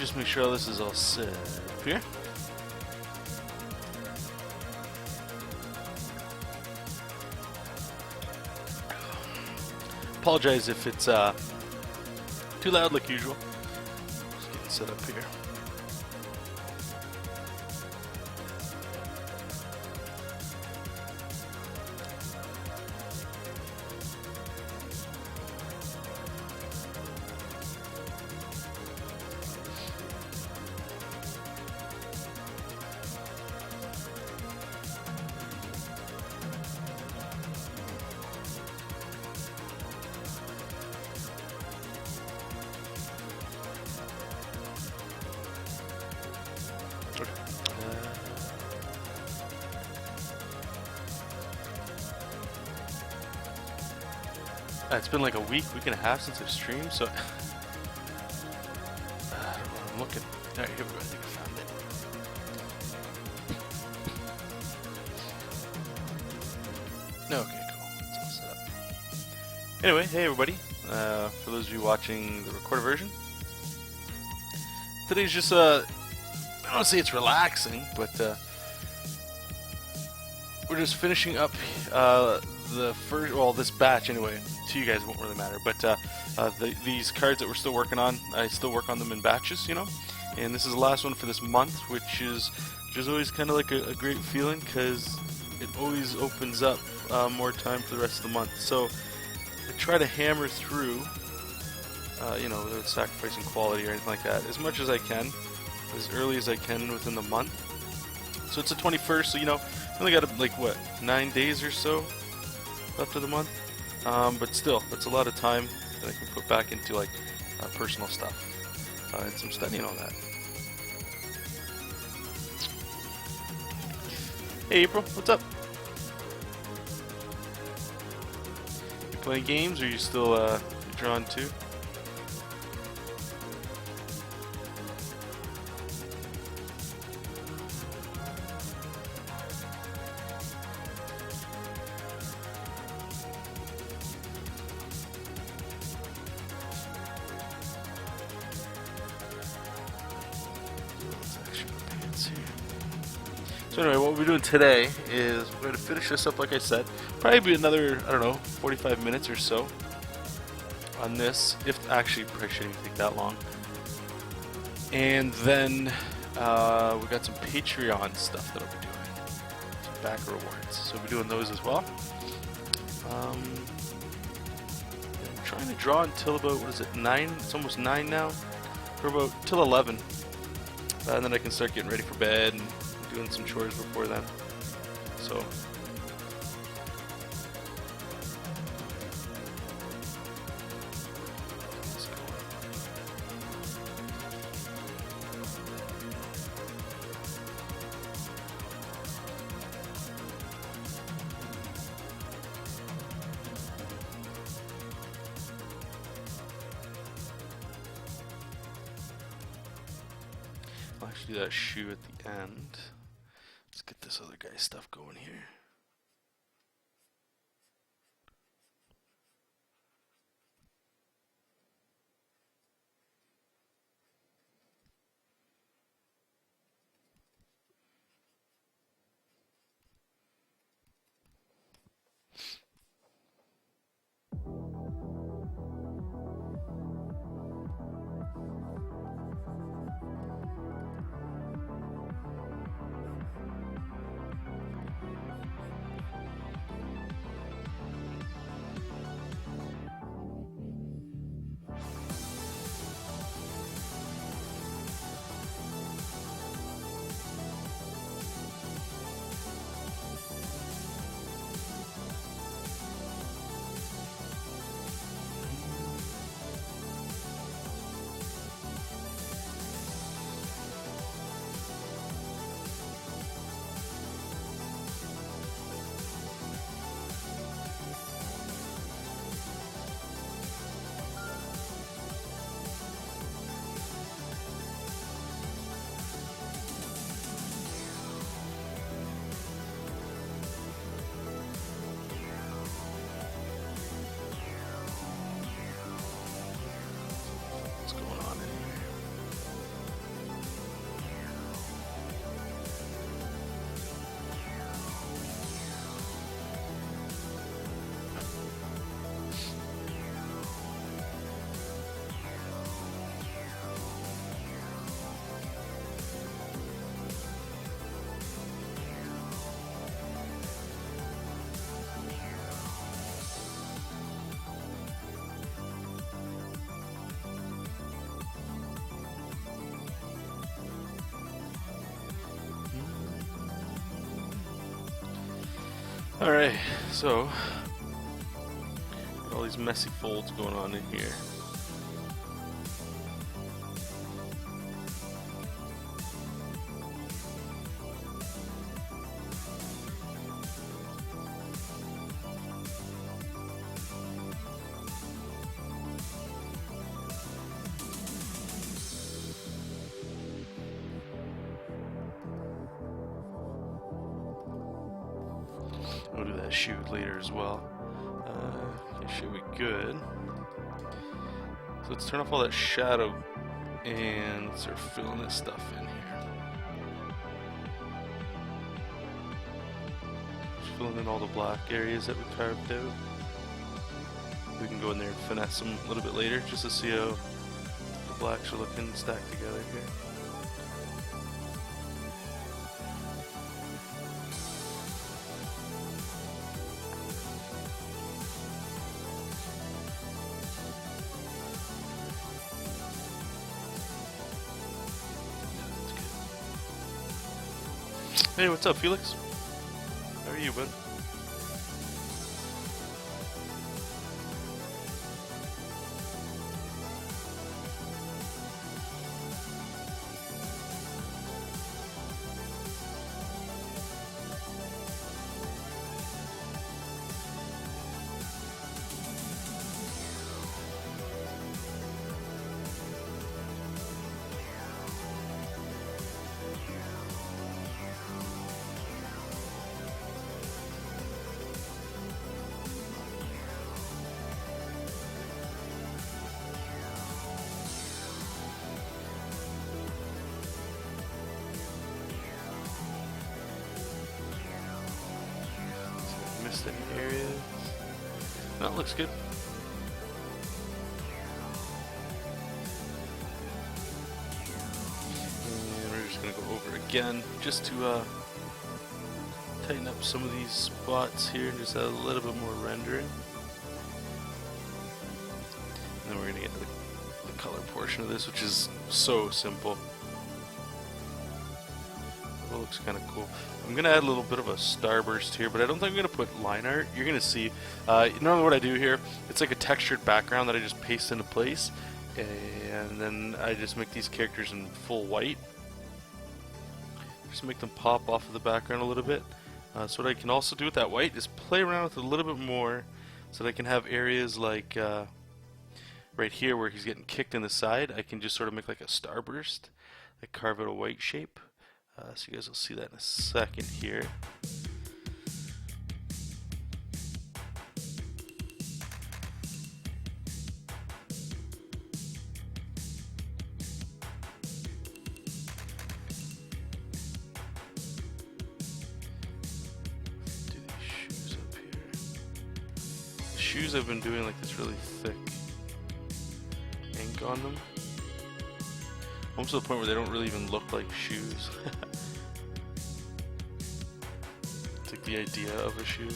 just make sure this is all set up here. Apologize if it's too loud like usual. Just getting set up here. It's been like a week and a half since I've streamed, so I don't know what I'm looking. Alright, here we go. I think I found it. Okay, cool. It's all set up. Anyway, hey everybody. For those of you watching the recorded version, today's just I don't want to say it's relaxing, but we're just finishing up the first, well, this batch anyway. To you guys, it won't really matter, but these cards that we're still working on, I still work on them in batches, you know. And this is the last one for this month, which is always kind of like a great feeling because it always opens up more time for the rest of the month. So I try to hammer through, you know, without sacrificing quality or anything like that, as much as I can, as early as I can within the month. So it's the 21st, so you know, I only got like what, 9 days or so left of the month. But still, that's a lot of time that I can put back into like personal stuff and some studying and all that. Hey April, what's up? You playing games, or are you still drawn to? So anyway, what we're doing today is we're going to finish this up, like I said. Probably be another, I don't know, 45 minutes or so on this. If actually, probably shouldn't even take that long. And then we got some Patreon stuff that I'll be doing. Some backer rewards. So we'll be doing those as well. I'm trying to draw until about, what is it, 9? It's almost 9 now. For about till 11. And then I can start getting ready for bed and doing some chores before then. So I'll actually do that shoe at the end. Let's get this other guy's stuff going here. Alright, so all these messy folds going on in here. We'll do that shoe later as well. It should be good. So let's turn off all that shadow and start filling this stuff in here. Just filling in all the black areas that we carved out. We can go in there and finesse them a little bit later just to see how the blacks are looking stacked together here. Hey, what's up, Felix? How are you, bud? Any areas? No, it looks good. And we're just gonna go over again just to tighten up some of these spots here and just add a little bit more rendering. And then we're gonna get to the color portion of this, which is so simple. It looks kind of cool. I'm going to add a little bit of a starburst here, but I don't think I'm going to put line art. You're going to see, normally what I do here, it's like a textured background that I just paste into place, and then I just make these characters in full white. Just make them pop off of the background a little bit. So what I can also do with that white is play around with it a little bit more, so that I can have areas like right here where he's getting kicked in the side. I can just sort of make like a starburst, like carve out a white shape. So you guys will see that in a second here. Do these shoes up here. The shoes I've been doing like this really thick ink on them. Almost to the point where they don't really even look like shoes. It's like the idea of a shoe.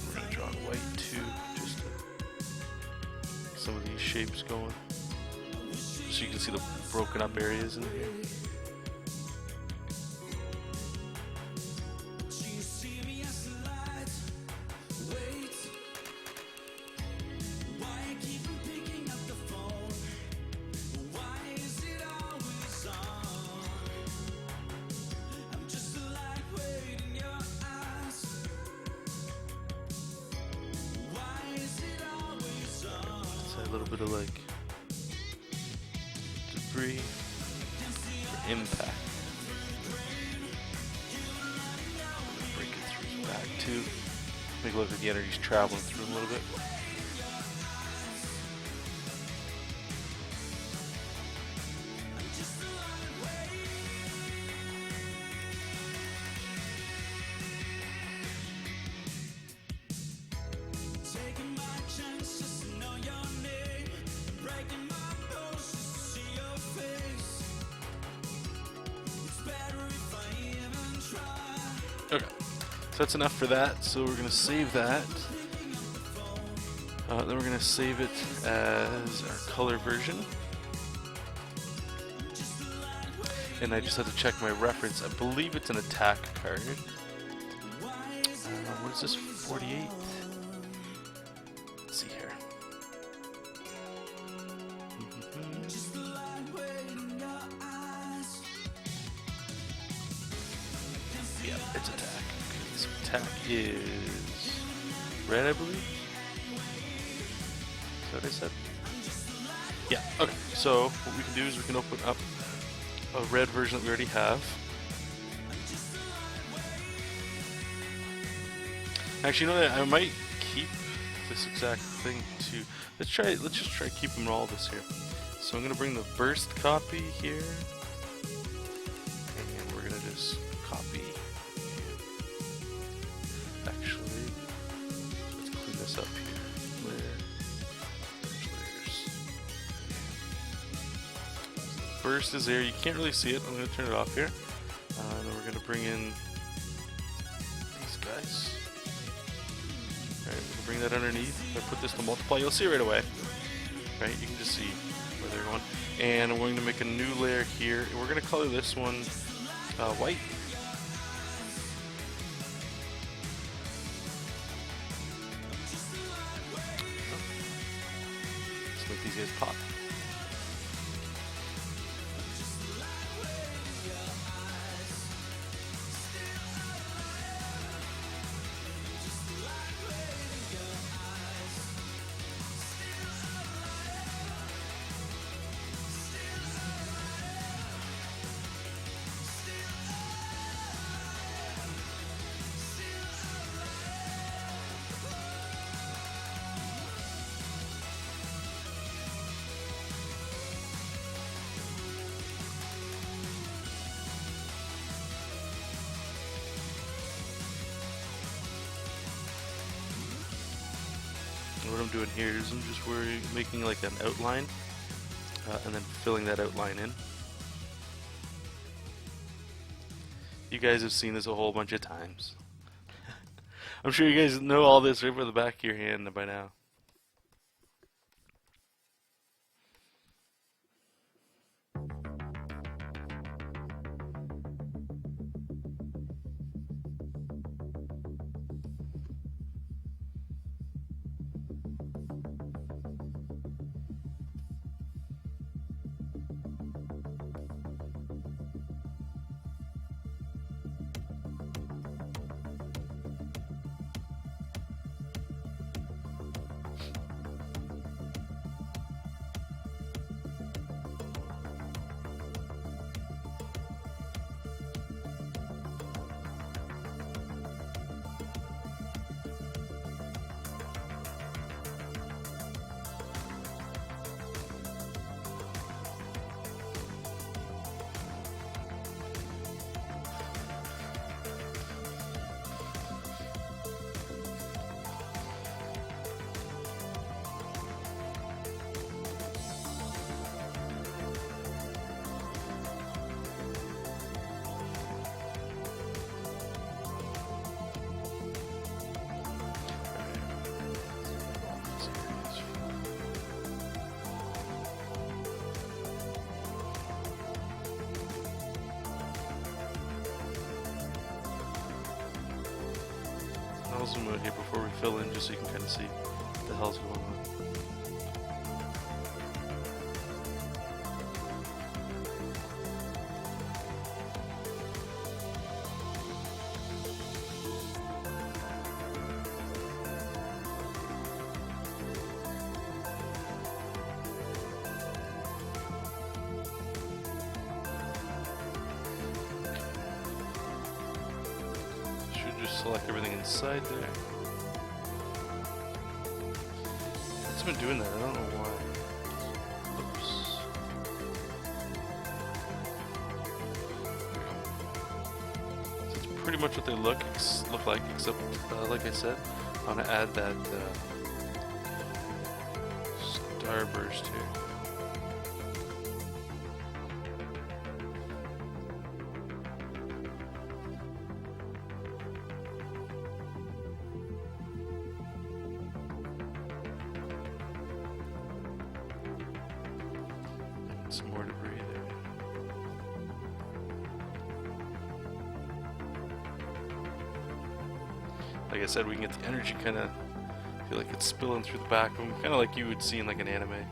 We're going to draw in white too, just to get some of these shapes going. So you can see the broken up areas in here. A little bit of like debris for impact. Break it through his back too. Make it look like the energy's traveling through a little bit. Okay, so that's enough for that, so we're going to save that. Then we're going to save it as our color version. And I just had to check my reference. I believe it's an attack card. What is this? 48? Let's see here. Yeah, it's attack. Its attack is red, I believe. Is that what I said? Yeah, okay. So what we can do is we can open up a red version that we already have. Actually, you know what? I might keep this exact thing too. Let's just try keeping all this here. So I'm gonna bring the burst copy here, and we're gonna just copy. Actually, let's clean this up here. Layers. Burst is there. You can't really see it. I'm gonna turn it off here. And then we're gonna bring in these guys. Alright, we'll bring that underneath. If I put this to multiply, you'll see it right away. Right, you can just see where they're going. And we're going to make a new layer here. And we're going to color this one white. Let's make these guys pop. What I'm doing here is I'm just making like an outline and then filling that outline in. You guys have seen this a whole bunch of times. I'm sure you guys know all this right by the back of your hand by now. I'll zoom out here before we fill in just so you can kind of see what the hell's going on. Select everything inside there. It's been doing that, I don't know why. Oops. So it's pretty much what they look like, except like I said, I want to add that starburst here. some more debris there. Like I said, we can get the energy kind of feel like it's spilling through the back of them, kind of like you would see in like an anime.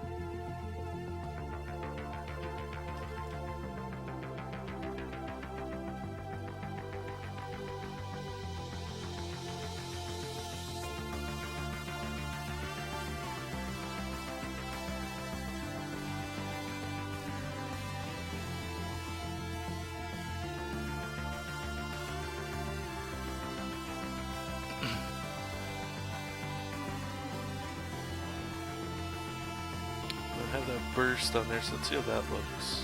Have that burst on there, so let's see how that looks.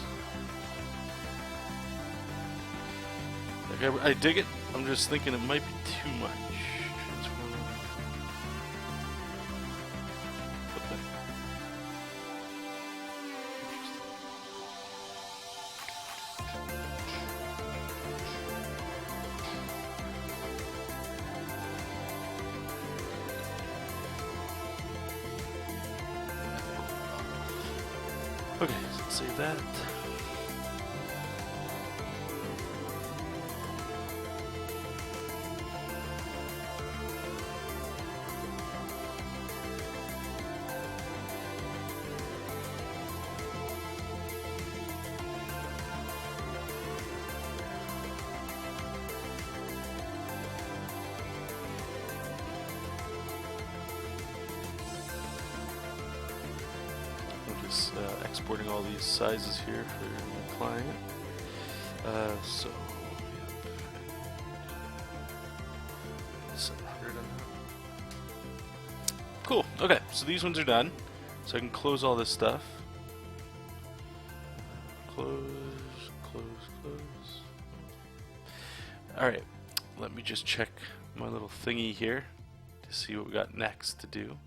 Like I dig it. I'm just thinking it might be too much. Okay, so let's save that. Exporting all these sizes here for my client. So 700 on that. Cool. Okay, so these ones are done. So I can close all this stuff. Close, close, close. Alright, let me just check my little thingy here to see what we got next to do.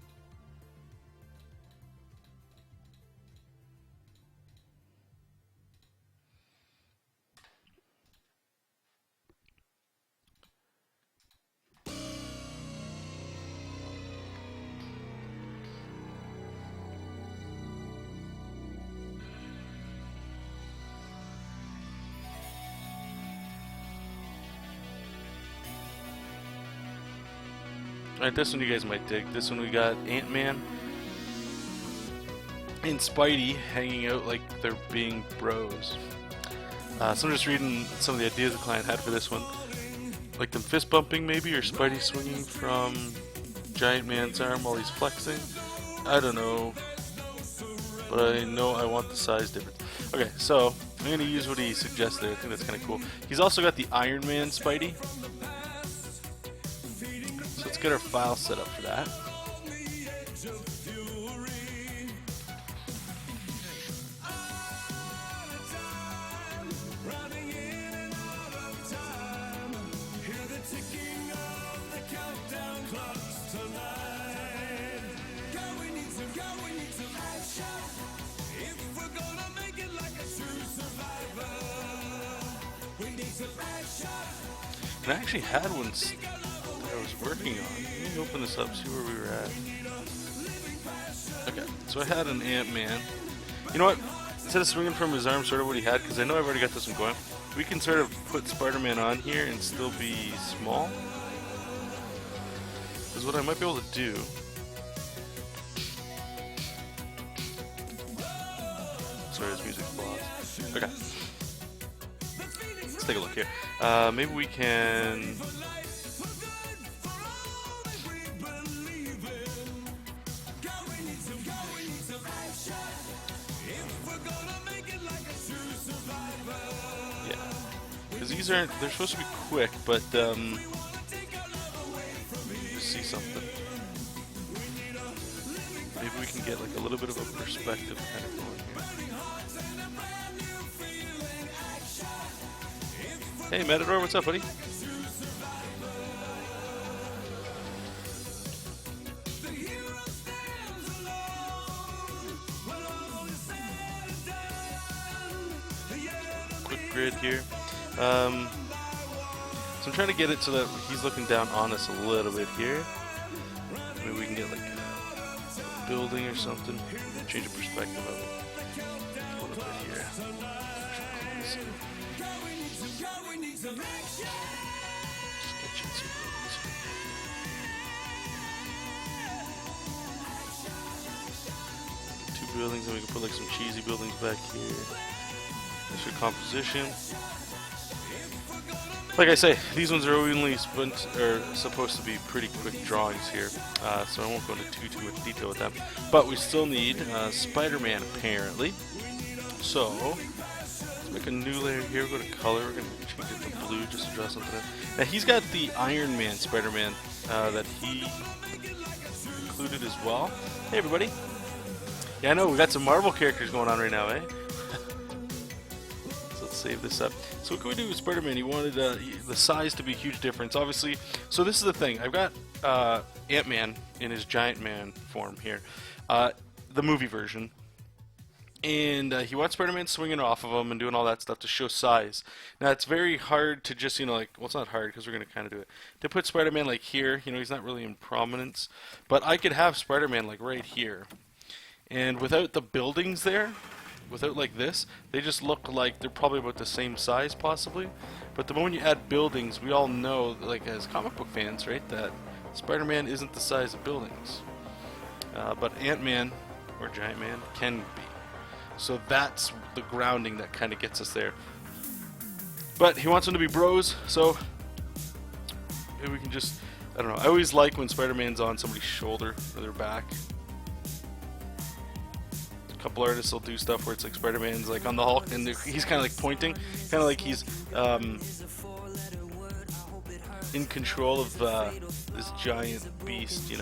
Alright, this one you guys might dig. This one we got Ant-Man and Spidey hanging out like they're being bros. So I'm just reading some of the ideas the client had for this one. Like them fist bumping maybe, or Spidey swinging from Giant Man's arm while he's flexing. I don't know. But I know I want the size difference. Okay, so I'm going to use what he suggested. I think that's kind of cool. He's also got the Iron Man Spidey. Let's get our file set up for that. And I actually had one that I was working on. Let me open this up, see where we were at. Okay, so I had an Ant-Man. You know what? Instead of swinging from his arm, sort of what he had, because I know I've already got this one going, we can sort of put Spider-Man on here and still be small. Because what I might be able to do... Sorry, this music's lost. Okay. Let's take a look here. Maybe we can... Yeah. Because these aren't... They're supposed to be quick, but... Just see something. Maybe we can get like a little bit of a perspective kind of going here. Hey Matador, what's up, buddy? Quick grid here. So I'm trying to get it so that he's looking down on us a little bit here. Maybe we can get like a building or something. Change the perspective of it a little bit here. Two buildings, and we can put like some cheesy buildings back here. Extra composition. Like I say, these ones are only supposed to be pretty quick drawings here, so I won't go into too much detail with them. But we still need Spider-Man apparently. So let's make a new layer here. Go to color. We're gonna change it to blue just to draw something up. Now he's got the Iron Man Spider-Man that he included as well. Hey everybody. Yeah, I know we got some Marvel characters going on right now, eh? So let's save this up. So what can we do with Spider-Man? He wanted the size to be a huge difference, obviously. So this is the thing. I've got Ant-Man in his Giant Man form here, the movie version. And he wants Spider-Man swinging off of him and doing all that stuff to show size. Now it's very hard to just, well, it's not hard because we're going to kind of do it. To put Spider-Man like here, he's not really in prominence. But I could have Spider-Man like right here. And without the buildings there, without like this, they just look like they're probably about the same size possibly. But the moment you add buildings, we all know, like as comic book fans, right, that Spider-Man isn't the size of buildings. But Ant-Man, or Giant Man, can be. So that's the grounding that kind of gets us there. But he wants them to be bros, so maybe we can just, I don't know, I always like when Spider-Man's on somebody's shoulder or their back. A couple artists will do stuff where it's like Spider-Man's like on the Hulk and he's kind of like pointing, kind of like he's in control of this giant beast, So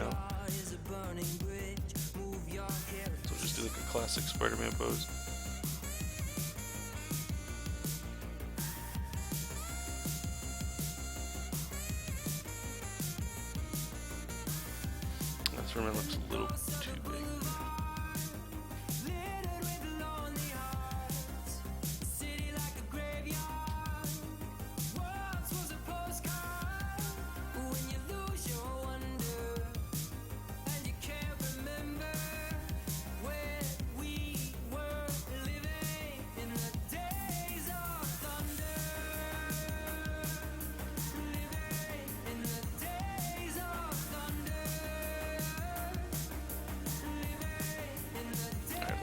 just do like a classic Spider-Man pose. That Spider-Man looks a little too big.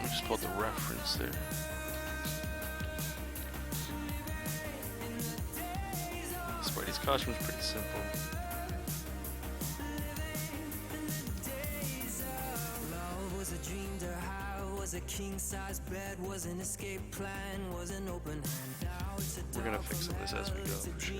Just pull the reference there. Spidey's costume is pretty simple. We're gonna fix this as we go, for sure.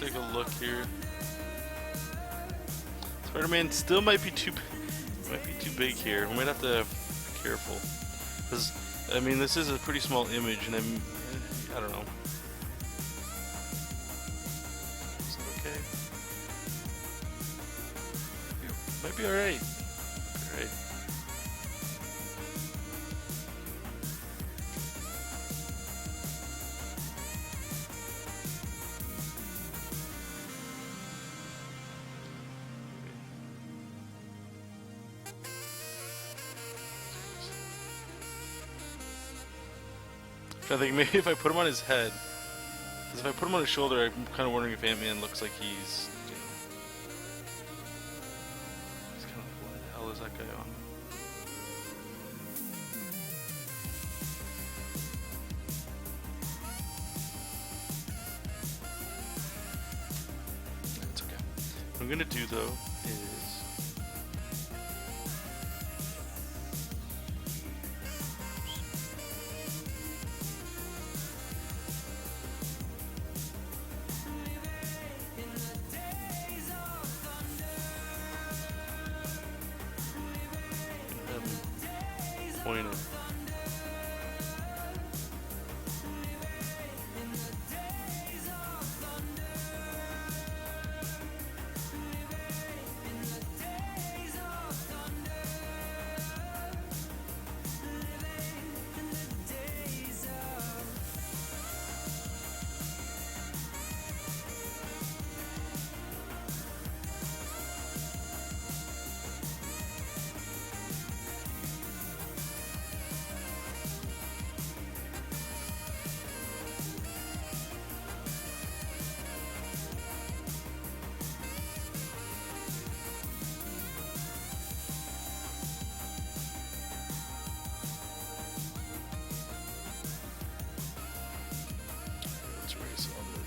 Take a look here. Spider-Man still might be too big here. We might have to be careful, because I mean this is a pretty small image, and I don't know. Is it okay? Might be all right. All right. I think maybe if I put him on his head, because if I put him on his shoulder, I'm kind of wondering if Ant-Man looks like he's, he's kind of, what the hell is that guy on? I'm gonna do though is point it.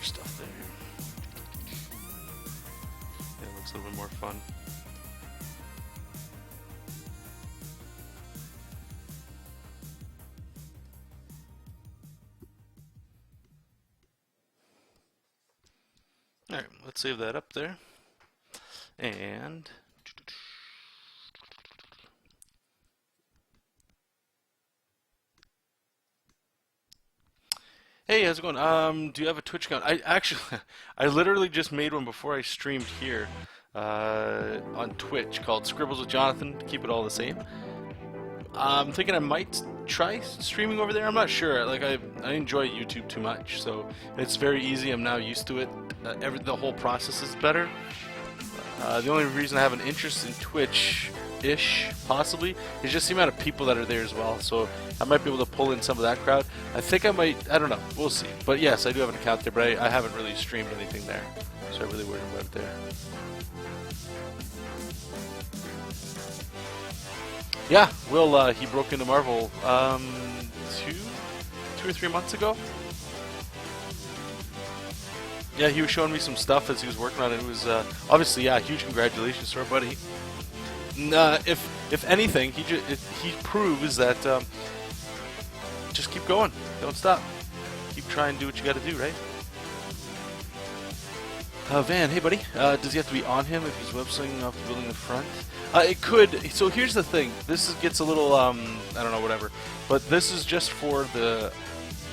Stuff there. Yeah, it looks a little bit more fun. Alright, let's save that up there. And hey, how's it going? Do you have a Twitch account? I actually, I literally just made one before I streamed here on Twitch called Scribbles with Jonathan, to keep it all the same. I'm thinking I might try streaming over there. I'm not sure. Like I enjoy YouTube too much, so it's very easy. I'm now used to it. The whole process is better. The only reason I have an interest in Twitch-ish, possibly, is just the amount of people that are there as well. So I might be able to pull in some of that crowd. I think I might, I don't know, we'll see. But yes, I do have an account there, but I haven't really streamed anything there. So I really worried about it there. Yeah, Will, he broke into Marvel 2 or 3 months ago. Yeah, he was showing me some stuff as he was working on it. It was obviously, yeah, huge congratulations to our buddy. If anything, he proves that just keep going, don't stop, keep trying to do what you got to do, right? Van, hey buddy, does he have to be on him if he's web-slinging off the building in front? It could. So here's the thing. This gets a little I don't know, whatever. But this is just for the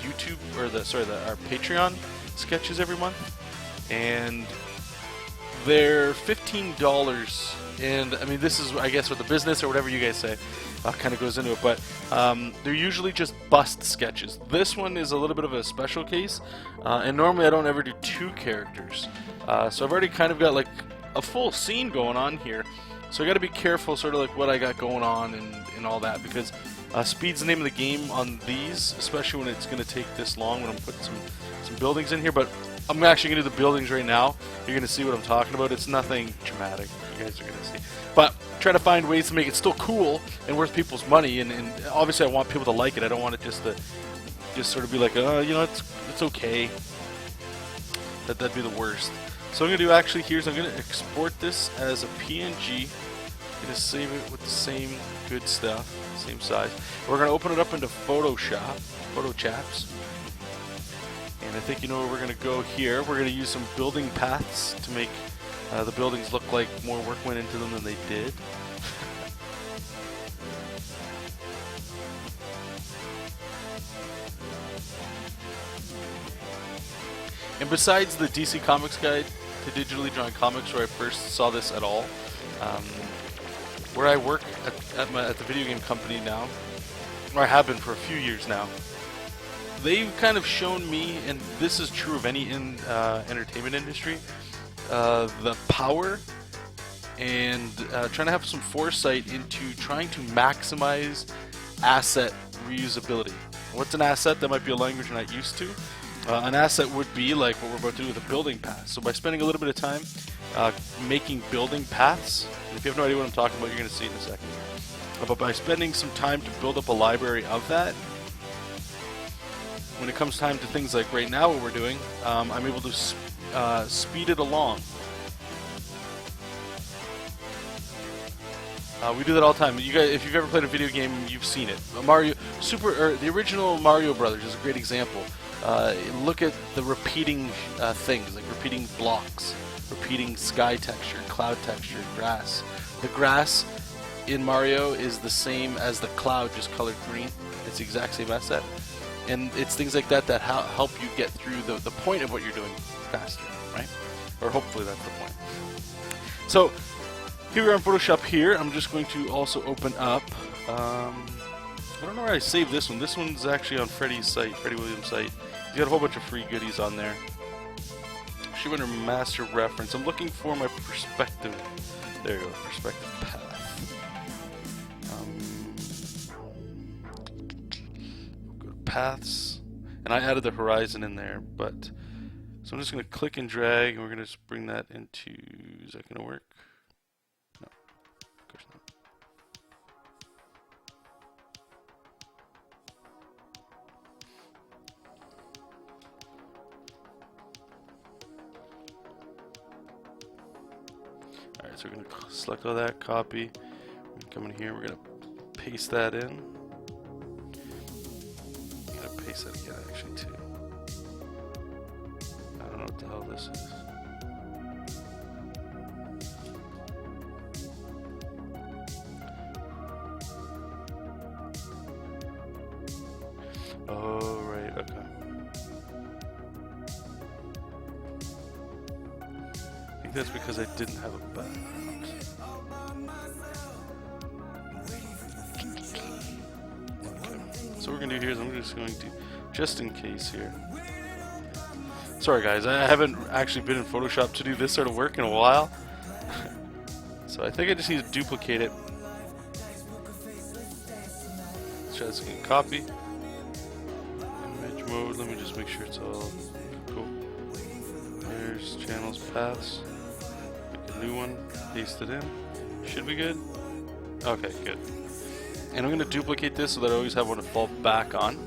YouTube or our Patreon sketches every month, and they're $15. And I mean, this is, I guess, what the business or whatever you guys say kind of goes into it. But they're usually just bust sketches. This one is a little bit of a special case, and normally I don't ever do 2 characters. So I've already kind of got like a full scene going on here. So I got to be careful, sort of like what I got going on and all that, because speed's the name of the game on these, especially when it's going to take this long when I'm putting some buildings in here. But I'm actually going to do the buildings right now. You're going to see what I'm talking about. It's nothing dramatic. You guys are going to see. But try to find ways to make it still cool and worth people's money. And obviously I want people to like it. I don't want it just to sort of be like, you know, it's okay. That'd be the worst. So I'm going to do actually here is I'm going to export this as a PNG. I'm going to save it with the same good stuff, same size. We're going to open it up into Photoshop, Photochaps. And I think you know where we're going to go here. We're going to use some building paths to make the buildings look like more work went into them than they did. And besides the DC Comics Guide to digitally drawing comics, where I first saw this at all, where I work at the video game company now, or I have been for a few years now, they've kind of shown me, and this is true of any entertainment industry, the power and trying to have some foresight into trying to maximize asset reusability. What's an asset? That might be a language you're not used to. An asset would be like what we're about to do with a building path. So by spending a little bit of time making building paths, and if you have no idea what I'm talking about, you're going to see in a second. But by spending some time to build up a library of that, when it comes time to things like right now what we're doing, I'm able to speed it along. We do that all the time. You guys, if you've ever played a video game, you've seen it. Mario the original Mario Brothers is a great example. Look at the repeating things, like repeating blocks, repeating sky texture, cloud texture, grass. The grass in Mario is the same as the cloud, just colored green. It's the exact same asset. And it's things like that that help you get through the point of what you're doing faster, right? Or hopefully that's the point. So here we are in Photoshop here. I'm just going to also open up, I don't know where I saved this one. This one's actually on Freddie's site, Freddie Williams' site. He's got a whole bunch of free goodies on there. Should be under master reference. I'm looking for my perspective. There you go, perspective path. Go to paths, and I added the horizon in there, but so I'm just going to click and drag, and we're going to just bring that into. Is that going to work? No, of course not. Alright, so we're going to select all that, copy. We're going to come in here, we're going to paste that in. I'm going to paste that again, actually, too. I don't know what the hell this is. Oh, right, okay. I think that's because I didn't have a background. Okay. So what we're going to do here is I'm just going to, just in case here. Sorry guys, I haven't actually been in Photoshop to do this sort of work in a while. So I think I just need to duplicate it. Let's try this again. Copy. Image mode, let me just make sure it's all cool. There's channels, paths. Make a new one, paste it in. Should be good. Okay, good. And I'm going to duplicate this so that I always have one to fall back on.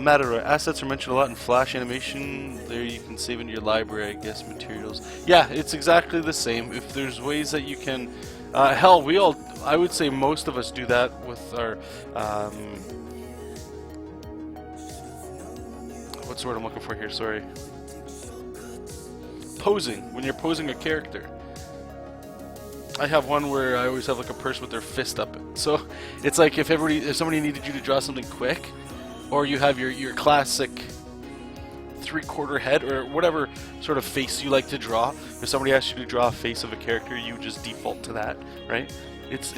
Matter assets are mentioned a lot in Flash animation. There you can save into your library, I guess, materials. Yeah, it's exactly the same. If there's ways that you can, hell, I would say most of us do that with our, what's the word I'm looking for here? Sorry. Posing. When you're posing a character. I have one where I always have like a person with their fist up. So it's like if somebody needed you to draw something quick. Or you have your classic 3/4 head or whatever sort of face you like to draw. If somebody asks you to draw a face of a character, you just default to that, right? It's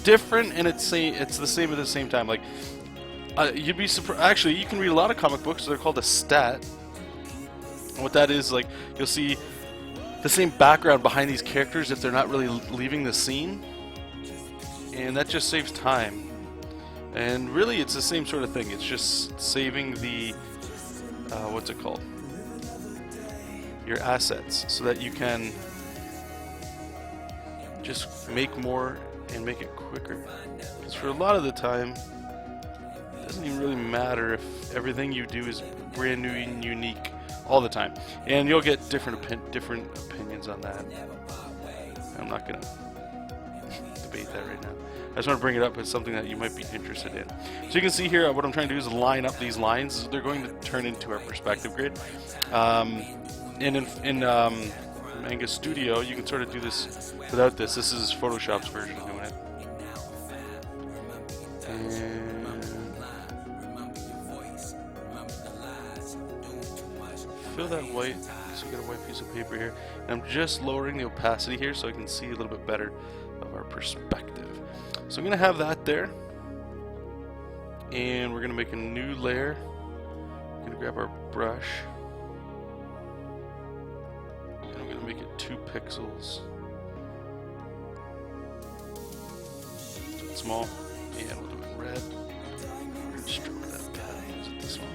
different and it's the same at the same time. Like you'd be surprised. Actually, you can read a lot of comic books. They're called a stat. And what that is, like, you'll see the same background behind these characters if they're not really leaving the scene, and that just saves time. And really, it's the same sort of thing. It's just saving the, what's it called? Your assets, so that you can just make more and make it quicker. Because for a lot of the time, it doesn't even really matter if everything you do is brand new and unique all the time. And you'll get different opinions on that. I'm not going to debate that right now. I just want to bring it up as something that you might be interested in. So you can see here what I'm trying to do is line up these lines. They're going to turn into our perspective grid. And in Manga Studio, you can sort of do this without this. This is Photoshop's version of doing it. And fill that white. So we got a white piece of paper here. And I'm just lowering the opacity here so I can see a little bit better of our perspective. So I'm going to have that there, and we're going to make a new layer. I'm going to grab our brush, and I'm going to make it 2 pixels. So it's small, and we'll do it in red. We're going to stroke that path. Is it this one?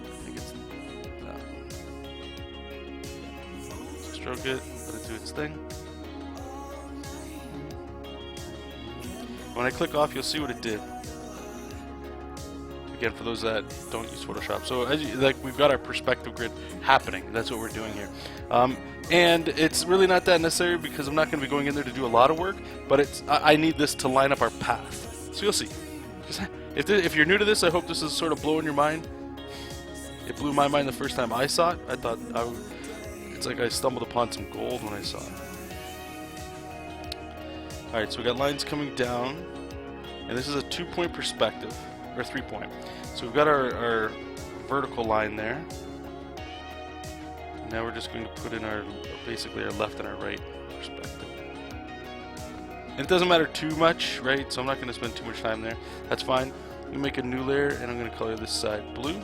I think it's that one. Stroke it, let it do its thing. When I click off, you'll see what it did. Again, for those that don't use Photoshop. So as you, like, we've got our perspective grid happening. That's what we're doing here. And it's really not that necessary because I'm not going to be going in there to do a lot of work, but I need this to line up our path. So you'll see. If you're new to this, I hope this is sort of blowing your mind. It blew my mind the first time I saw it. I thought it's like I stumbled upon some gold when I saw it. Alright, so we got lines coming down, and this is a 2-point perspective, or 3-point. So we've got our vertical line there. Now we're just going to put in basically our left and our right perspective. And it doesn't matter too much, right? So I'm not going to spend too much time there. That's fine. We make a new layer, and I'm going to color this side blue. Do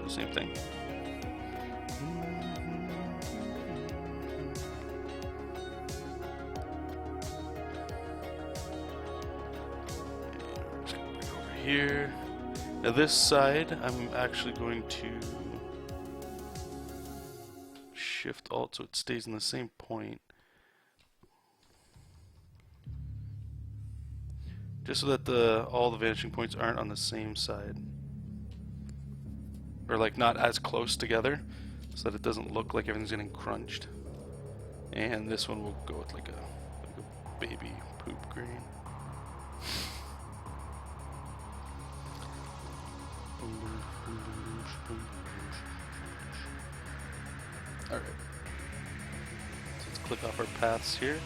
the same thing. Just going to bring it over here. Now this side, I'm actually going to Shift Alt so it stays in the same point, just so that all the vanishing points aren't on the same side, or like not as close together, so that it doesn't look like everything's getting crunched. And this one will go with like a baby poop green. Alright, so let's click off our paths here,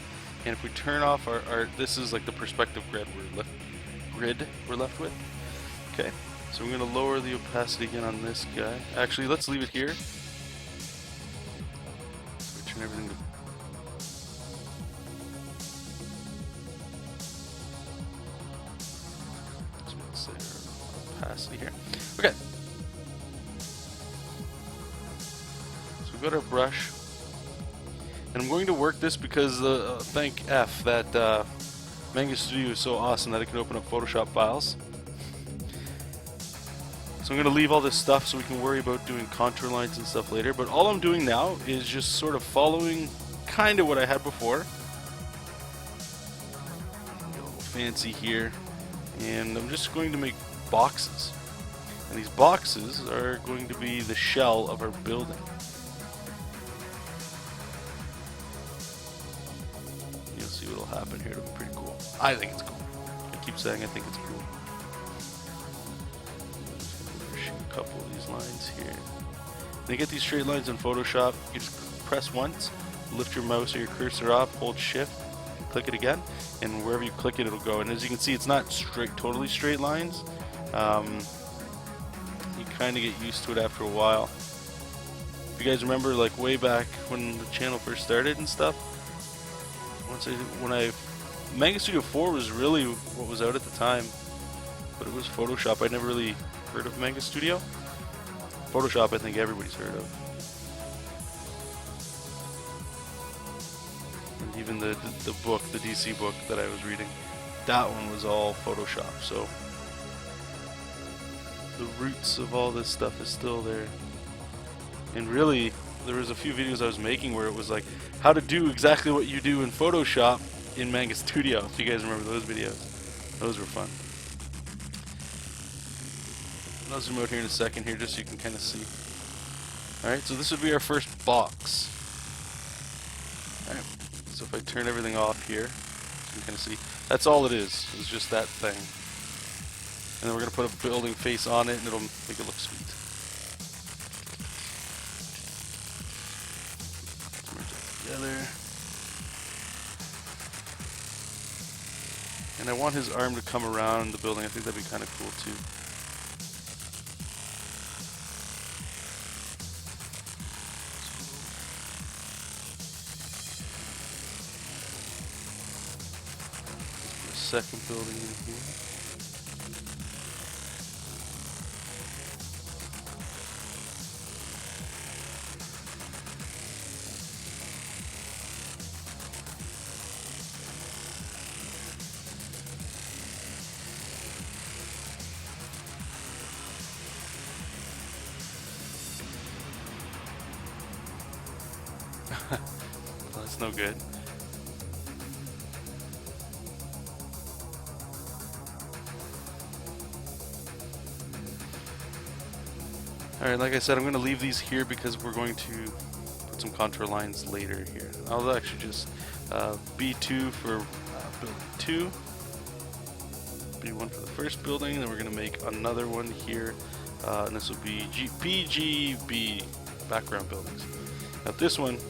and if we turn off our this is like the perspective grid we're left with. Okay, so we're going to lower the opacity again on this guy. Actually, let's leave it here. So we turn everything to let's say our opacity here. Okay. Got our brush, and I'm going to work this because thank F that Manga Studo is so awesome that it can open up Photoshop files. So I'm going to leave all this stuff so we can worry about doing contour lines and stuff later, but all I'm doing now is just sort of following kind of what I had before. Get a little fancy here, and I'm just going to make boxes, and these boxes are going to be the shell of our building. What'll happen here. It'll be pretty cool. I think it's cool. I keep saying I think it's cool. Shoot a couple of these lines here. When you get these straight lines in Photoshop, you just press once, lift your mouse or your cursor up, hold shift, and click it again, and wherever you click it, it'll go. And as you can see, it's not totally straight lines. You kind of get used to it after a while. If you guys remember, like way back when the channel first started and stuff, Manga Studio 4 was really what was out at the time, but it was Photoshop. I never really heard of Manga Studio. Photoshop, I think everybody's heard of. And even the book, the DC book that I was reading, that one was all Photoshop. So the roots of all this stuff is still there. And really, there was a few videos I was making where it was like how to do exactly what you do in Photoshop in Manga Studio. If you guys remember those videos, those were fun. I'll zoom out here in a second here just so you can kind of see. Alright, so this would be our first box. Alright, so if I turn everything off here, you can kind of see. That's all it is. It's just that thing. And then we're going to put a building face on it and it'll make it look sweet. Together. And I want his arm to come around the building. I think that'd be kind of cool too. Put a second building in here. That's no good. Alright, like I said, I'm going to leave these here because we're going to put some contour lines later here. I'll actually just B2 for building 2, B1 for the first building, then we're going to make another one here, and this will be BGB, background buildings. Now this one's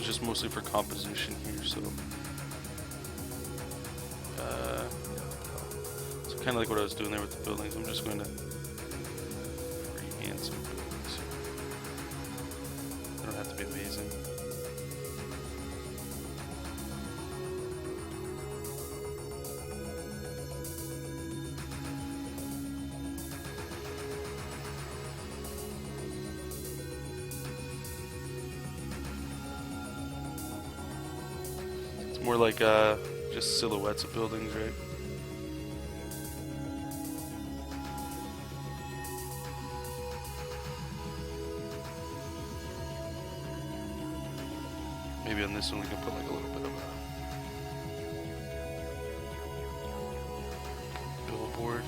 just mostly for composition here, so kind of like what I was doing there with the buildings. I'm just going to freehand some buildings here. They don't have to be amazing. It's more like just silhouettes of buildings, right? Maybe on this one we can put like a little bit of a billboard.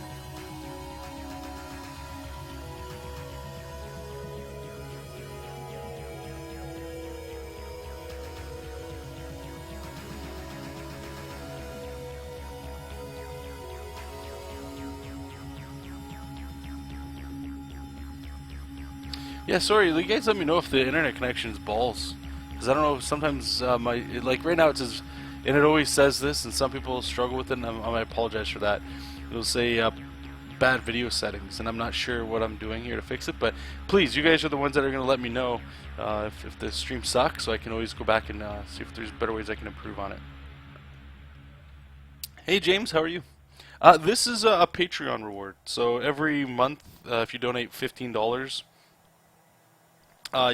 Yeah, sorry, you guys let me know if the internet connection is balls. Because I don't know, sometimes like right now it says, and it always says this, and some people struggle with it, and I apologize for that. It'll say bad video settings, and I'm not sure what I'm doing here to fix it, but please, you guys are the ones that are going to let me know if the stream sucks, so I can always go back and see if there's better ways I can improve on it. Hey James, how are you? This is a Patreon reward, so every month, if you donate $15,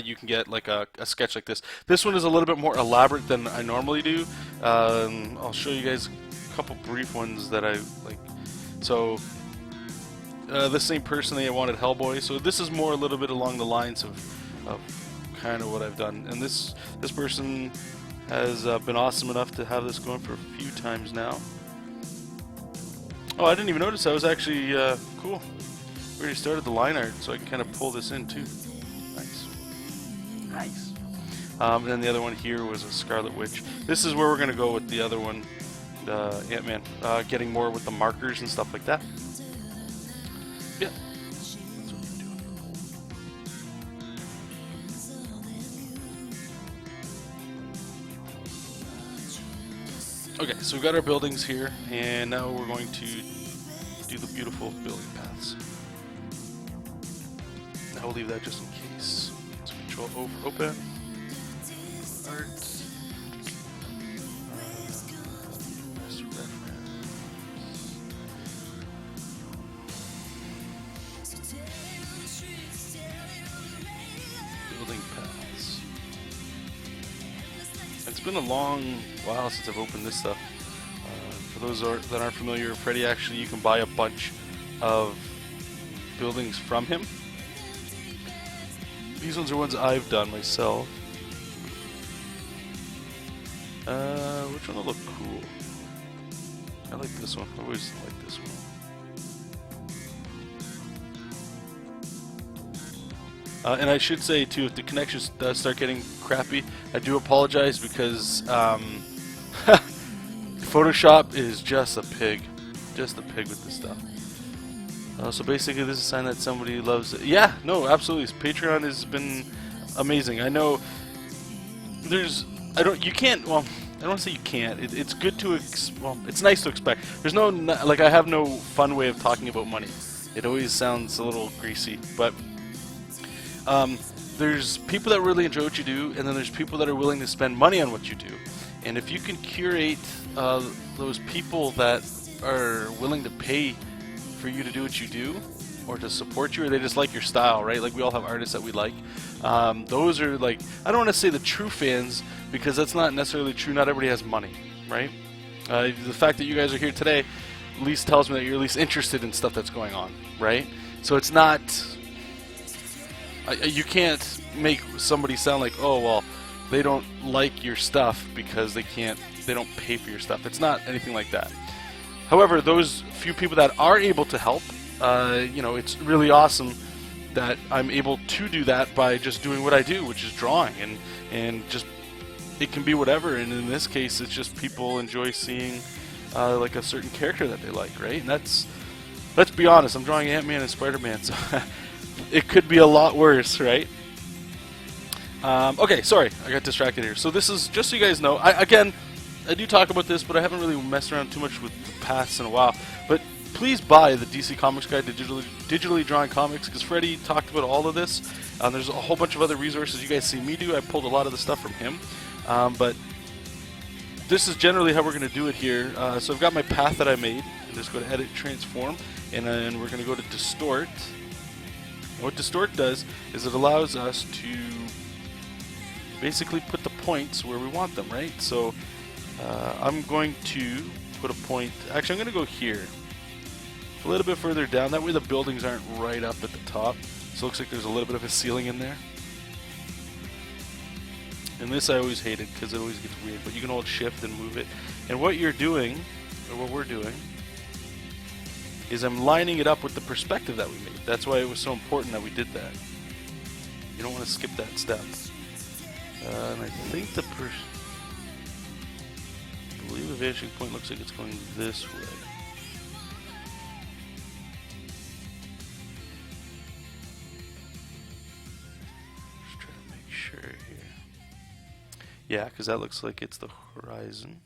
you can get like a sketch like this. This one is a little bit more elaborate than I normally do. I'll show you guys a couple brief ones that I like. So the same person, they wanted Hellboy. So this is more a little bit along the lines of kind of what I've done. And this person has been awesome enough to have this going for a few times now. Oh, I didn't even notice. That was actually cool. We already started the line art, so I can kind of pull this in too. Nice. Nice. And then the other one here was a Scarlet Witch. This is where we're going to go with the other one, Ant-Man. Getting more with the markers and stuff like that. Yeah. That's what we're doing. Okay, so we've got our buildings here, and now we're going to do the beautiful building paths. Now we'll leave that just in case. So Control O for open. Art. Building paths. It's been a long while since I've opened this stuff. For those that aren't familiar, Freddy, actually you can buy a bunch of buildings from him. These ones are ones I've done myself. Which one will look cool? I like this one. I always like this one. And I should say too, if the connection does start getting crappy, I do apologize because Photoshop is just a pig with this stuff. So basically, this is a sign that somebody loves it. Yeah, no, absolutely. Patreon has been amazing. I know I don't want to say you can't. It's good to it's nice to expect. There's no, like, I have no fun way of talking about money. It always sounds a little greasy, but there's people that really enjoy what you do, and then there's people that are willing to spend money on what you do. And if you can curate those people that are willing to pay for you to do what you do, or to support you, or they just like your style, right? Like, we all have artists that we like. Those are, like, I don't want to say the true fans, because that's not necessarily true. Not everybody has money, right? The fact that you guys are here today at least tells me that you're at least interested in stuff that's going on, right? So it's not, you can't make somebody sound like, oh, well, they don't like your stuff because they don't pay for your stuff. It's not anything like that. However, those few people that are able to help you know, it's really awesome that I'm able to do that by just doing what I do, which is drawing, and just it can be whatever. And in this case, it's just people enjoy seeing like a certain character that they like, right? And let's be honest, I'm drawing Ant-Man and Spider-Man, so it could be a lot worse, right? Okay, sorry, I got distracted here. So this is just so you guys know. Again, I do talk about this, but I haven't really messed around too much with the paths in a while. But please buy the DC Comics Guide to digitally drawing comics, because Freddie talked about all of this. There's a whole bunch of other resources you guys see me do. I pulled a lot of the stuff from him. But this is generally how we're going to do it here. So I've got my path that I made. And just go to Edit, Transform, and then we're going to go to Distort. And what Distort does is it allows us to basically put the points where we want them, right? So I'm going to put a point. Actually, I'm going to go here, a little bit further down. That way the buildings aren't right up at the top. So it looks like there's a little bit of a ceiling in there. And this I always hated because it always gets weird. But you can hold Shift and move it. And what you're doing, or what we're doing, is I'm lining it up with the perspective that we made. That's why it was so important that we did that. You don't want to skip that step. And I think I believe the vanishing point looks like it's going this way. Just trying to make sure here. Yeah, because that looks like it's the horizon.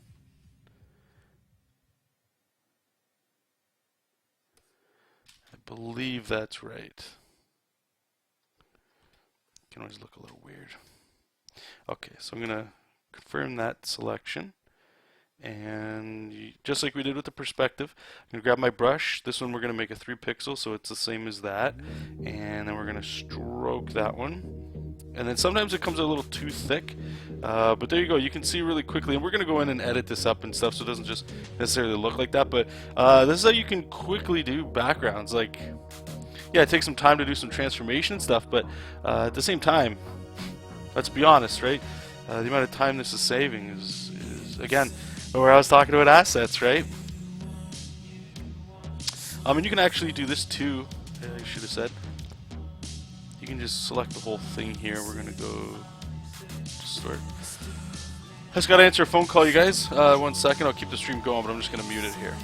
I believe that's right. Can always look a little weird. Okay, so I'm going to confirm that selection. And just like we did with the perspective, I'm going to grab my brush. This one we're going to make a 3 pixel, so it's the same as that. And then we're going to stroke that one. And then sometimes it comes a little too thick. But there you go. You can see really quickly. And we're going to go in and edit this up and stuff so it doesn't just necessarily look like that. But this is how you can quickly do backgrounds. Like, yeah, it takes some time to do some transformation stuff, but at the same time, let's be honest, right? The amount of time this is saving is again, where I was talking about assets, right? And you can actually do this too. I should have said. You can just select the whole thing here. We're gonna go start. I just gotta answer a phone call, you guys. 1 second. I'll keep the stream going, but I'm just gonna mute it here.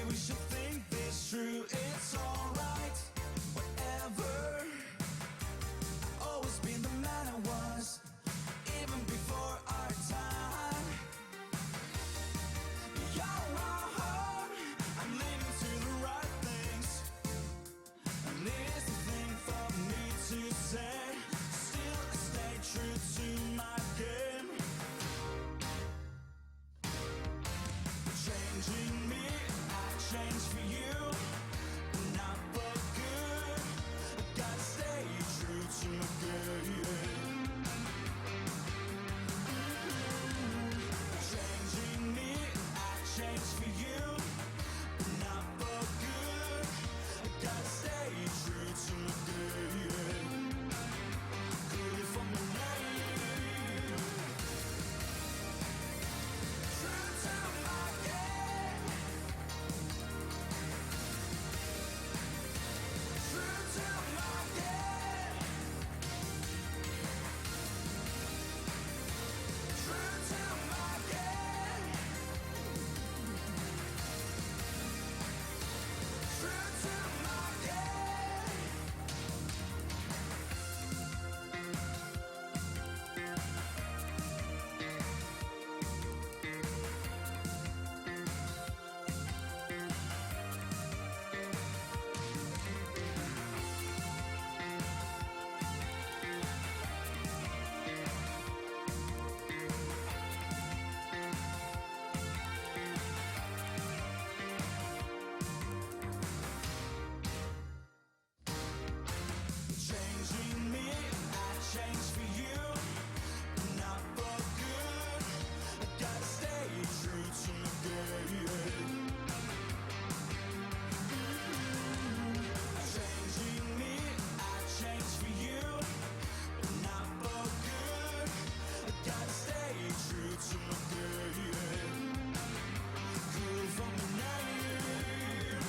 we should think this through. It's alright, whatever. Always been the man I was, even before our time. You're my heart, I'm leaning to the right things. And here's the thing for me to say, still I stay true to my game. Changing me, I change for you, not for good. I gotta stay true to my game. Changing me, I change for you, not for good. I gotta stay true to my game. Good for my name. True to my game. True to my game. True to my game. True to my game. Changing me, I change for you, not for good. I gotta stay true to my game. Changing me, I change for you, not for good. I gotta stay true to my game. Good for my name.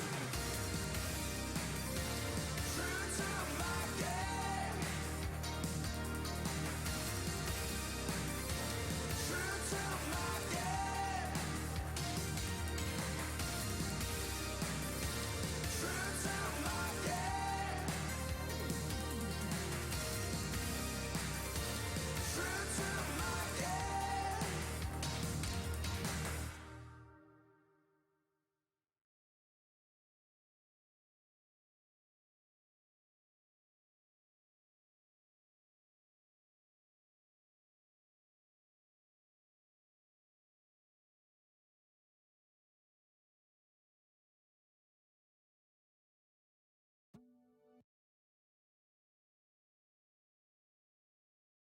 True to my game. True to my game. True to my game. True to my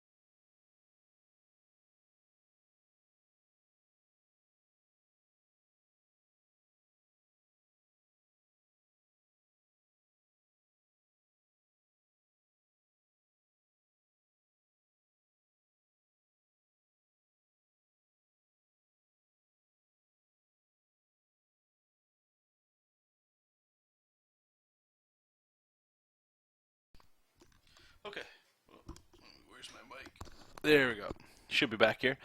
game. Okay. Where's my mic? There we go. Should be back here.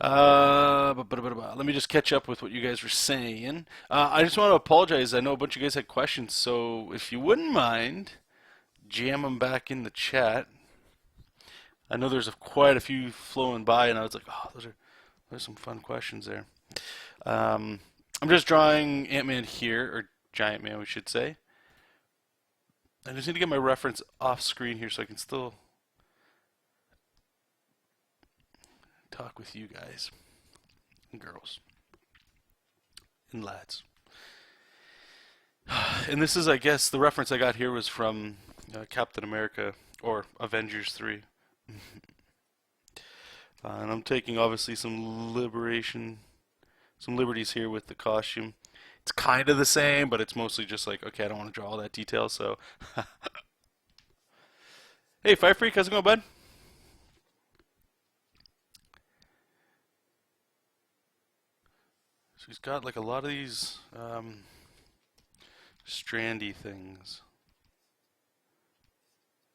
Let me just catch up with what you guys were saying. I just want to apologize. I know a bunch of you guys had questions, so if you wouldn't mind, jam them back in the chat. I know there's quite a few flowing by, and I was like, oh, there's some fun questions there. I'm just drawing Ant-Man here, or Giant Man, we should say. I just need to get my reference off screen here so I can still talk with you guys and girls and lads. And this is, I guess, the reference I got here was from Captain America or Avengers 3. And I'm taking obviously some liberties here with the costume. It's kind of the same, but it's mostly just like, okay, I don't want to draw all that detail, so. Hey, Fire Freak, how's it going, bud? So he's got like a lot of these strandy things.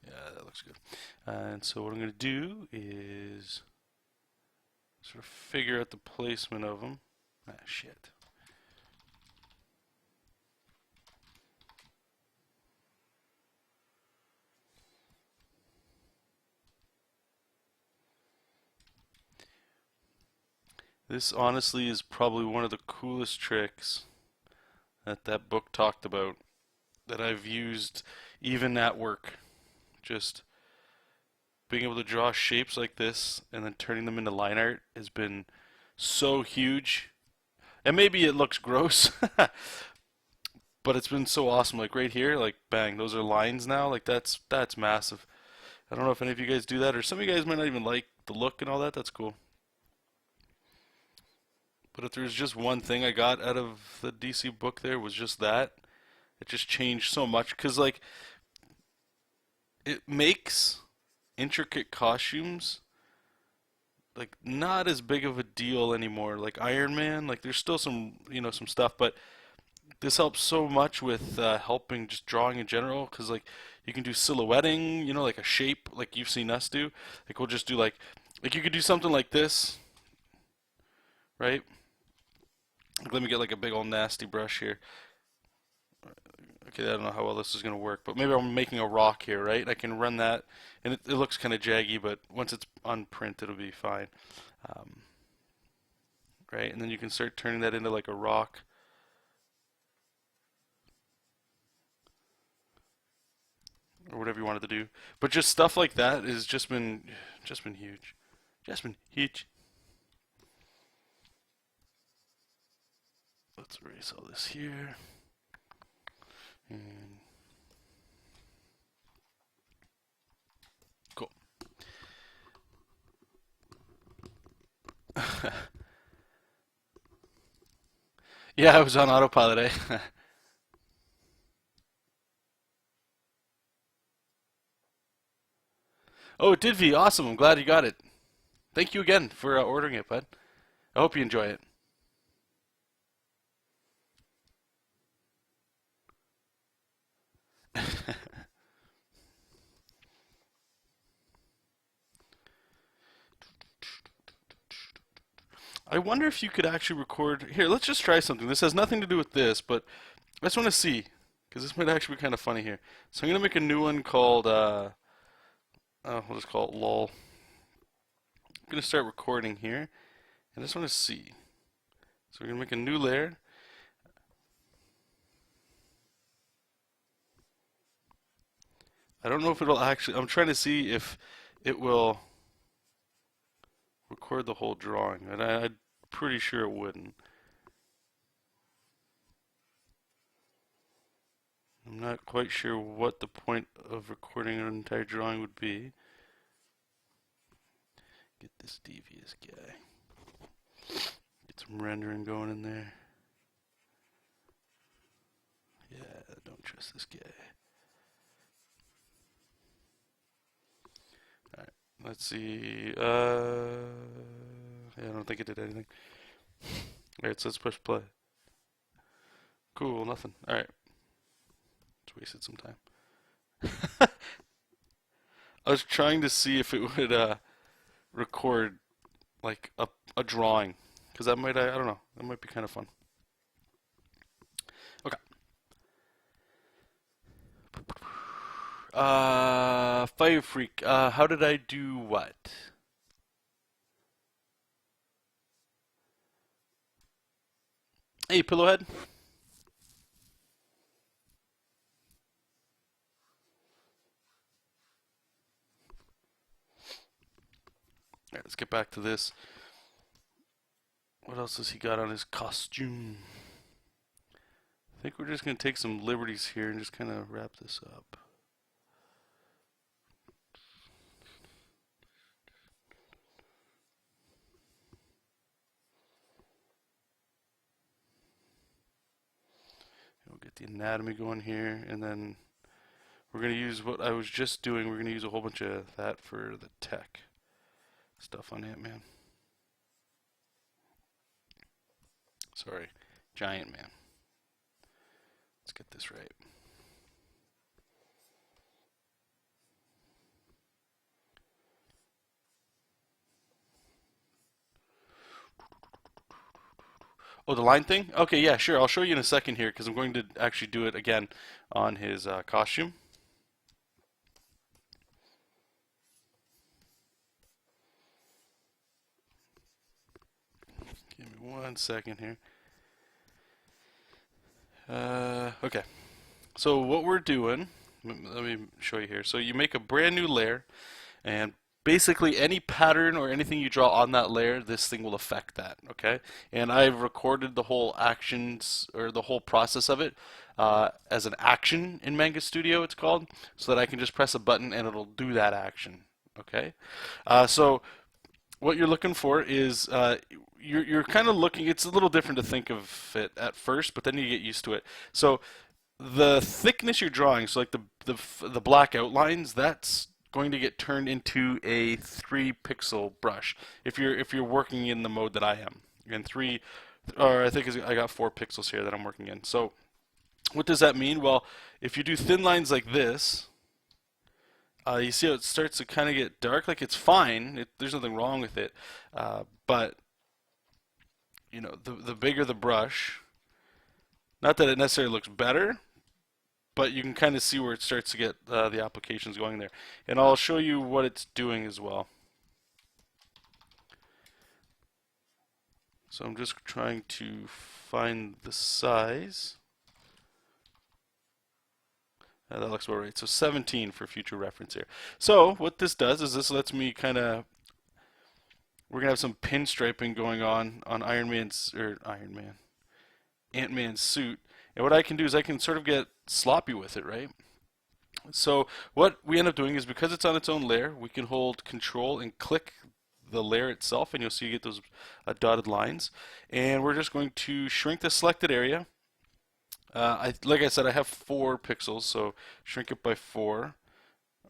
Yeah, that looks good. And so what I'm going to do is sort of figure out the placement of them. Ah, shit. This honestly is probably one of the coolest tricks that that book talked about that I've used even at work. Just being able to draw shapes like this and then turning them into line art has been so huge. And maybe it looks gross, but it's been so awesome. Like right here, like bang, those are lines now. Like that's massive. I don't know if any of you guys do that, or some of you guys might not even like the look and all that. That's cool. But if there's just one thing I got out of the DC book, there was just that. It just changed so much because like it makes intricate costumes like not as big of a deal anymore. Like Iron Man, like there's still some some stuff, but this helps so much with helping just drawing in general because like you can do silhouetting, like a shape like you've seen us do. Like we'll just do like you could do something like this, right? Like, let me get like a big old nasty brush here. Okay, I don't know how well this is going to work, but maybe I'm making a rock here, right? I can run that, and it looks kind of jaggy, but once it's on print, it'll be fine. Right, and then you can start turning that into like a rock. Or whatever you wanted to do. But just stuff like that has just been huge. Just been huge. Let's erase all this here. And cool. Yeah, I was on autopilot, eh? Oh, it did V. Awesome. I'm glad you got it. Thank you again for ordering it, bud. I hope you enjoy it. I wonder if you could actually record. Here, let's just try something. This has nothing to do with this, but I just want to see. Because this might actually be kind of funny here. So I'm going to make a new one called, we'll just call it LOL. I'm going to start recording here. And I just want to see. So we're going to make a new layer. I don't know if it'll actually, I'm trying to see if it will record the whole drawing. And I'm pretty sure it wouldn't. I'm not quite sure what the point of recording an entire drawing would be. Get this devious guy. Get some rendering going in there. Yeah, don't trust this guy. Alright, let's see. Yeah, I don't think it did anything. Alright, so let's push play. Cool, nothing. Alright. Just wasted some time. I was trying to see if it would record like a drawing. Because that might, I don't know, that might be kind of fun. Okay. Fire Freak, how did I do what? Hey, Pillowhead. Alright, let's get back to this. What else has he got on his costume? I think we're just going to take some liberties here and just kind of wrap this up. We'll get the anatomy going here, and then we're going to use what I was just doing. We're going to use a whole bunch of that for the tech stuff on Ant-Man. Sorry, Giant Man. Let's get this right. Oh, the line thing? Okay, yeah, sure. I'll show you in a second here because I'm going to actually do it again on his costume. Give me 1 second here. Okay. So what we're doing, let me show you here. So you make a brand new layer, and basically any pattern or anything you draw on that layer, this thing will affect that, okay? And I've recorded the whole actions, or the whole process of it, as an action in Manga Studio, it's called, so that I can just press a button and it'll do that action, okay? So what you're looking for is you're kind of looking. It's a little different to think of it at first, but then you get used to it. So the thickness you're drawing, so like the black outlines, that's going to get turned into a 3 pixel brush if you're working in the mode that I am. And three, or I think I got 4 pixels here that I'm working in. So what does that mean? Well, if you do thin lines like this, you see how it starts to kind of get dark. Like it's fine. There's nothing wrong with it. But you know, the bigger the brush, not that it necessarily looks better, but you can kind of see where it starts to get the applications going there. And I'll show you what it's doing as well. So I'm just trying to find the size. That looks about right. So 17 for future reference here. So what this does is this lets me kind of, we're gonna have some pinstriping going on Ant-Man's suit. And what I can do is I can sort of get sloppy with it, right? So what we end up doing is, because it's on its own layer, we can hold Control and click the layer itself, and you'll see you get those dotted lines. And we're just going to shrink the selected area. Like I said, I have 4 pixels, so shrink it by 4,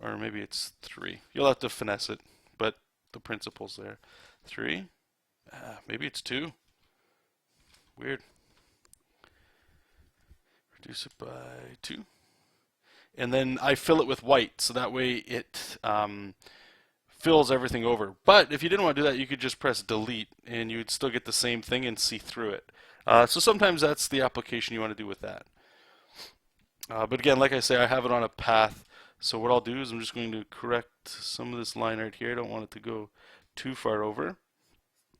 or maybe it's 3. You'll have to finesse it, but the principle's there. 3, maybe it's 2. Weird. Reduce it by 2. And then I fill it with white, so that way it fills everything over. But if you didn't want to do that, you could just press delete, and you would still get the same thing and see through it. So sometimes that's the application you want to do with that. But again, like I say, I have it on a path. So what I'll do is I'm just going to correct some of this line right here. I don't want it to go too far over.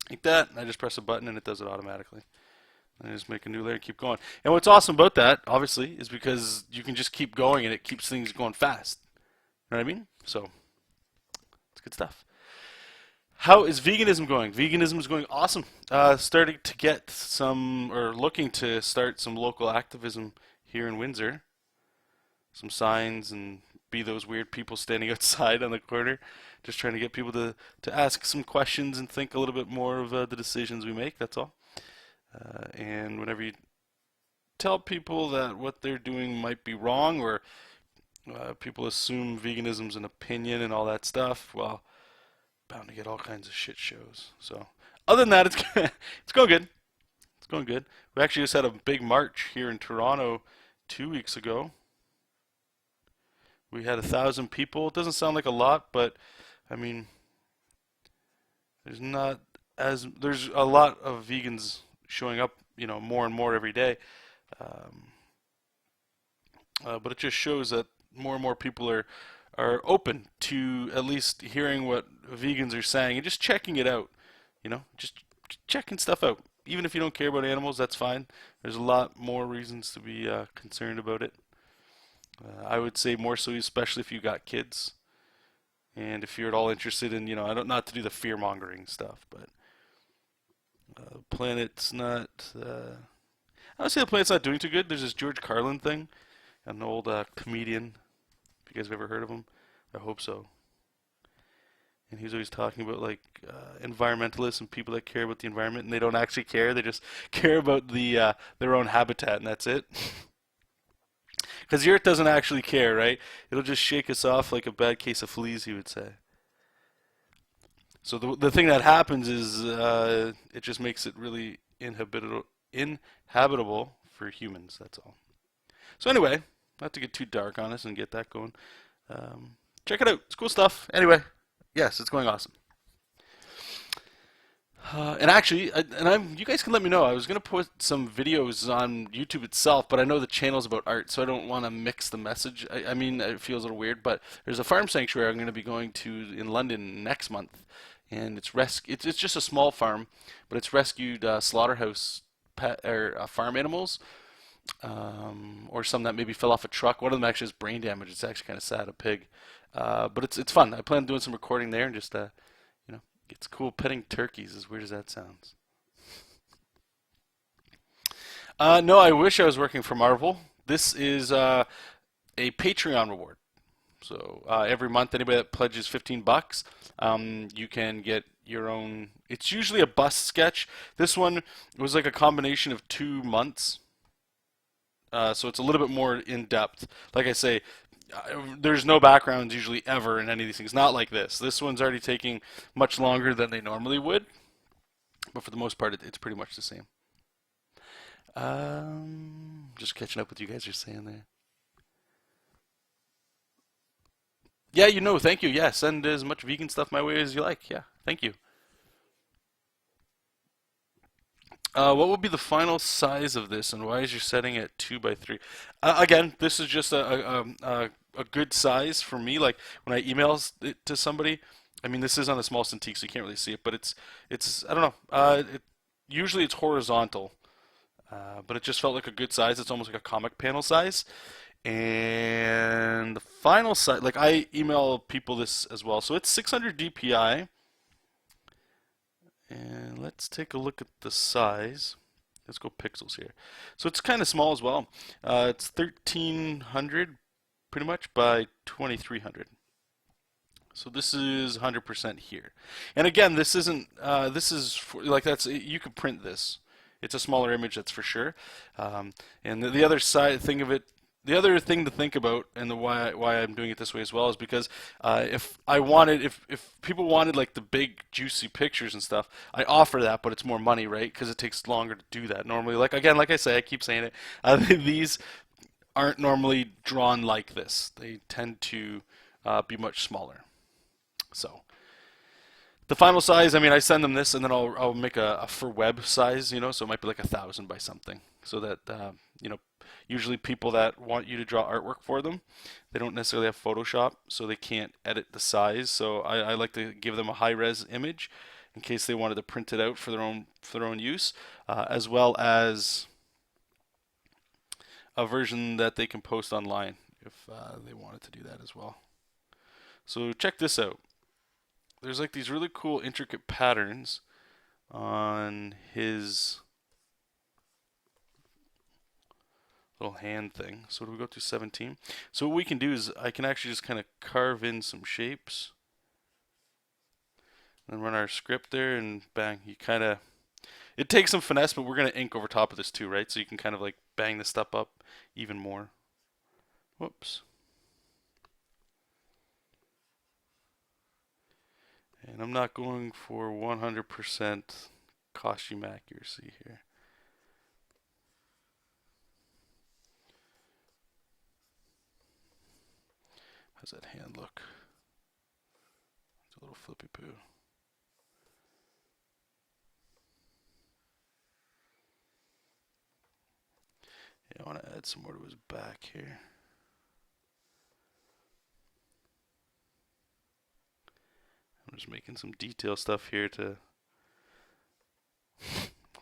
Like that. I just press a button and it does it automatically. And I just make a new layer and keep going. And what's awesome about that, obviously, is because you can just keep going and it keeps things going fast. You know what I mean? So it's good stuff. How is veganism going? Veganism is going awesome. Starting to get some, or looking to start some local activism here in Windsor. Some signs and be those weird people standing outside on the corner, just trying to get people to ask some questions and think a little bit more of the decisions we make, that's all. And whenever you tell people that what they're doing might be wrong, or people assume veganism's an opinion and all that stuff, well, bound to get all kinds of shit shows. So other than that, it's going good. It's going good. We actually just had a big march here in Toronto 2 weeks ago. We had 1,000 people. It doesn't sound like a lot, but I mean, there's a lot of vegans showing up, you know, more and more every day. But it just shows that more and more people are open to at least hearing what vegans are saying and just checking it out. You know, just checking stuff out. Even if you don't care about animals, that's fine. There's a lot more reasons to be concerned about it. I would say more so, especially if you got kids, and if you're at all interested in, you know, not to do the fear mongering stuff, but the planet's not. I would say the planet's not doing too good. There's this George Carlin thing, an old comedian. If you guys have ever heard of him, I hope so. And he's always talking about like environmentalists and people that care about the environment, and they don't actually care. They just care about their own habitat, and that's it. Because the Earth doesn't actually care, right? It'll just shake us off like a bad case of fleas, he would say. So the thing that happens is it just makes it really inhabitable for humans, that's all. So anyway, not to get too dark on us and get that going. Check it out. It's cool stuff. Anyway, yes, it's going awesome. And actually, you guys can let me know. I was gonna put some videos on YouTube itself, but I know the channel's about art, so I don't want to mix the message. I mean, it feels a little weird, but there's a farm sanctuary I'm gonna be going to in London next month, and it's just a small farm, but it's rescued slaughterhouse pet or farm animals, or some that maybe fell off a truck. One of them actually has brain damage. It's actually kind of sad, a pig, but it's fun. I plan on doing some recording there and just you know, it's cool petting turkeys, as weird as that sounds. No, I wish I was working for Marvel. This is a Patreon reward. So every month, anybody that pledges 15 bucks, you can get your own. It's usually a bust sketch. This one was like a combination of 2 months, so it's a little bit more in depth. Like I say, there's no backgrounds usually ever in any of these things. Not like this. This one's already taking much longer than they normally would, but for the most part, it's pretty much the same. Just catching up with you guys are saying there. Yeah, thank you. Yeah, send as much vegan stuff my way as you like. Yeah, thank you. What would be the final size of this, and why is your setting at 2 by 3? Again, this is just a good size for me. Like when I email it to somebody, I mean this is on a small Cintiq, so you can't really see it, but it's I don't know. Usually it's horizontal, but it just felt like a good size. It's almost like a comic panel size. And the final size, like I email people this as well, so it's 600 DPI. And let's take a look at the size. Let's go pixels here. So it's kind of small as well. It's 1300 pretty much by 2300. So this is 100% here. And again, this isn't, this is for, like you could print this. It's a smaller image, that's for sure. And the other side thing of it, the other thing to think about, and why I'm doing it this way as well, is because if people wanted like the big juicy pictures and stuff, I offer that, but it's more money, right? Because it takes longer to do that. Normally, like again, like I say, I keep saying it. These aren't normally drawn like this. They tend to be much smaller. So the final size, I mean, I send them this, and then I'll make a for web size, so it might be like 1,000 by something, so that usually people that want you to draw artwork for them, they don't necessarily have Photoshop, so they can't edit the size. So I like to give them a high res image in case they wanted to print it out for their own use, as well as a version that they can post online if they wanted to do that as well. So check this out. There's like these really cool intricate patterns on his little hand thing. So we go to 17. So what we can do is I can actually just kind of carve in some shapes and run our script there, and bang, it takes some finesse, but we're going to ink over top of this too, right? So you can kind of like bang this stuff up even more. Whoops. And I'm not going for 100% costume accuracy here. How's that hand look? It's a little flippy poo. Yeah, I want to add some more to his back here. I'm just making some detail stuff here to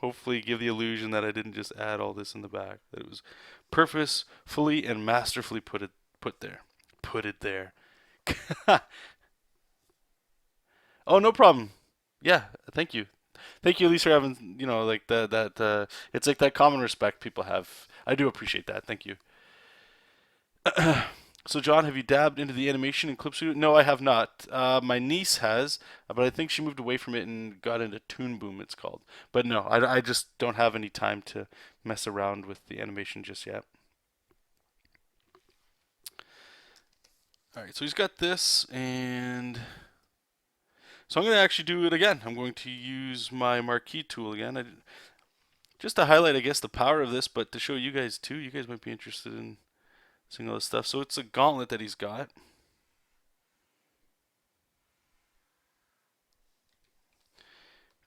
hopefully give the illusion that I didn't just add all this in the back, that it was purposefully and masterfully put there. Put it there. Oh, no problem. Yeah, thank you. Thank you, at least for having, like it's like that common respect people have. I do appreciate that. Thank you. So, John, have you dabbed into the animation in Clip Studio? No, I have not. My niece has, but I think she moved away from it and got into Toon Boom, it's called. But no, I just don't have any time to mess around with the animation just yet. All right, so he's got this, and so I'm going to actually do it again. I'm going to use my marquee tool again. Just to highlight, I guess, the power of this, but to show you guys too. You guys might be interested in seeing all this stuff. So it's a gauntlet that he's got.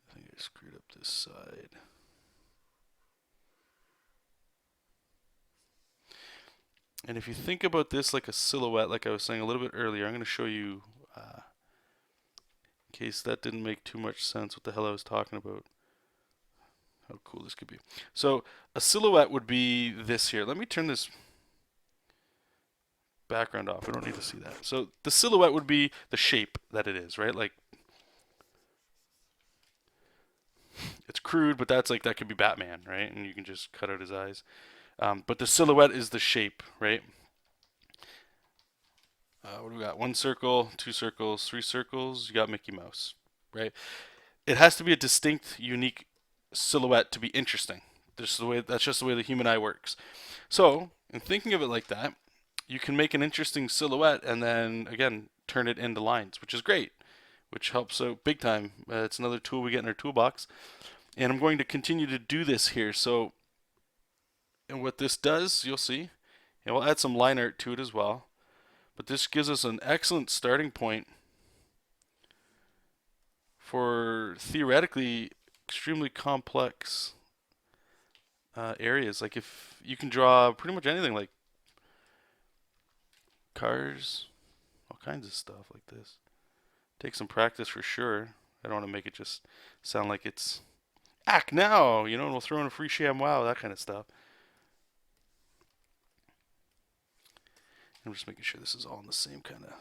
I think I just up this side. And if you think about this like a silhouette, like I was saying a little bit earlier, I'm going to show you, in case that didn't make too much sense what the hell I was talking about, how cool this could be. So a silhouette would be this here. Let me turn this background off. We don't need to see that. So the silhouette would be the shape that it is, right? Like, it's crude, but that's like, that could be Batman, right? And you can just cut out his eyes. But the silhouette is the shape, right? What do we got? 1 circle, 2 circles, 3 circles. You got Mickey Mouse, right? It has to be a distinct, unique silhouette to be interesting. That's just the way the human eye works. So, in thinking of it like that, you can make an interesting silhouette and then, again, turn it into lines, which is great, which helps out big time. It's another tool we get in our toolbox. And I'm going to continue to do this here. So, and what this does, you'll see, and we'll add some line art to it as well. But this gives us an excellent starting point for theoretically extremely complex areas. Like if you can draw pretty much anything, like cars, all kinds of stuff like this. Take some practice for sure. I don't want to make it just sound like it's act now, you know, and we'll throw in a free sham wow, that kind of stuff. I'm just making sure this is all in the same kind of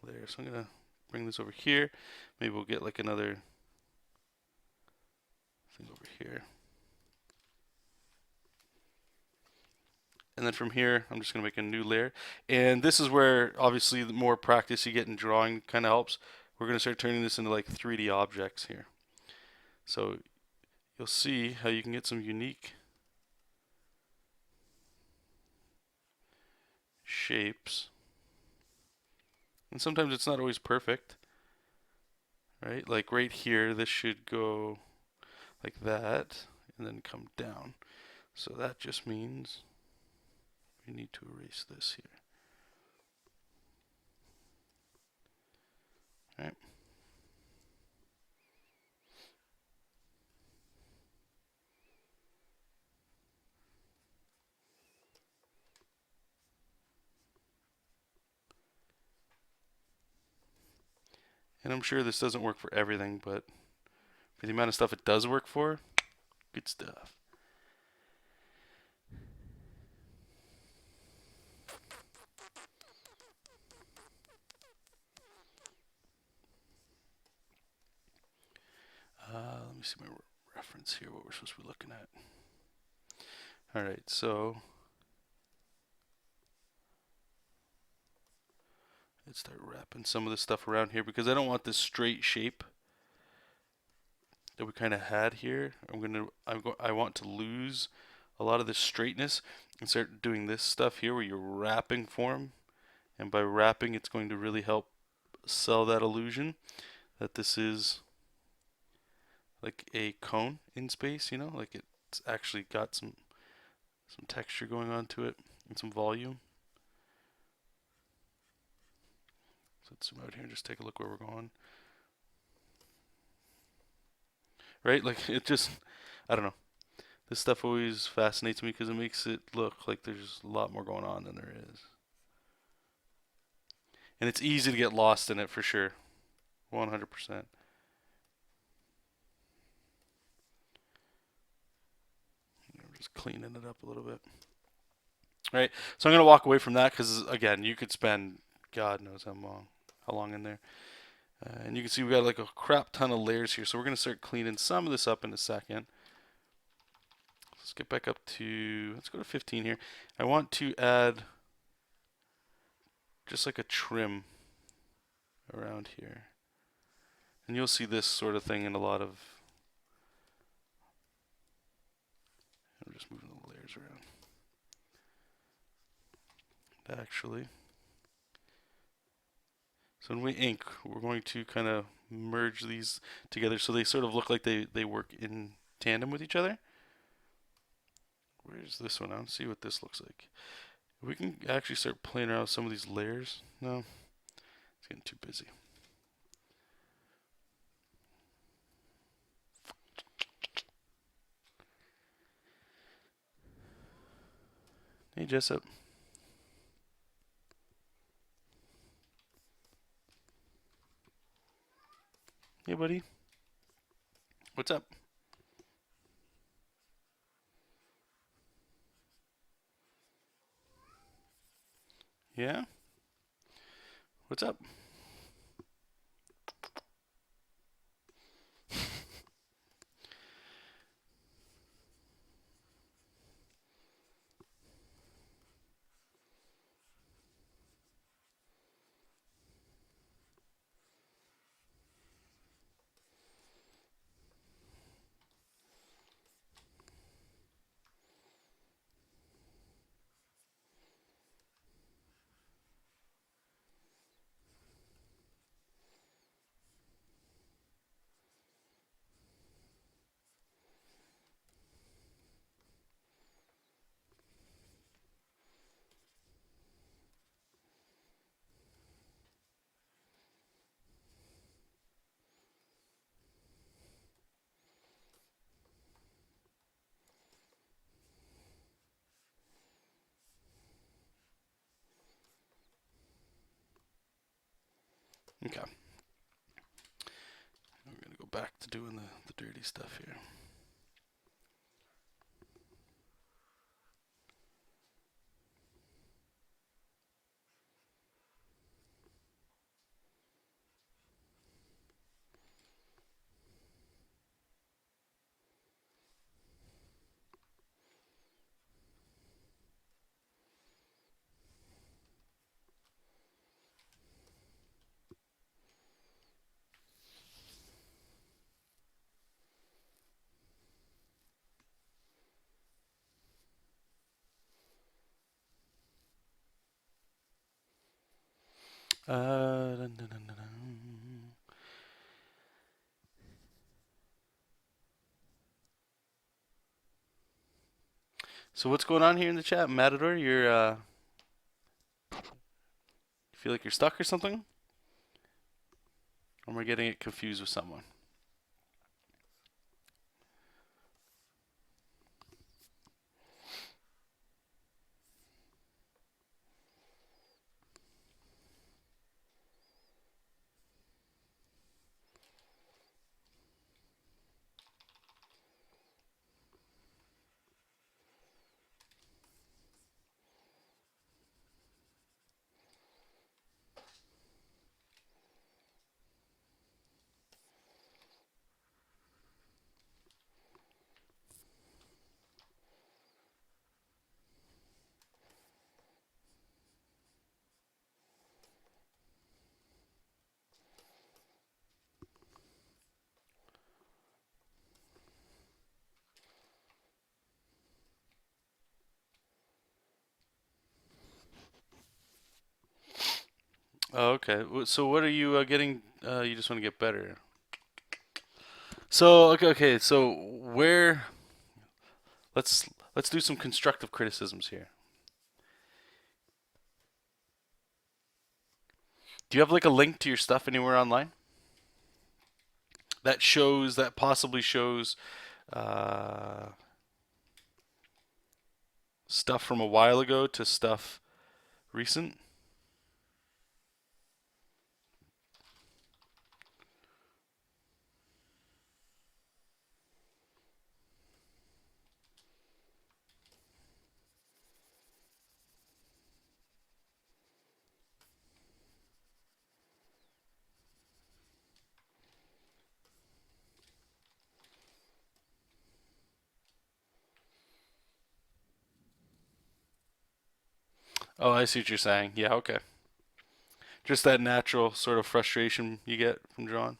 layer. So I'm going to bring this over here. Maybe we'll get like another thing over here. And then from here, I'm just going to make a new layer. And this is where, obviously, the more practice you get in drawing kind of helps. We're going to start turning this into like 3D objects here. So you'll see how you can get some unique shapes. And sometimes it's not always perfect, right? Like right here, this should go like that and then come down. So that just means we need to erase this here. All right. And I'm sure this doesn't work for everything, but for the amount of stuff it does work for, good stuff. Let me see my reference here, what we're supposed to be looking at. Alright, so let's start wrapping some of this stuff around here because I don't want this straight shape that we kind of had here. I want to lose a lot of this straightness and start doing this stuff here where you're wrapping form. And by wrapping, it's going to really help sell that illusion that this is like a cone in space, you know, like it's actually got some texture going on to it and some volume. So let's zoom out here and just take a look where we're going. Right? Like it just, I don't know. This stuff always fascinates me because it makes it look like there's a lot more going on than there is. And it's easy to get lost in it for sure. 100%. Just cleaning it up a little bit. Right, so I'm going to walk away from that because, again, you could spend God knows how long in there. And you can see we got like a crap ton of layers here, so we're going to start cleaning some of this up in a second. Let's get back up to, let's go to 15 here. I want to add just like a trim around here. And you'll see this sort of thing in a lot of, I'm just moving the layers around. Actually, so when we ink, we're going to kind of merge these together so they sort of look like they work in tandem with each other. Where's this one? I don't see what this looks like. We can actually start playing around with some of these layers. No, it's getting too busy. Hey, Jessup. Hey, buddy. What's up? Yeah? What's up? Okay. We're going to go back to doing the dirty stuff here. Dun, dun, dun, dun, dun. So what's going on here in the chat, Matador? You're feel like you're stuck or something? Or am I getting it confused with someone? Oh, okay. So what are you getting? You just want to get better. So okay. So where? Let's do some constructive criticisms here. Do you have like a link to your stuff anywhere online that possibly shows uh, stuff from a while ago to stuff recent? Oh, I see what you're saying. Yeah, okay. Just that natural sort of frustration you get from drawing.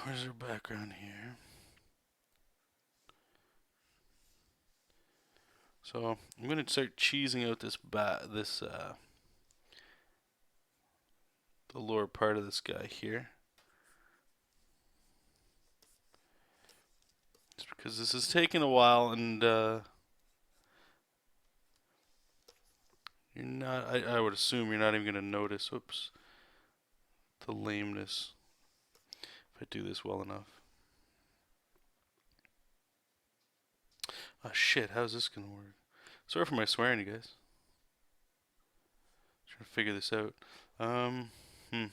Where's our background here? So I'm going to start cheesing out the lower part of this guy here. Just because this is taking a while, and you're not, I would assume you're not even going to notice, oops, the lameness if I do this well enough. Oh shit, how's this going to work? Sorry for my swearing, you guys. Trying to figure this out. Alright,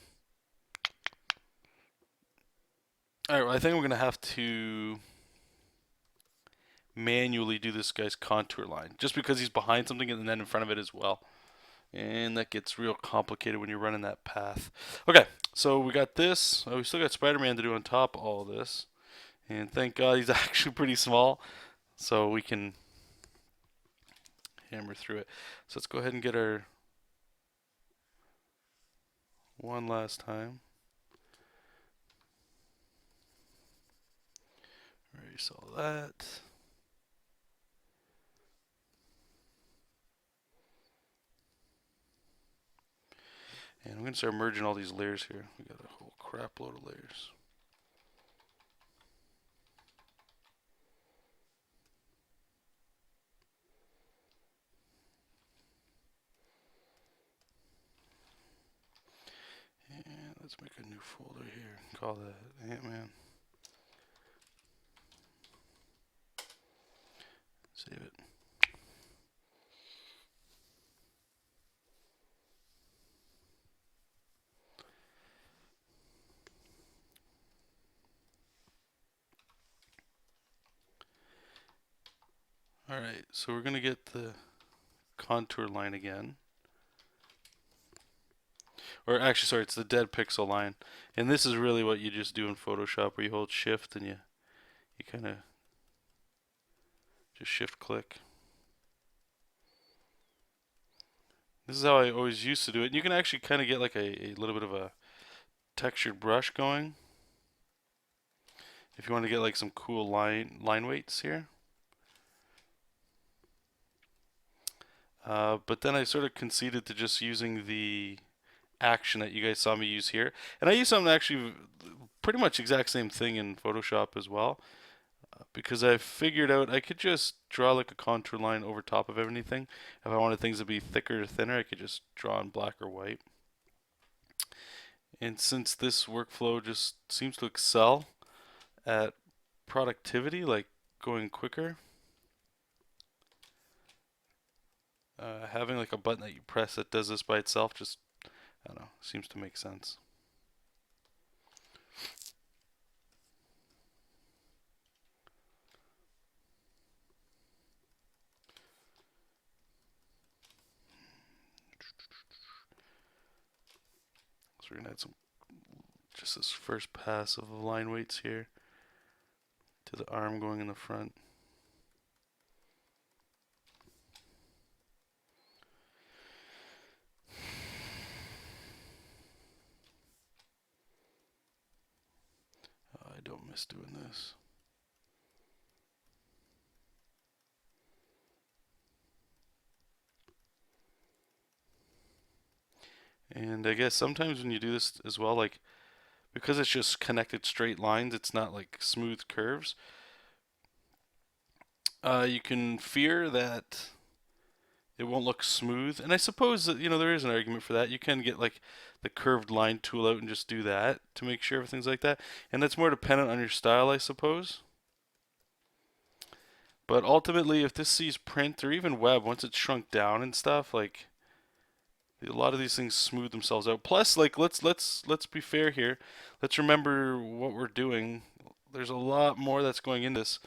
well, I think I'm going to have to manually do this guy's contour line, just because he's behind something and then in front of it as well. And that gets real complicated when you're running that path. Okay, so we got this. Oh, we still got Spider-Man to do on top of all this. And thank God he's actually pretty small, so we can hammer through it. So let's go ahead and get our one last time. Erase all that. And I'm going to start merging all these layers here. We got a whole crap load of layers. And let's make a new folder here. Call that Ant-Man. Save it. Alright, so we're going to get the contour line again. Or actually, sorry, it's the dead pixel line. And this is really what you just do in Photoshop, where you hold shift and you kind of just shift click. This is how I always used to do it. And you can actually kind of get like a little bit of a textured brush going if you want to get like some cool line weights here. But then I sort of conceded to just using the action that you guys saw me use here. And I use something actually pretty much exact same thing in Photoshop as well. Because I figured out I could just draw like a contour line over top of everything. If I wanted things to be thicker or thinner, I could just draw in black or white. And since this workflow just seems to excel at productivity, like going quicker, having like a button that you press that does this by itself just, I don't know, seems to make sense. So we're going to add some, just this first pass of line weights here to the arm going in the front. I don't miss doing this. And I guess sometimes when you do this as well, like, because it's just connected straight lines, it's not like smooth curves. You can fear that it won't look smooth. And I suppose that, there is an argument for that. You can get like the curved line tool out and just do that to make sure everything's like that. And that's more dependent on your style, I suppose. But ultimately, if this sees print or even web, once it's shrunk down and stuff, like, a lot of these things smooth themselves out. Plus, like, let's be fair here. Let's remember what we're doing. There's a lot more that's going into this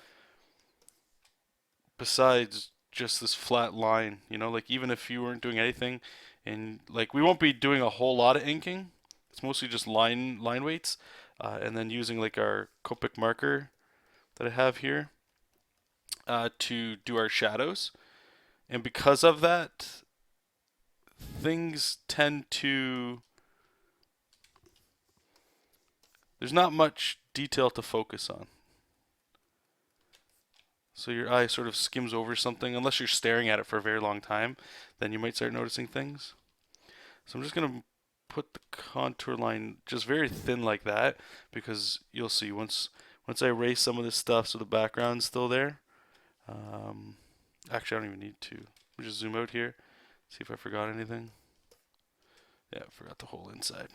besides just this flat line. Like, even if you weren't doing anything, and like, we won't be doing a whole lot of inking. It's mostly just line weights, and then using like our Copic marker that I have here to do our shadows. And because of that, things tend to, there's not much detail to focus on. So your eye sort of skims over something, unless you're staring at it for a very long time, then you might start noticing things. So I'm just going to put the contour line just very thin like that, because you'll see once I erase some of this stuff so the background's still there. Actually, I don't even need to. Let me just zoom out here, see if I forgot anything. Yeah, I forgot the whole inside.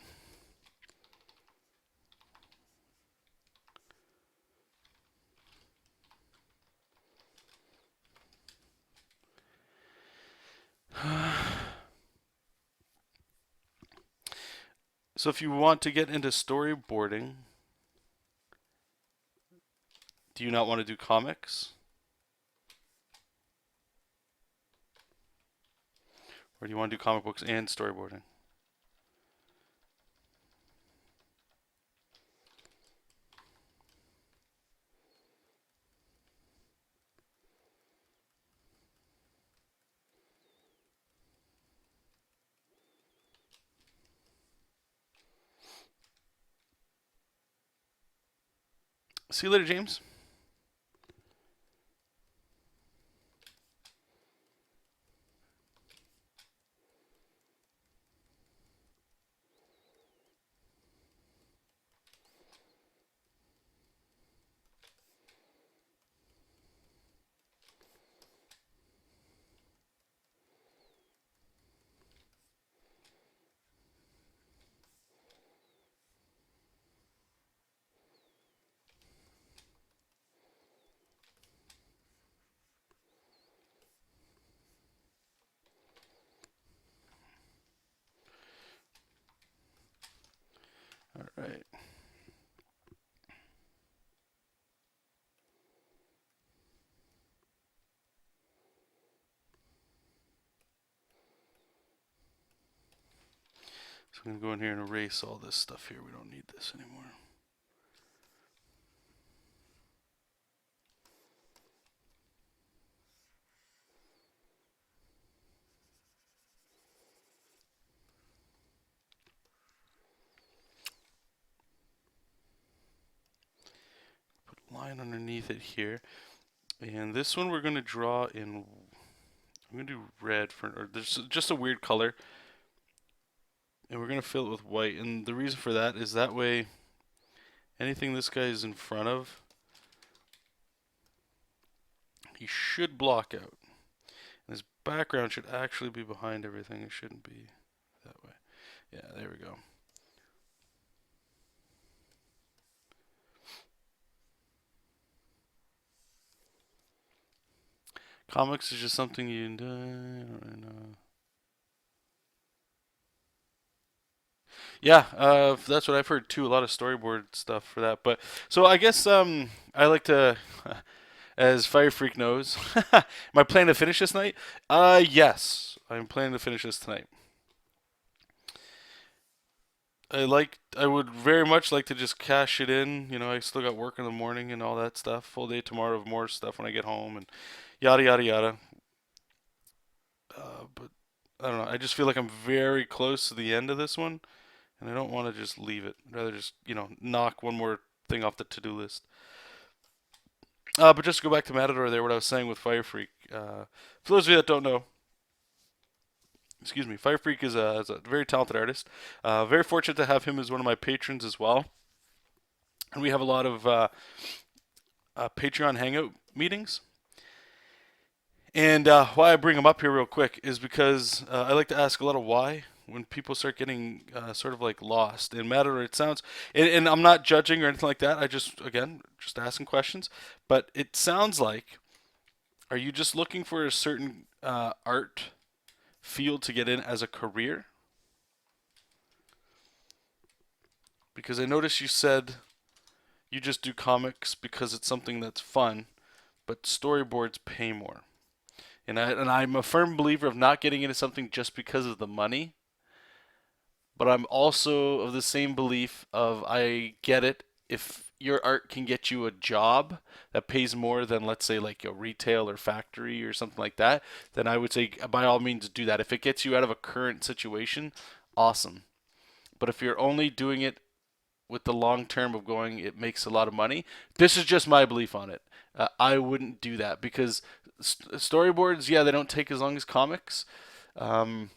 So if you want to get into storyboarding, do you not want to do comics? Or do you want to do comic books and storyboarding? See you later, James. All right. So I'm going to go in here and erase all this stuff here. We don't need this anymore. Put a line underneath it here. And this one we're going to draw in, I'm going to do red for, or there's just a weird color. And we're going to fill it with white. And the reason for that is that way anything this guy is in front of, he should block out. And his background should actually be behind everything. It shouldn't be that way. Yeah, there we go. Comics is just something you I don't really know. Yeah, that's what I've heard too. A lot of storyboard stuff for that. But so I guess I like to, as Fire Freak knows, am I planning to finish this night? Yes, I'm planning to finish this tonight. I would very much like to just cash it in. You know, I still got work in the morning and all that stuff. Full day tomorrow of more stuff when I get home and yada yada yada. But I don't know. I just feel like I'm very close to the end of this one, and I don't want to just leave it. I'd rather just knock one more thing off the to-do list. But just to go back to Matador there, what I was saying with Fire Freak. For those of you that don't know, excuse me, Fire Freak is a very talented artist. Very fortunate to have him as one of my patrons as well. And we have a lot of Patreon Hangout meetings. And why I bring him up here real quick is because I like to ask a lot of why when people start getting sort of like lost. In Matador, it sounds, and I'm not judging or anything like that. I just, again, just asking questions. But it sounds like, are you just looking for a certain art field to get in as a career? Because I noticed you said you just do comics because it's something that's fun, but storyboards pay more. And I'm a firm believer of not getting into something just because of the money. But I'm also of the same belief of I get it if your art can get you a job that pays more than, let's say, like a retail or factory or something like that, then I would say by all means do that. If it gets you out of a current situation, awesome. But if you're only doing it with the long term of going, it makes a lot of money. This is just my belief on it. I wouldn't do that because storyboards, yeah, they don't take as long as comics. Um,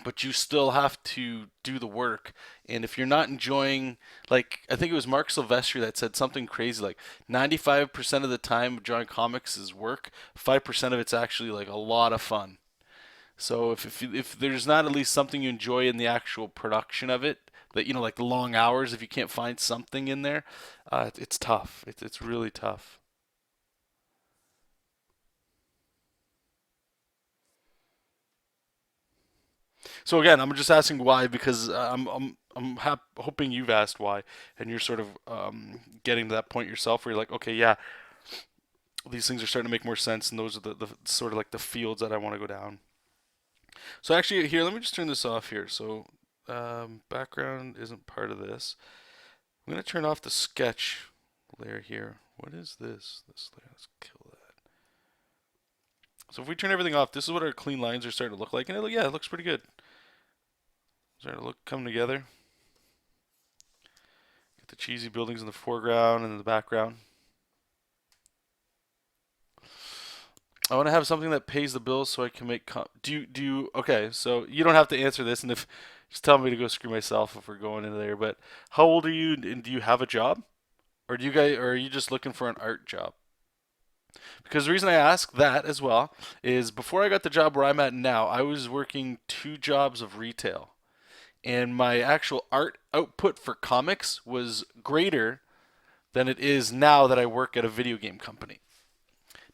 but you still have to do the work. And if you're not enjoying, like, I think it was Mark Silvestri that said something crazy like 95% of the time drawing comics is work, 5% of it's actually like a lot of fun. So if there's not at least something you enjoy in the actual production of it, that like the long hours, if you can't find something in there, it's tough. It's really tough. So again, I'm just asking why because hoping you've asked why, and you're sort of getting to that point yourself where you're like, okay, yeah, these things are starting to make more sense, and those are the sort of like the fields that I want to go down. So actually, here, let me just turn this off here. So background isn't part of this. I'm gonna turn off the sketch layer here. What is this? This layer. Let's kill that. So if we turn everything off, this is what our clean lines are starting to look like, and yeah, it looks pretty good. Starting to come together. Get the cheesy buildings in the foreground and in the background. I want to have something that pays the bills so I can make. Okay, so you don't have to answer this, and if just tell me to go screw myself if we're going into there. But how old are you, and do you have a job, or are you just looking for an art job? Because the reason I ask that as well is before I got the job where I'm at now, I was working two jobs of retail, and my actual art output for comics was greater than it is now that I work at a video game company.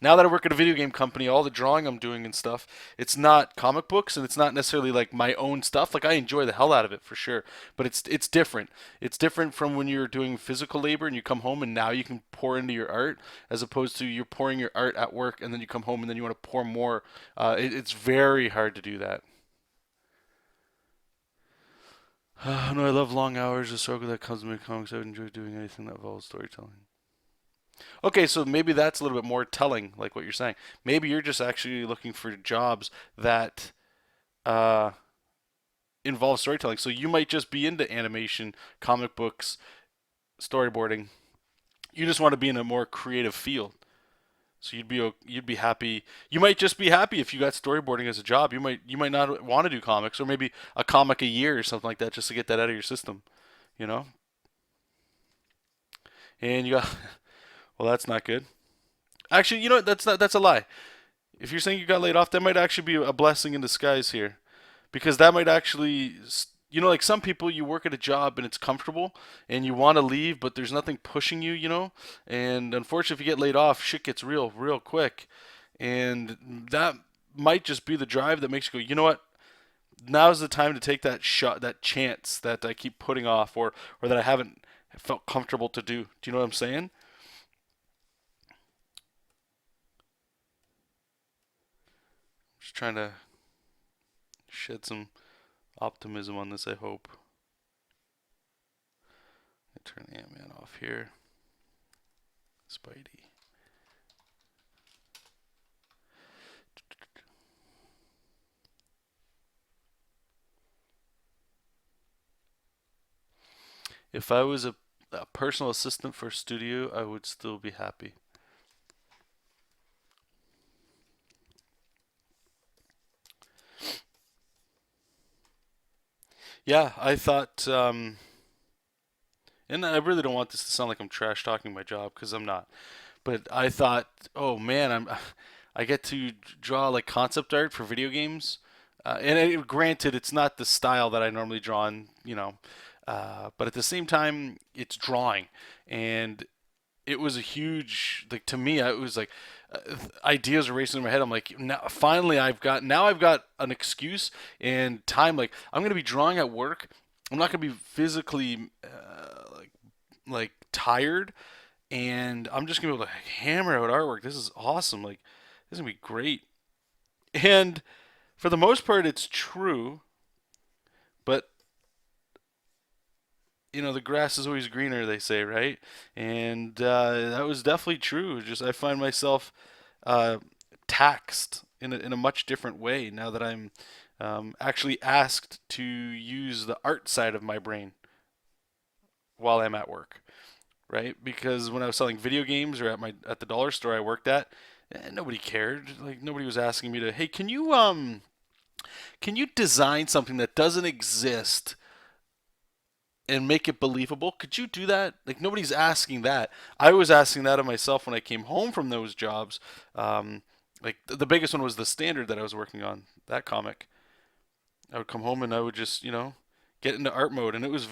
Now that I work at a video game company, all the drawing I'm doing and stuff, it's not comic books and it's not necessarily like my own stuff. Like I enjoy the hell out of it for sure, but it's different. It's different from when you're doing physical labor and you come home and now you can pour into your art as opposed to you're pouring your art at work and then you come home and then you want to pour more. It's very hard to do that. No, I love long hours. The struggle that comes to me comics. I would enjoy doing anything that involves storytelling. Okay, so maybe that's a little bit more telling, like what you're saying. Maybe you're just actually looking for jobs that uh, involve storytelling. So you might just be into animation, comic books, storyboarding. You just want to be in a more creative field. So you'd be happy. You might just be happy if you got storyboarding as a job. You might not want to do comics, or maybe a comic a year or something like that, just to get that out of your system. You know. And you got well, that's not good. Actually, you know what? That's a lie. If you're saying you got laid off, that might actually be a blessing in disguise here, because that might actually, like some people, you work at a job and it's comfortable and you want to leave, but there's nothing pushing you, And unfortunately, if you get laid off, shit gets real, real quick, and that might just be the drive that makes you go, you know what? Now's the time to take that shot, that chance that I keep putting off, or that I haven't felt comfortable to do. Do you know what I'm saying? Just trying to shed some optimism on this, I hope. I turn Ant-Man off here. Spidey. If I was a personal assistant for a studio, I would still be happy. Yeah, I thought, and I really don't want this to sound like I'm trash talking my job because I'm not. But I thought, oh man, I get to draw like concept art for video games, and granted, it's not the style that I normally draw in, but at the same time, it's drawing, and it was a huge like to me. It was like ideas are racing in my head. I'm like, now finally, I've got an excuse and time. Like I'm gonna be drawing at work. I'm not gonna be physically like tired, and I'm just gonna be able to hammer out artwork. This is awesome. Like this is gonna be great. And for the most part, it's true. But the grass is always greener, they say, right? And that was definitely true. Just I find myself uh, taxed in a much different way now that I'm actually asked to use the art side of my brain while I'm at work, right? Because when I was selling video games or at the dollar store I worked at, nobody cared. Like nobody was asking me to, hey, can you design something that doesn't exist and make it believable? Could you do that? Like nobody's asking that. I was asking that of myself when I came home from those jobs. Like the biggest one was the standard that I was working on. That comic. I would come home and I would just, get into art mode, and it was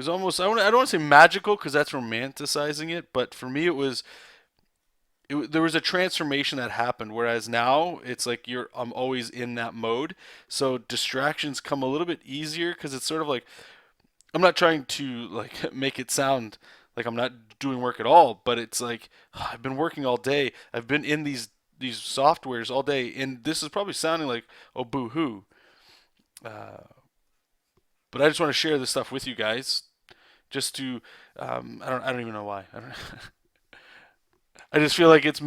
almost I don't want to say magical because that's romanticizing it, but for me there was a transformation that happened. Whereas now it's like I'm always in that mode, so distractions come a little bit easier because it's sort of like I'm not trying to like make it sound like I'm not doing work at all, but it's like I've been working all day. I've been in these softwares all day, and this is probably sounding like oh boo hoo. But I just want to share this stuff with you guys, just to I don't even know why. I just feel like it's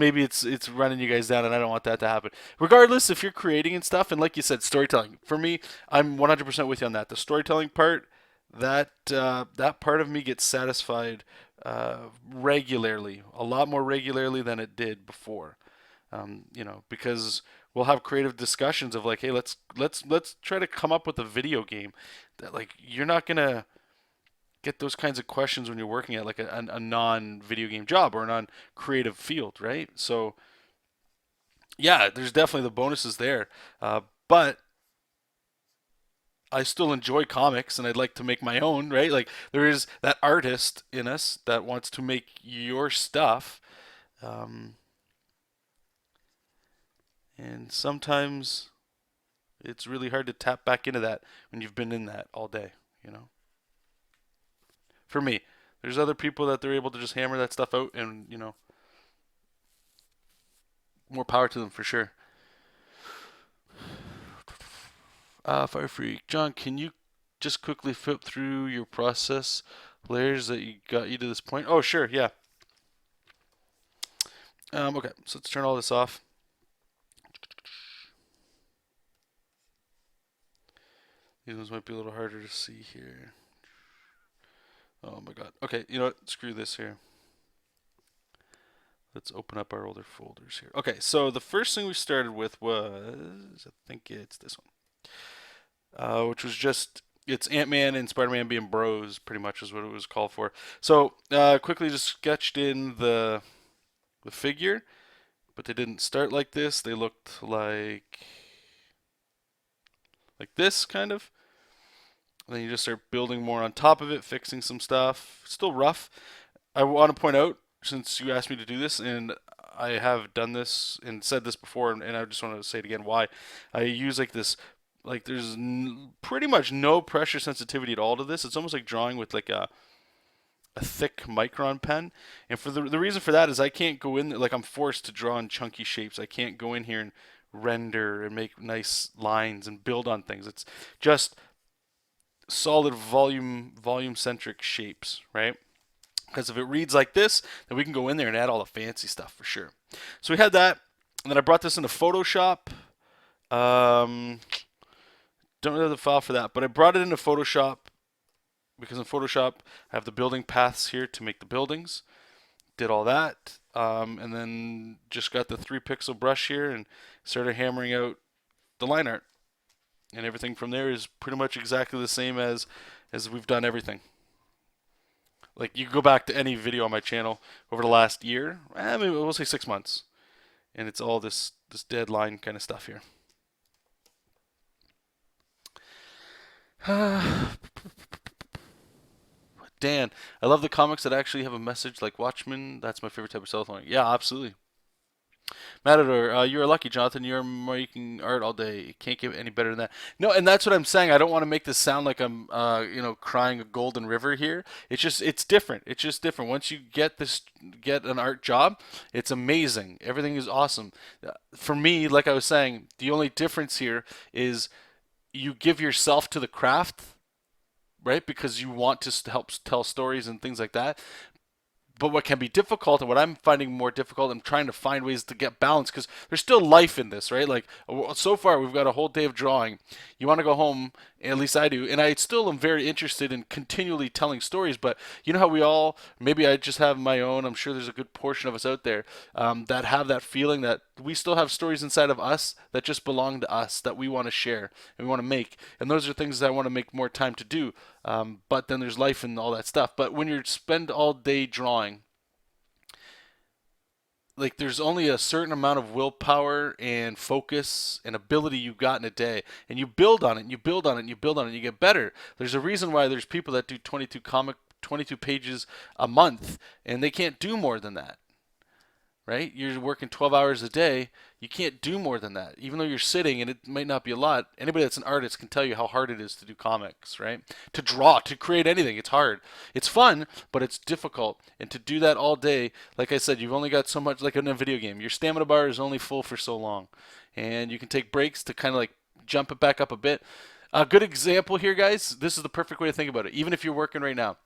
running you guys down, and I don't want that to happen. Regardless, if you're creating and stuff, and like you said, storytelling. For me, I'm 100% with you on that. The storytelling part, that part of me gets satisfied regularly, a lot more regularly than it did before. Because we'll have creative discussions of like, hey, let's try to come up with a video game that like you're not gonna get those kinds of questions when you're working at like a non-video game job or a non-creative field, right? So yeah, there's definitely the bonuses there, but I still enjoy comics and I'd like to make my own, right? Like there is that artist in us that wants to make your stuff, um, and sometimes it's really hard to tap back into that when you've been in that all day, you know. For me, there's other people that they're able to just hammer that stuff out, and more power to them for sure. Fire Freak, John, can you just quickly flip through your process layers that you got you to this point? Oh, sure, yeah. Okay, so let's turn all this off. These ones might be a little harder to see here. Oh my god. Okay, you know what? Screw this here. Let's open up our older folders here. Okay, so the first thing we started with was, I think it's this one, which was just, it's Ant-Man and Spider-Man being bros, pretty much is what it was called for. So quickly just sketched in the figure, but they didn't start like this. They looked like this, kind of. And then you just start building more on top of it, fixing some stuff. Still rough. I want to point out, since you asked me to do this, and I have done this and said this before, and I just want to say it again, why I use like this, like there's pretty much no pressure sensitivity at all to this. It's almost like drawing with like a thick micron pen, and for the reason for that is I can't go in, like I'm forced to draw in chunky shapes. I can't go in here and render and make nice lines and build on things. It's just solid volume centric shapes, right? Because if it reads like this, then we can go in there and add all the fancy stuff for sure. So we had that, and then I brought this into Photoshop. Don't really have the file for that, but I brought it into Photoshop because in Photoshop I have the building paths here to make the buildings. Did all that, and then just got the 3-pixel brush here and started hammering out the line art. And everything from there is pretty much exactly the same as we've done everything. Like you can go back to any video on my channel over the last year, maybe we'll say 6 months, and it's all this dead line kind of stuff here. Dan, I love the comics that actually have a message like Watchmen. That's my favorite type of self-help. Yeah, absolutely. Matador, you're lucky, Jonathan. You're making art all day. You can't get any better than that. No, and that's what I'm saying. I don't want to make this sound like I'm, crying a golden river here. It's different. It's just different. Once you get an art job, it's amazing. Everything is awesome. For me, like I was saying, the only difference here is you give yourself to the craft, right? Because you want to help tell stories and things like that. But what can be difficult, and what I'm finding more difficult, I'm trying to find ways to get balance because there's still life in this, right? Like so far, we've got a whole day of drawing. You want to go home, At least I do. And I still am very interested in continually telling stories. But you know how we all, maybe I just have my own, I'm sure there's a good portion of us out there that have that feeling that we still have stories inside of us that just belong to us that we want to share and we want to make. And those are things that I want to make more time to do. But then there's life and all that stuff. But when you spend all day drawing, like there's only a certain amount of willpower and focus and ability you got in a day, and you build on it and you build on it and you build on it and you get better. There's a reason why there's people that do 22 pages a month and they can't do more than that, right? You're working 12 hours a day. You can't do more than that. Even though you're sitting, and it might not be a lot, anybody that's an artist can tell you how hard it is to do comics, right? To draw, to create anything, it's hard. It's fun, but it's difficult. And to do that all day, like I said, you've only got so much, like in a video game, your stamina bar is only full for so long. And you can take breaks to kind of like jump it back up a bit. A good example here, guys, this is the perfect way to think about it. Even if you're working right now,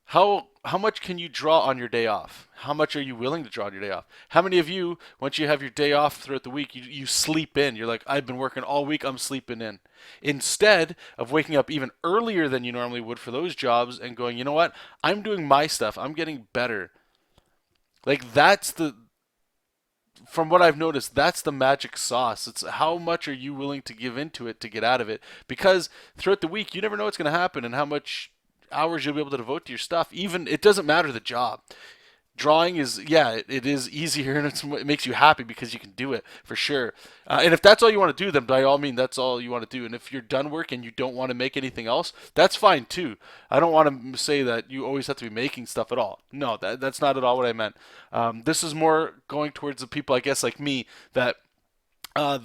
how much can you draw on your day off? How much are you willing to draw on your day off? How many of you, once you have your day off throughout the week, you sleep in? You're like, I've been working all week, I'm sleeping in. Instead of waking up even earlier than you normally would for those jobs and going, you know what? I'm doing my stuff. I'm getting better. Like from what I've noticed, that's the magic sauce. It's how much are you willing to give into it to get out of it? Because throughout the week, you never know what's going to happen and how much hours you'll be able to devote to your stuff. Even it doesn't matter the job. Drawing is, yeah, it is easier and it makes you happy because you can do it for sure. And if that's all you want to do, then by all means, that's all you want to do. And if you're done work and you don't want to make anything else, that's fine too. I don't want to say that you always have to be making stuff at all. No, that's not at all what I meant. This is more going towards the people, I guess, like me, that I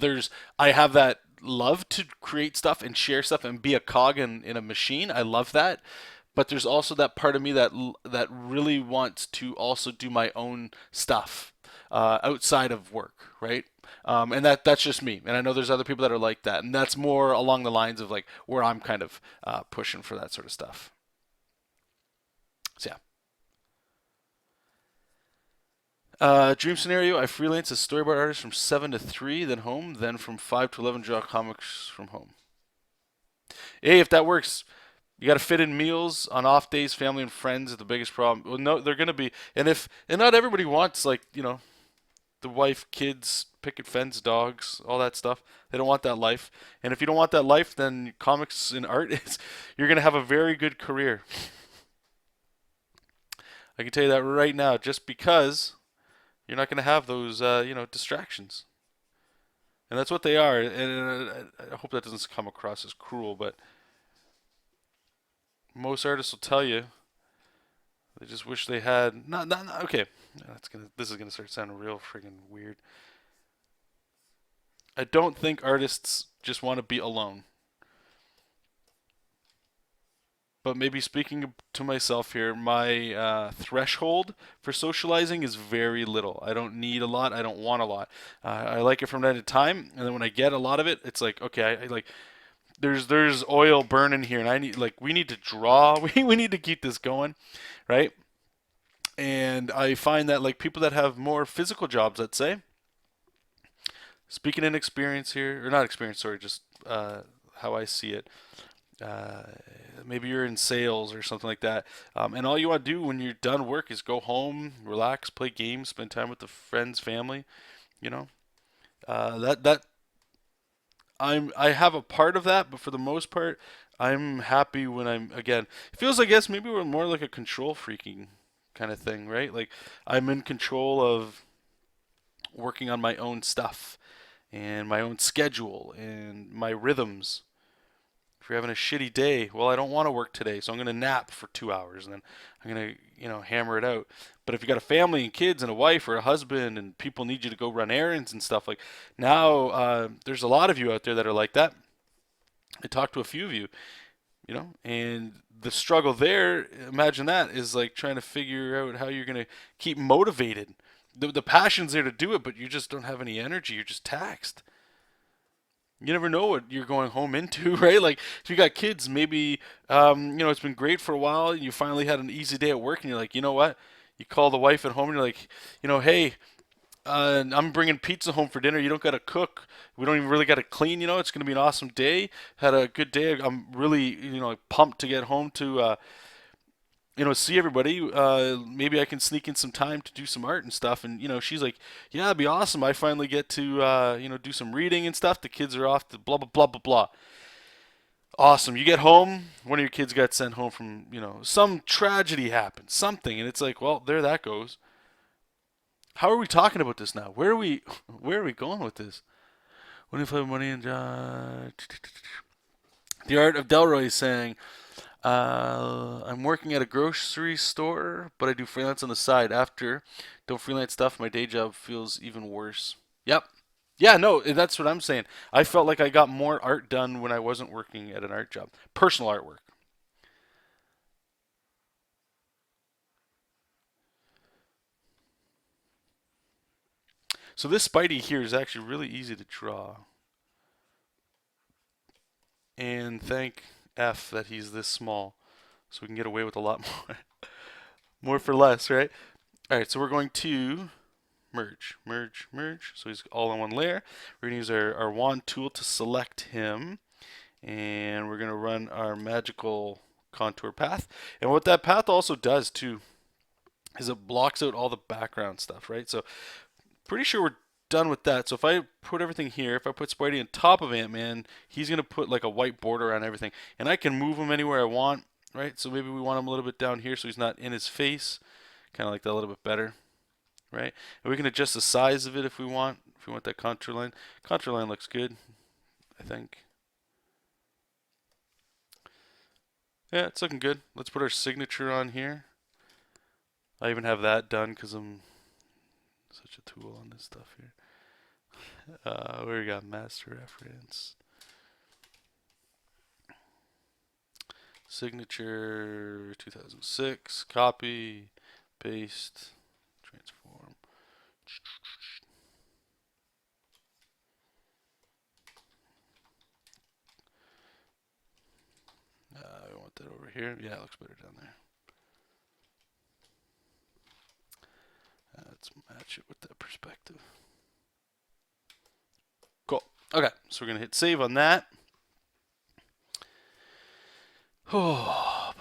have that love to create stuff and share stuff and be a cog in a machine. I love that. But there's also that part of me that really wants to also do my own stuff outside of work, right? And that's just me. And I know there's other people that are like that, and that's more along the lines of like where I'm kind of pushing for that sort of stuff. So yeah. Dream scenario: I freelance as storyboard artist from 7 to 3, then home, then from 5 to 11 draw comics from home. Hey, if that works. You got to fit in meals on off days. Family and friends is the biggest problem. Well, no, they're gonna be, and not everybody wants, like, the wife, kids, picket fence, dogs, all that stuff. They don't want that life. And if you don't want that life, then comics and art is you're gonna have a very good career. I can tell you that right now, just because you're not gonna have those distractions, and that's what they are. And I hope that doesn't come across as cruel, but most artists will tell you they just wish they had not okay. This is gonna start sounding real friggin' weird. I don't think artists just want to be alone. But maybe speaking to myself here, my threshold for socializing is very little. I don't need a lot. I don't want a lot. I like it from time to time, and then when I get a lot of it, it's like okay, I like there's oil burning here, and we need to draw. We need to keep this going, right? And I find that like people that have more physical jobs, let's say, speaking in experience here, or not experience, sorry, just how I see it. Uh, Maybe you're in sales or something like that, and all you want to do when you're done work is go home, relax, play games, spend time with the friends, family. You know, that I have a part of that, but for the most part, I'm happy when again. It feels, I guess, maybe we're more like a control freaking kind of thing, right? Like I'm in control of working on my own stuff and my own schedule and my rhythms. If you're having a shitty day, well, I don't want to work today, so I'm going to nap for 2 hours, and then I'm going to, hammer it out. But if you got a family and kids and a wife or a husband, and people need you to go run errands and stuff, like now, there's a lot of you out there that are like that. I talked to a few of you, and the struggle there, imagine that, is like trying to figure out how you're going to keep motivated. The passion's there to do it, but you just don't have any energy. You're just taxed. You never know what you're going home into, right? Like, if you got kids, maybe, it's been great for a while, and you finally had an easy day at work, and you're like, you know what? You call the wife at home, and you're like, hey, I'm bringing pizza home for dinner. You don't got to cook. We don't even really got to clean. It's going to be an awesome day. Had a good day. I'm really, pumped to get home to, see everybody. Maybe I can sneak in some time to do some art and stuff. And she's like, "Yeah, it'd be awesome. I finally get to, do some reading and stuff. The kids are off to blah blah blah blah blah." Awesome. You get home, one of your kids got sent home from, some tragedy happened, something, and it's like, well, there that goes. How are we talking about this now? Where are we where are we going with this? When if I have money and the art of Delroy is saying, I'm working at a grocery store, but I do freelance on the side. After don't freelance stuff, my day job feels even worse. Yep. Yeah, no, that's what I'm saying. I felt like I got more art done when I wasn't working at an art job. Personal artwork. So this Spidey here is actually really easy to draw. And thank F that he's this small. So we can get away with a lot more. More for less, right? Alright, so we're going to merge, merge, merge. So he's all on one layer. We're going to use our wand tool to select him. And we're going to run our magical contour path. And what that path also does too is it blocks out all the background stuff, right? So pretty sure we're done with that. So if I put everything here, if I put Spidey on top of Ant-Man, he's going to put like a white border around everything. And I can move him anywhere I want, right? So maybe we want him a little bit down here so he's not in his face. Kind of like that a little bit better, right? And we can adjust the size of it if we want. If we want that contour line. Contour line looks good, I think. Yeah, it's looking good. Let's put our signature on here. I even have that done because I'm such a tool on this stuff here. We got master reference. Signature 2006. Copy. Paste. Transform. I want that over here. Yeah, it looks better down there. Let's match it with that perspective. Cool. Okay, so we're going to hit save on that. Oh.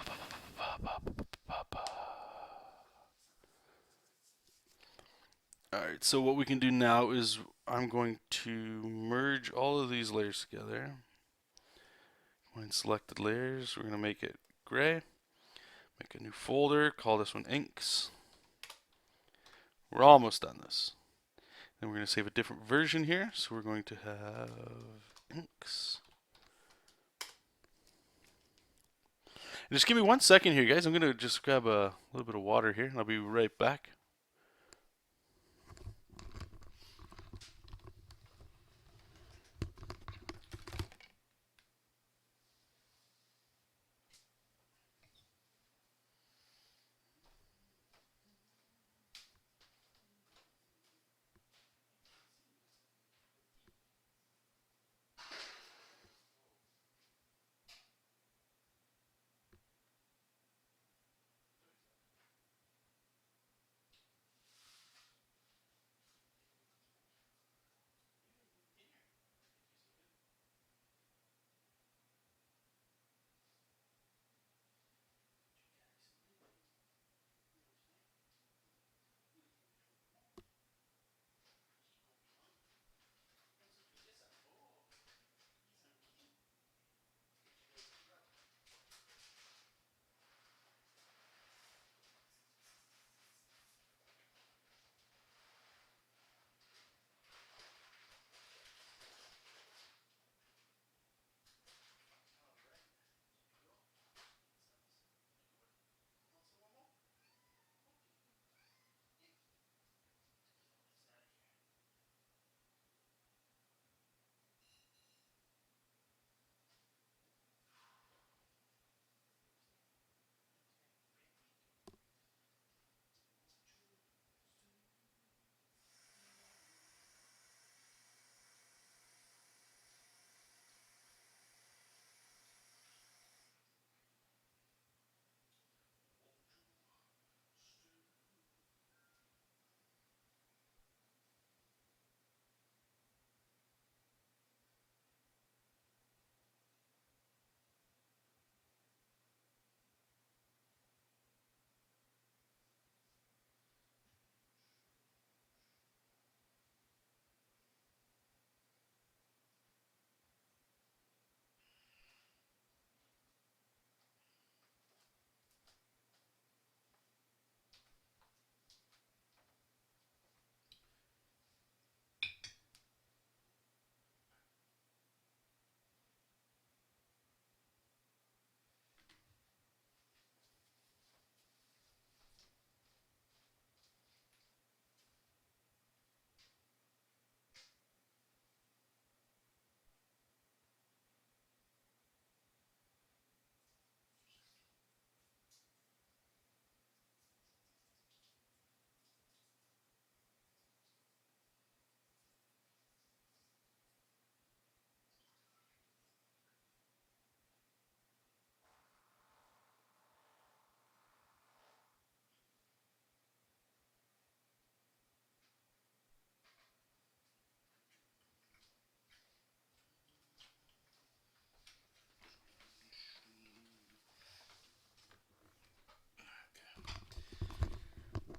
Alright, so what we can do now is I'm going to merge all of these layers together. Find selected layers. We're going to make it gray. Make a new folder. Call this one inks. We're almost done this. Then we're going to save a different version here. So we're going to have inks. And just give me 1 second here, guys. I'm going to just grab a little bit of water here, and I'll be right back.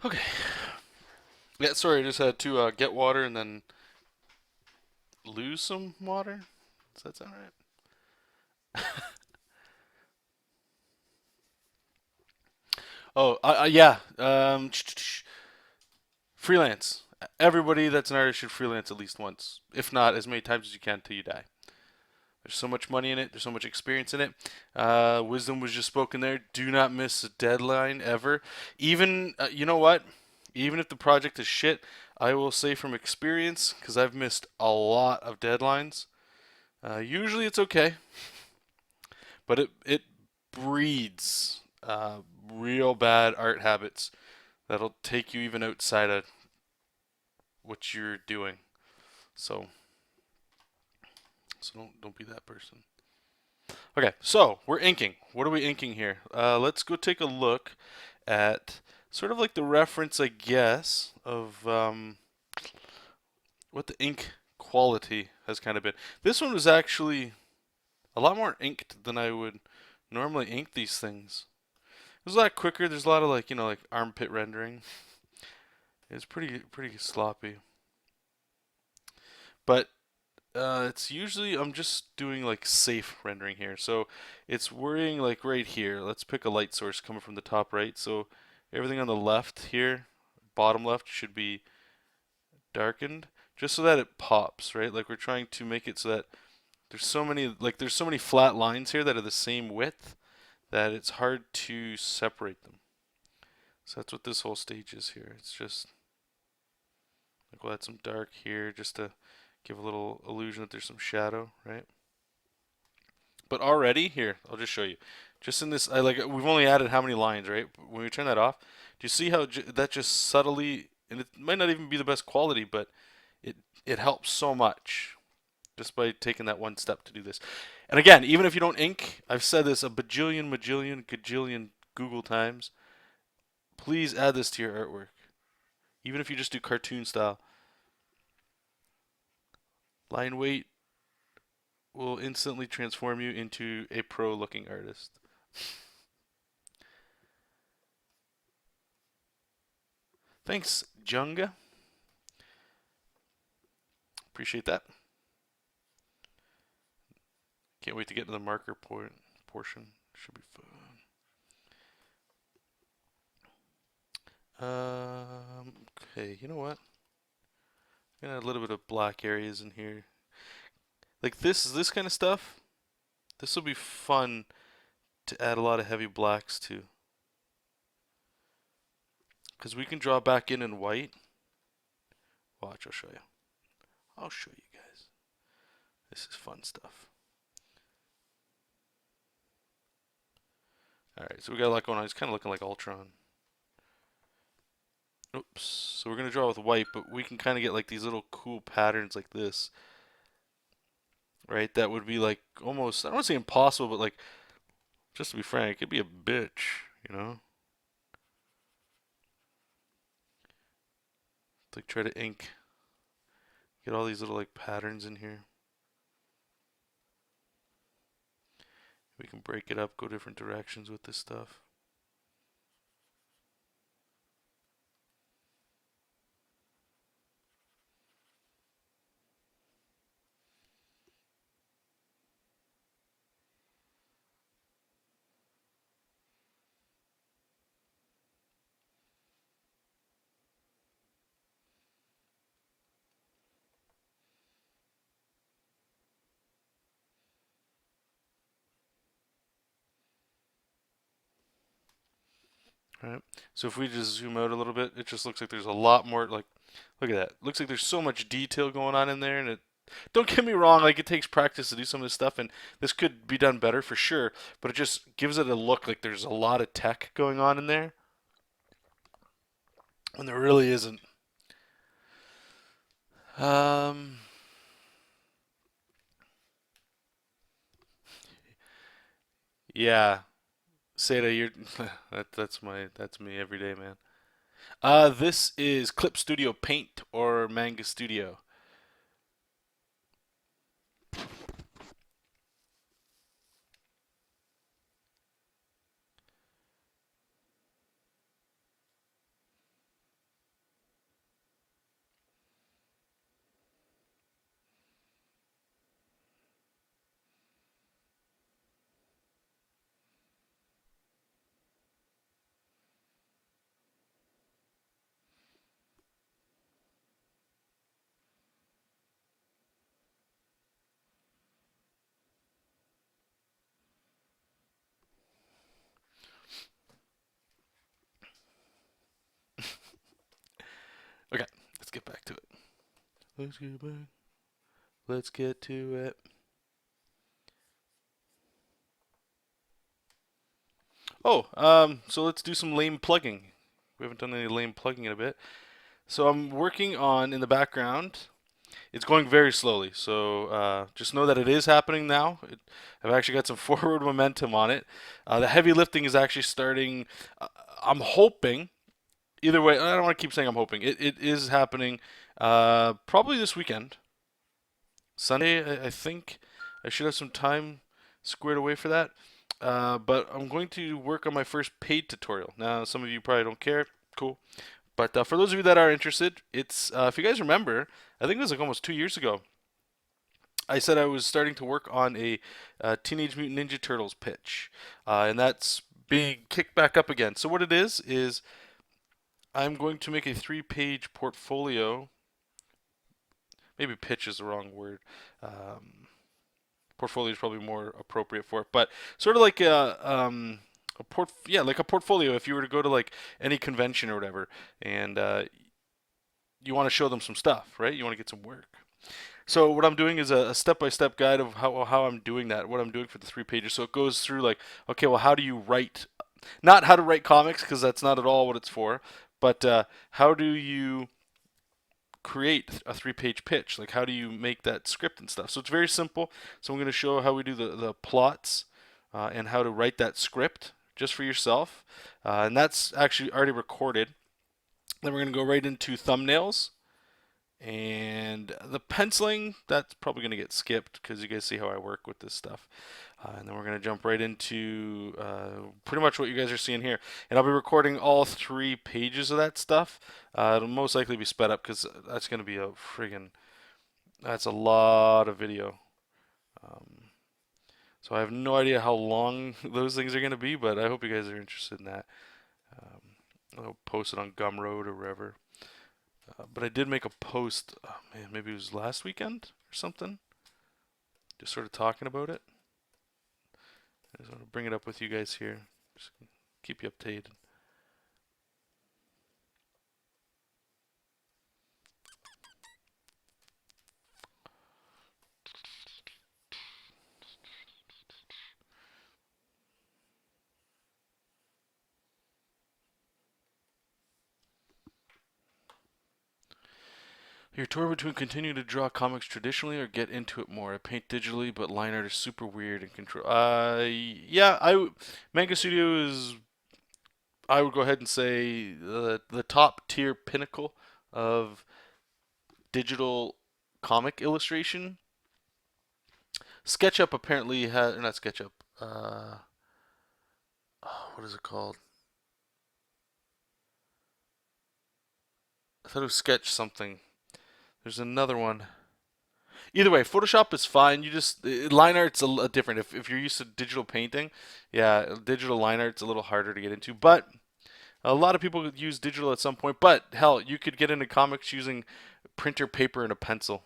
Okay. Yeah, sorry, I just had to get water and then lose some water. Does that sound right? Oh, yeah. Freelance. Everybody that's an artist should freelance at least once, if not as many times as you can till you die. There's so much money in it. There's so much experience in it. Wisdom was just spoken there. Do not miss a deadline ever. Even you know what? Even if the project is shit, I will say from experience, because I've missed a lot of deadlines. Usually it's okay, but it breeds real bad art habits that'll take you even outside of what you're doing. So don't be that person. Okay, so we're inking. What are we inking here? Let's go take a look at sort of like the reference, I guess, of what the ink quality has kind of been. This one was actually a lot more inked than I would normally ink these things. It was a lot quicker. There's a lot of like like armpit rendering. It's pretty sloppy, but it's usually I'm just doing like safe rendering here. So it's worrying like right here. Let's pick a light source coming from the top right. So everything on the left here, bottom left, should be darkened just so that it pops, right? Like we're trying to make it so that there's so many flat lines here that are the same width that it's hard to separate them. So that's what this whole stage is here. It's just like we'll add some dark here just to give a little illusion that there's some shadow, right? But already here, I'll just show you. Just in this, we've only added how many lines, right? When we turn that off, do you see how that just subtly, and it might not even be the best quality, but it it helps so much just by taking that one step to do this. And again, even if you don't ink, I've said this a bajillion, majillion, gajillion Google times. Please add this to your artwork, even if you just do cartoon style. Line weight will instantly transform you into a pro-looking artist. Thanks, Junga. Appreciate that. Can't wait to get to the marker portion. Should be fun. Okay, you know what? I'm gonna add a little bit of black areas in here. Like this kind of stuff. This will be fun to add a lot of heavy blacks to. Because we can draw back in white. Watch, I'll show you. I'll show you guys. This is fun stuff. Alright, so we got a lot going on. It's kind of looking like Ultron. Oops. So we're going to draw with white, but we can kind of get like these little cool patterns like this. Right? That would be like almost, I don't want to say impossible, but like, just to be frank, it could be a bitch, you know? Like try to ink. Get all these little like patterns in here. We can break it up, go different directions with this stuff. Right. So if we just zoom out a little bit, it just looks like there's a lot more, like, look at that. Looks like there's so much detail going on in there, and don't get me wrong, like it takes practice to do some of this stuff, and this could be done better for sure, but it just gives it a look like there's a lot of tech going on in there, when there really isn't. Um, yeah, Seda, you're that's me every day, man. This is Clip Studio Paint or Manga Studio. let's get back to it. Let's get back. Let's get to it. Oh, so let's do some lame plugging. We haven't done any lame plugging in a bit. So I'm working on in the background. It's going very slowly, so just know that it is happening now. I've actually got some forward momentum on it. The heavy lifting is actually starting. I'm hoping. Either way, I don't want to keep saying I'm hoping. It is happening probably this weekend. Sunday, I think I should have some time squared away for that. But I'm going to work on my first paid tutorial. Now, some of you probably don't care. Cool. But for those of you that are interested, it's if you guys remember, I think it was like almost 2 years ago. I said I was starting to work on a Teenage Mutant Ninja Turtles pitch, and that's being kicked back up again. So what it is I'm going to make a 3-page portfolio. Maybe pitch is the wrong word. Portfolio is probably more appropriate for it, but sort of like like a portfolio. If you were to go to like any convention or whatever, and you want to show them some stuff, right? You want to get some work. So what I'm doing is a step-by-step guide of how I'm doing that, what I'm doing for the 3 pages. So it goes through like, okay, well, how do you write? Not how to write comics, because that's not at all what it's for, but how do you create a 3-page pitch? Like, how do you make that script and stuff? So it's very simple. So I'm going to show how we do the plots and how to write that script just for yourself. And that's actually already recorded. Then we're going to go right into thumbnails. And the penciling, that's probably going to get skipped because you guys see how I work with this stuff. And then we're going to jump right into pretty much what you guys are seeing here. And I'll be recording all 3 pages of that stuff. It'll most likely be sped up because that's going to be that's a lot of video. So I have no idea how long those things are going to be, but I hope you guys are interested in that. I'll post it on Gumroad or wherever. But I did make a post, oh man, maybe it was last weekend or something, just sort of talking about it. I just want to bring it up with you guys here, just keep you updated. You're torn between continuing to draw comics traditionally or get into it more. I paint digitally, but line art is super weird and control. Manga Studio is, I would go ahead and say, the top tier pinnacle of digital comic illustration. SketchUp apparently has, not SketchUp. What is it called? I thought it was Sketch something. There's another one. Either way, Photoshop is fine. You just line art's a different. If you're used to digital painting, yeah, digital line art's a little harder to get into. But a lot of people use digital at some point. But hell, you could get into comics using printer paper and a pencil.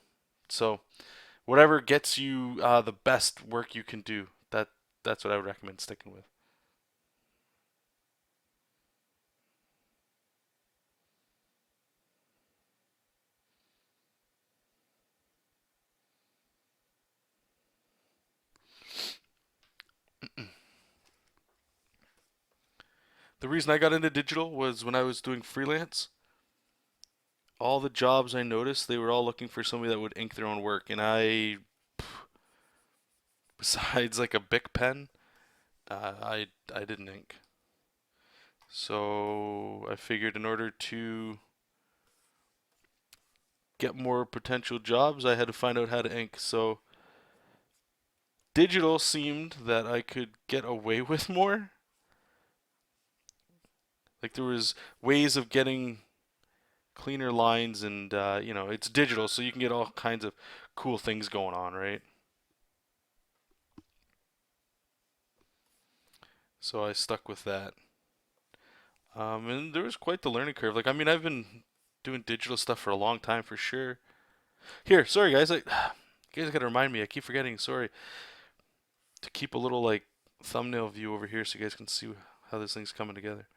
So whatever gets you the best work you can do, that's what I would recommend sticking with. The reason I got into digital was when I was doing freelance. All the jobs I noticed, they were all looking for somebody that would ink their own work, and besides like a Bic pen, I didn't ink. So I figured in order to get more potential jobs, I had to find out how to ink. So digital seemed that I could get away with more. Like there was ways of getting cleaner lines, and it's digital, so you can get all kinds of cool things going on, right? So I stuck with that. And there was quite the learning curve. Like, I mean, I've been doing digital stuff for a long time for sure. Here, sorry guys, you guys gotta remind me. I keep forgetting. Sorry to keep a little like thumbnail view over here so you guys can see how this thing's coming together.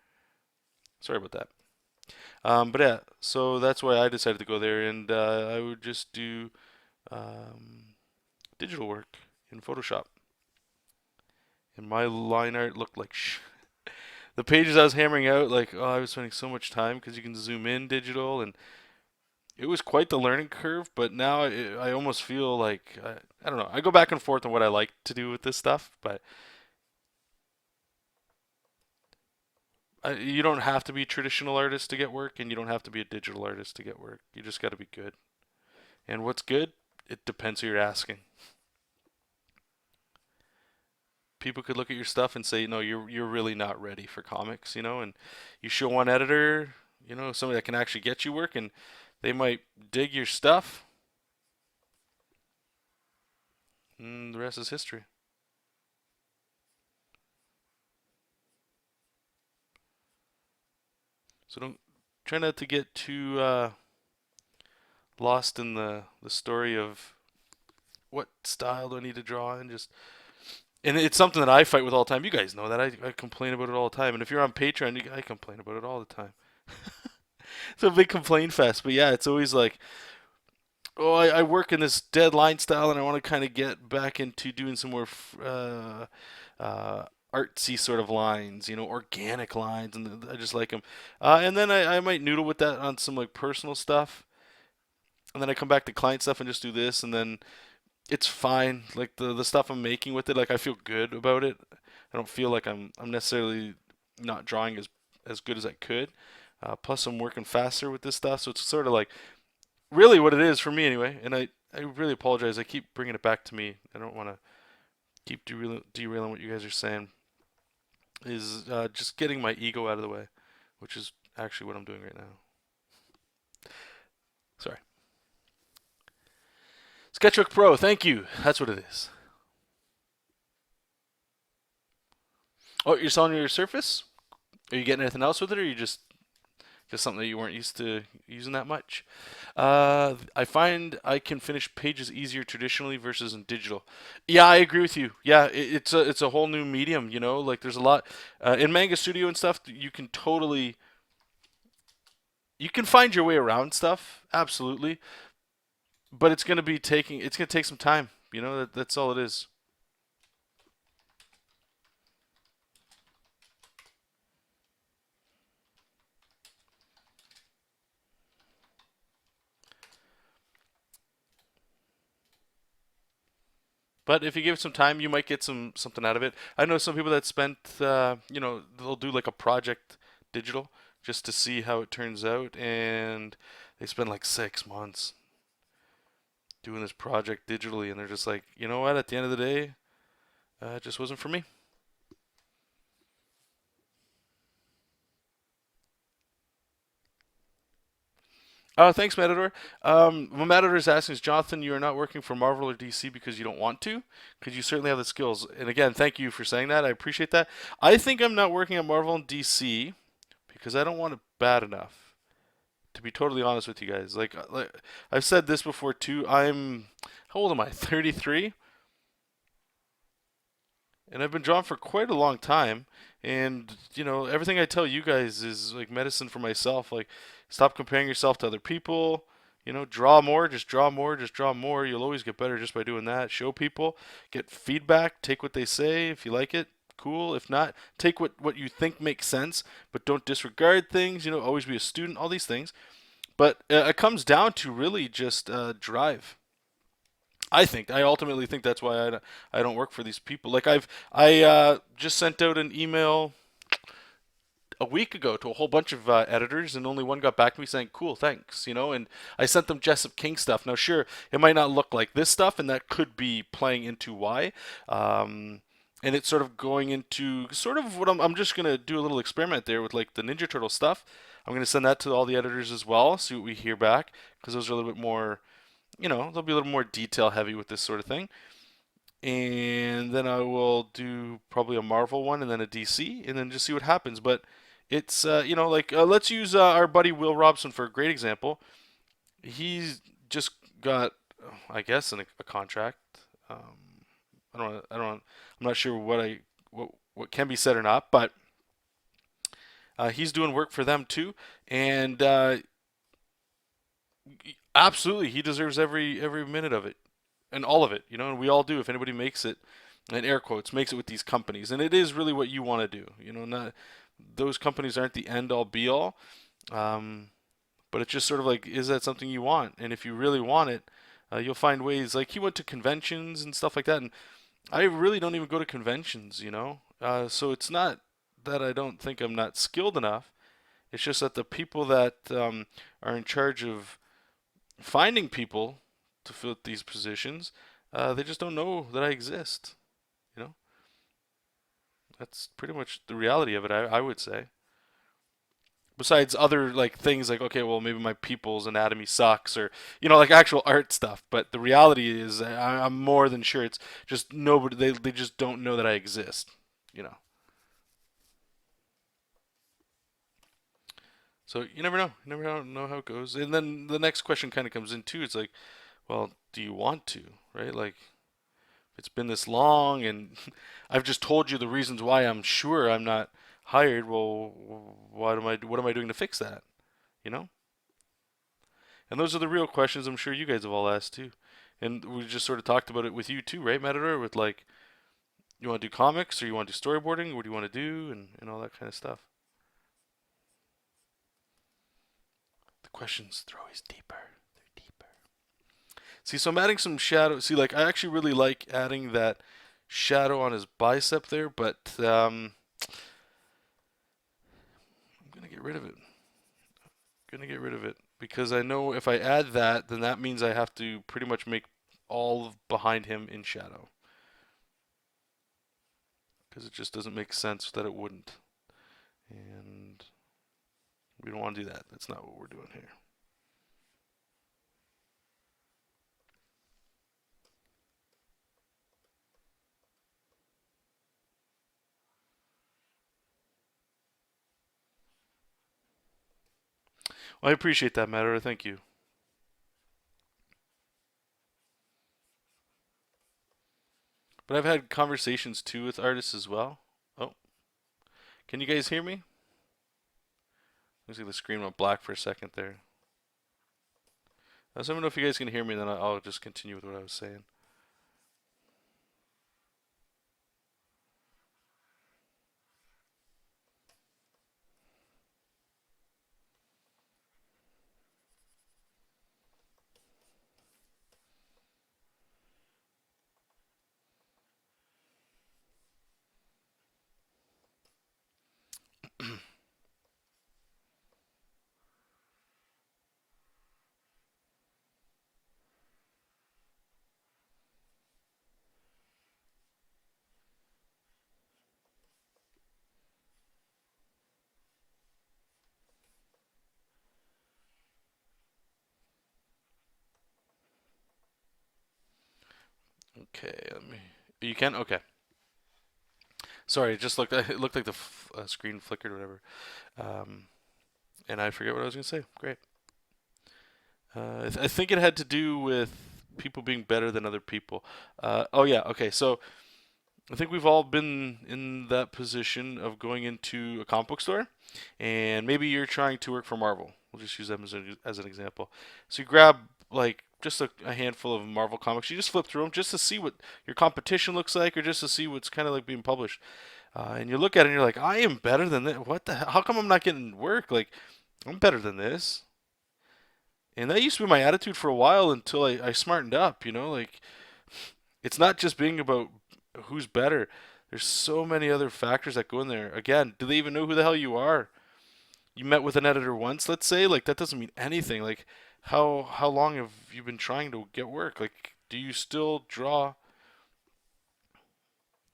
Sorry about that. But yeah, so that's why I decided to go there, and I would just do um, digital work in Photoshop. And my line art looked like the pages I was hammering out, like, oh, I was spending so much time because you can zoom in digital, and it was quite the learning curve. But now I almost feel like I don't know. I go back and forth on what I like to do with this stuff, but you don't have to be a traditional artist to get work, and you don't have to be a digital artist to get work. You just got to be good. And what's good? It depends who you're asking. People could look at your stuff and say, no, you're really not ready for comics, and you show one editor, somebody that can actually get you work, and they might dig your stuff, and the rest is history. So don't try not to get too lost in the story of what style do I need to draw in. And it's something that I fight with all the time. You guys know that I complain about it all the time. And if you're on Patreon, I complain about it all the time. It's a big complaint fest. But yeah, it's always like, oh, I work in this deadline style, and I want to kind of get back into doing some more artsy sort of lines, organic lines, and I just like them. And then I might noodle with that on some like personal stuff, and then I come back to client stuff and just do this, and then it's fine. Like the stuff I'm making with it, like I feel good about it. I don't feel like I'm necessarily not drawing as good as I could. Plus, I'm working faster with this stuff, so it's sort of like really what it is for me anyway. And I really apologize. I keep bringing it back to me. I don't want to keep derailing what you guys are saying. Is just getting my ego out of the way, which is actually what I'm doing right now. Sorry. Sketchbook Pro, thank you. That's what it is. Oh, you're selling your Surface? Are you getting anything else with it, or are you just something that you weren't used to using that much? I find I can finish pages easier traditionally versus in digital. Yeah, I agree with you. Yeah, it's a whole new medium. Like there's a lot in Manga Studio and stuff. You can find your way around stuff, absolutely. But it's gonna take some time. That's all it is. But if you give it some time, you might get something out of it. I know some people that spent, they'll do like a project digital just to see how it turns out, and they spend like 6 months doing this project digitally, and they're just like, you know what? At the end of the day, it just wasn't for me. Oh, thanks, Matador. What Matador is asking is, Jonathan, you are not working for Marvel or DC because you don't want to, because you certainly have the skills. And again, thank you for saying that. I appreciate that. I think I'm not working at Marvel and DC because I don't want it bad enough. To be totally honest with you guys, like I've said this before too. How old am I? 33, and I've been drawn for quite a long time. And everything I tell you guys is like medicine for myself. Like, stop comparing yourself to other people. Draw more, just draw more, just draw more. You'll always get better just by doing that. Show people, get feedback, take what they say. If you like it, cool. If not, take what you think makes sense, but don't disregard things. Always be a student. All these things. But it comes down to really just drive. I ultimately think that's why I don't work for these people. Like I just sent out an email a week ago to a whole bunch of editors, and only one got back to me saying, "Cool, thanks." And I sent them Jessup King stuff. Now, sure, it might not look like this stuff, and that could be playing into why. And it's sort of going into sort of what I'm just gonna do a little experiment there with like the Ninja Turtle stuff. I'm gonna send that to all the editors as well, see what we hear back, because those are a little bit more, they'll be a little more detail heavy with this sort of thing. And then I will do probably a Marvel one and then a DC, and then just see what happens. But it's like let's use our buddy Will Robson for a great example. He's just got, I guess, a contract. I don't I'm not sure what can be said or not, but He's doing work for them too, and absolutely, he deserves every minute of it and all of it. And we all do. If anybody makes it, in air quotes, makes it with these companies, and it is really what you want to do. Not those companies aren't the end all be all. Um, but it's just sort of like, is that something you want? And if you really want it, you'll find ways. Like he went to conventions and stuff like that, and I really don't even go to conventions. So it's not that I don't think I'm not skilled enough. It's just that the people that are in charge of finding people to fill these positions, they just don't know that I exist. You know, that's pretty much the reality of it. I would say. Besides other like things like, okay, well maybe my people's anatomy sucks, or like actual art stuff. But the reality is, I'm more than sure it's just nobody. They just don't know that I exist. You know. So you never know. You never know how it goes. And then the next question kind of comes in too. It's like, well, do you want to, right? Like, it's been this long, and I've just told you the reasons why I'm sure I'm not hired. Well, what am I doing to fix that? You know? And those are the real questions I'm sure you guys have all asked too. And we just sort of talked about it with you too, right, Matador? With like, you want to do comics or you want to do storyboarding? What do you want to do? And all that kind of stuff. The questions they're always deeper. They're deeper. See, so I'm adding some shadow. See, like, I actually really like adding that shadow on his bicep there, but I'm going to get rid of it. I'm going to get rid of it. Because I know if I add that, then that means I have to pretty much make all behind him in shadow. Because it just doesn't make sense that it wouldn't. And we don't want to do that. That's not what we're doing here. Well, I appreciate that, Matter. Thank you. But I've had conversations too with artists as well. Oh, can you guys hear me? Looks like the screen went black for a second there. So let me know if you guys can hear me, then I'll just continue with what I was saying. Okay, let me. You can? Okay. Sorry, it just looked. It looked like the screen flickered or whatever. Um, and I forget what I was gonna say. Great. I think it had to do with people being better than other people. Oh yeah. Okay. So I think we've all been in that position of going into a comic book store, and maybe you're trying to work for Marvel. We'll just use them as an example. So you grab like just a handful of Marvel comics. You just flip through them just to see what your competition looks like, or just to see what's kind of like being published. And you look at it and you're like, I am better than this. What the hell? How come I'm not getting work? Like, I'm better than this. And that used to be my attitude for a while until I smartened up. Like it's not just being about who's better. There's so many other factors that go in there. Again, do they even know who the hell you are? You met with an editor once, let's say, like that doesn't mean anything. Like how long have you been trying to get work? Like do you still draw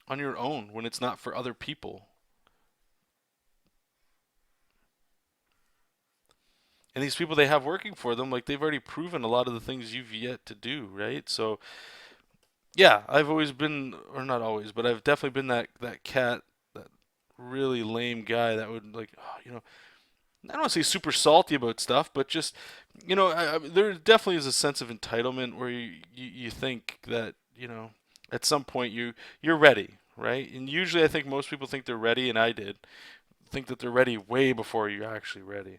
on your own when it's not for other people? And these people they have working for them, like they've already proven a lot of the things you've yet to do, right? So yeah, I've always been, or not always, but I've definitely been that cat, that really lame guy that would like, I don't want to say super salty about stuff, but just, there definitely is a sense of entitlement where you think that, at some point you're ready, right? And usually I think most people think they're ready, and I did think that they're ready way before you're actually ready.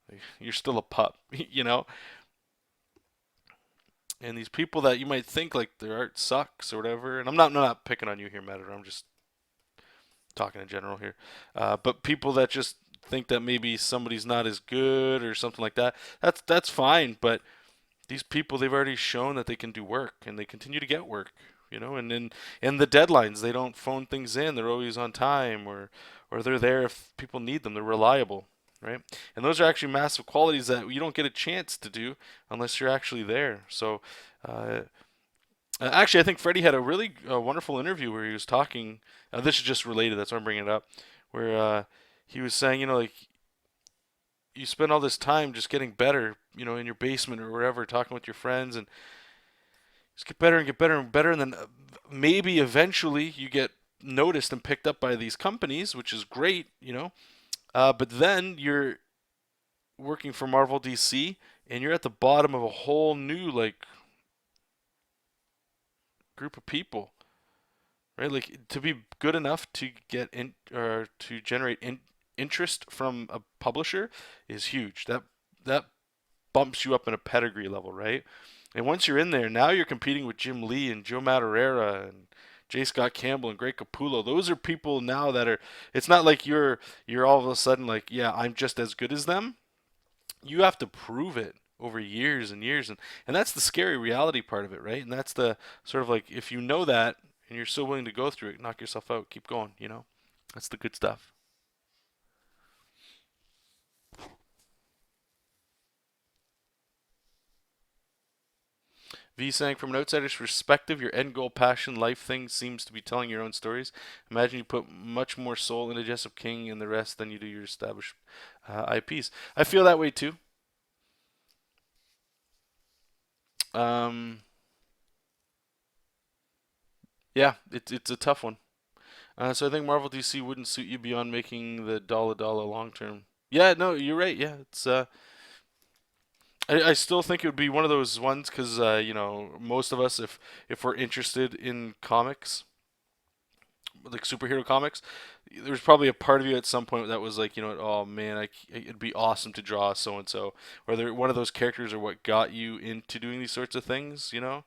Like, you're still a pup, you know. And these people that you might think like their art sucks or whatever, and I'm not picking on you here, Matador. I'm just talking in general here. But people that just think that maybe somebody's not as good or something like that, that's fine. But these people, they've already shown that they can do work, and they continue to get work. You know, and the deadlines, they don't phone things in. They're always on time, or they're there if people need them. They're reliable, right? And those are actually massive qualities that you don't get a chance to do unless you're actually there. So, uh, actually, I think Freddie had a really wonderful interview where he was talking. This is just related. That's why I'm bringing it up. Where he was saying, you know, like you spend all this time just getting better, you know, in your basement or wherever, talking with your friends, and just get better and get better and better, and then maybe eventually you get noticed and picked up by these companies, which is great, you know. But then you're working for Marvel DC, and you're at the bottom of a whole new like group of people, right? Like to be good enough to get in or to generate interest from a publisher is huge. That bumps you up in a pedigree level, right? And once you're in there, now you're competing with Jim Lee and Joe Madureira and J. Scott Campbell and Greg Capullo. Those are people now that are. It's not like you're all of a sudden like, yeah, I'm just as good as them. You have to prove it over years and years, and that's the scary reality part of it, right? And that's the sort of like, if you know that and you're so willing to go through it, knock yourself out, keep going, you know. That's the good stuff. V saying, from an outsider's perspective, your end goal, passion, life thing seems to be telling your own stories. Imagine you put much more soul into Jessup King and the rest than you do your established IPs. I feel that way too. Um, yeah, it's a tough one. So I think Marvel DC wouldn't suit you beyond making the dollar long term. Yeah, no, you're right. Yeah, it's I still think it would be one of those ones because you know, most of us, if we're interested in comics, like superhero comics, there's probably a part of you at some point that was like, you know, oh man, it'd be awesome to draw so and so, or they're one of those characters are what got you into doing these sorts of things, you know.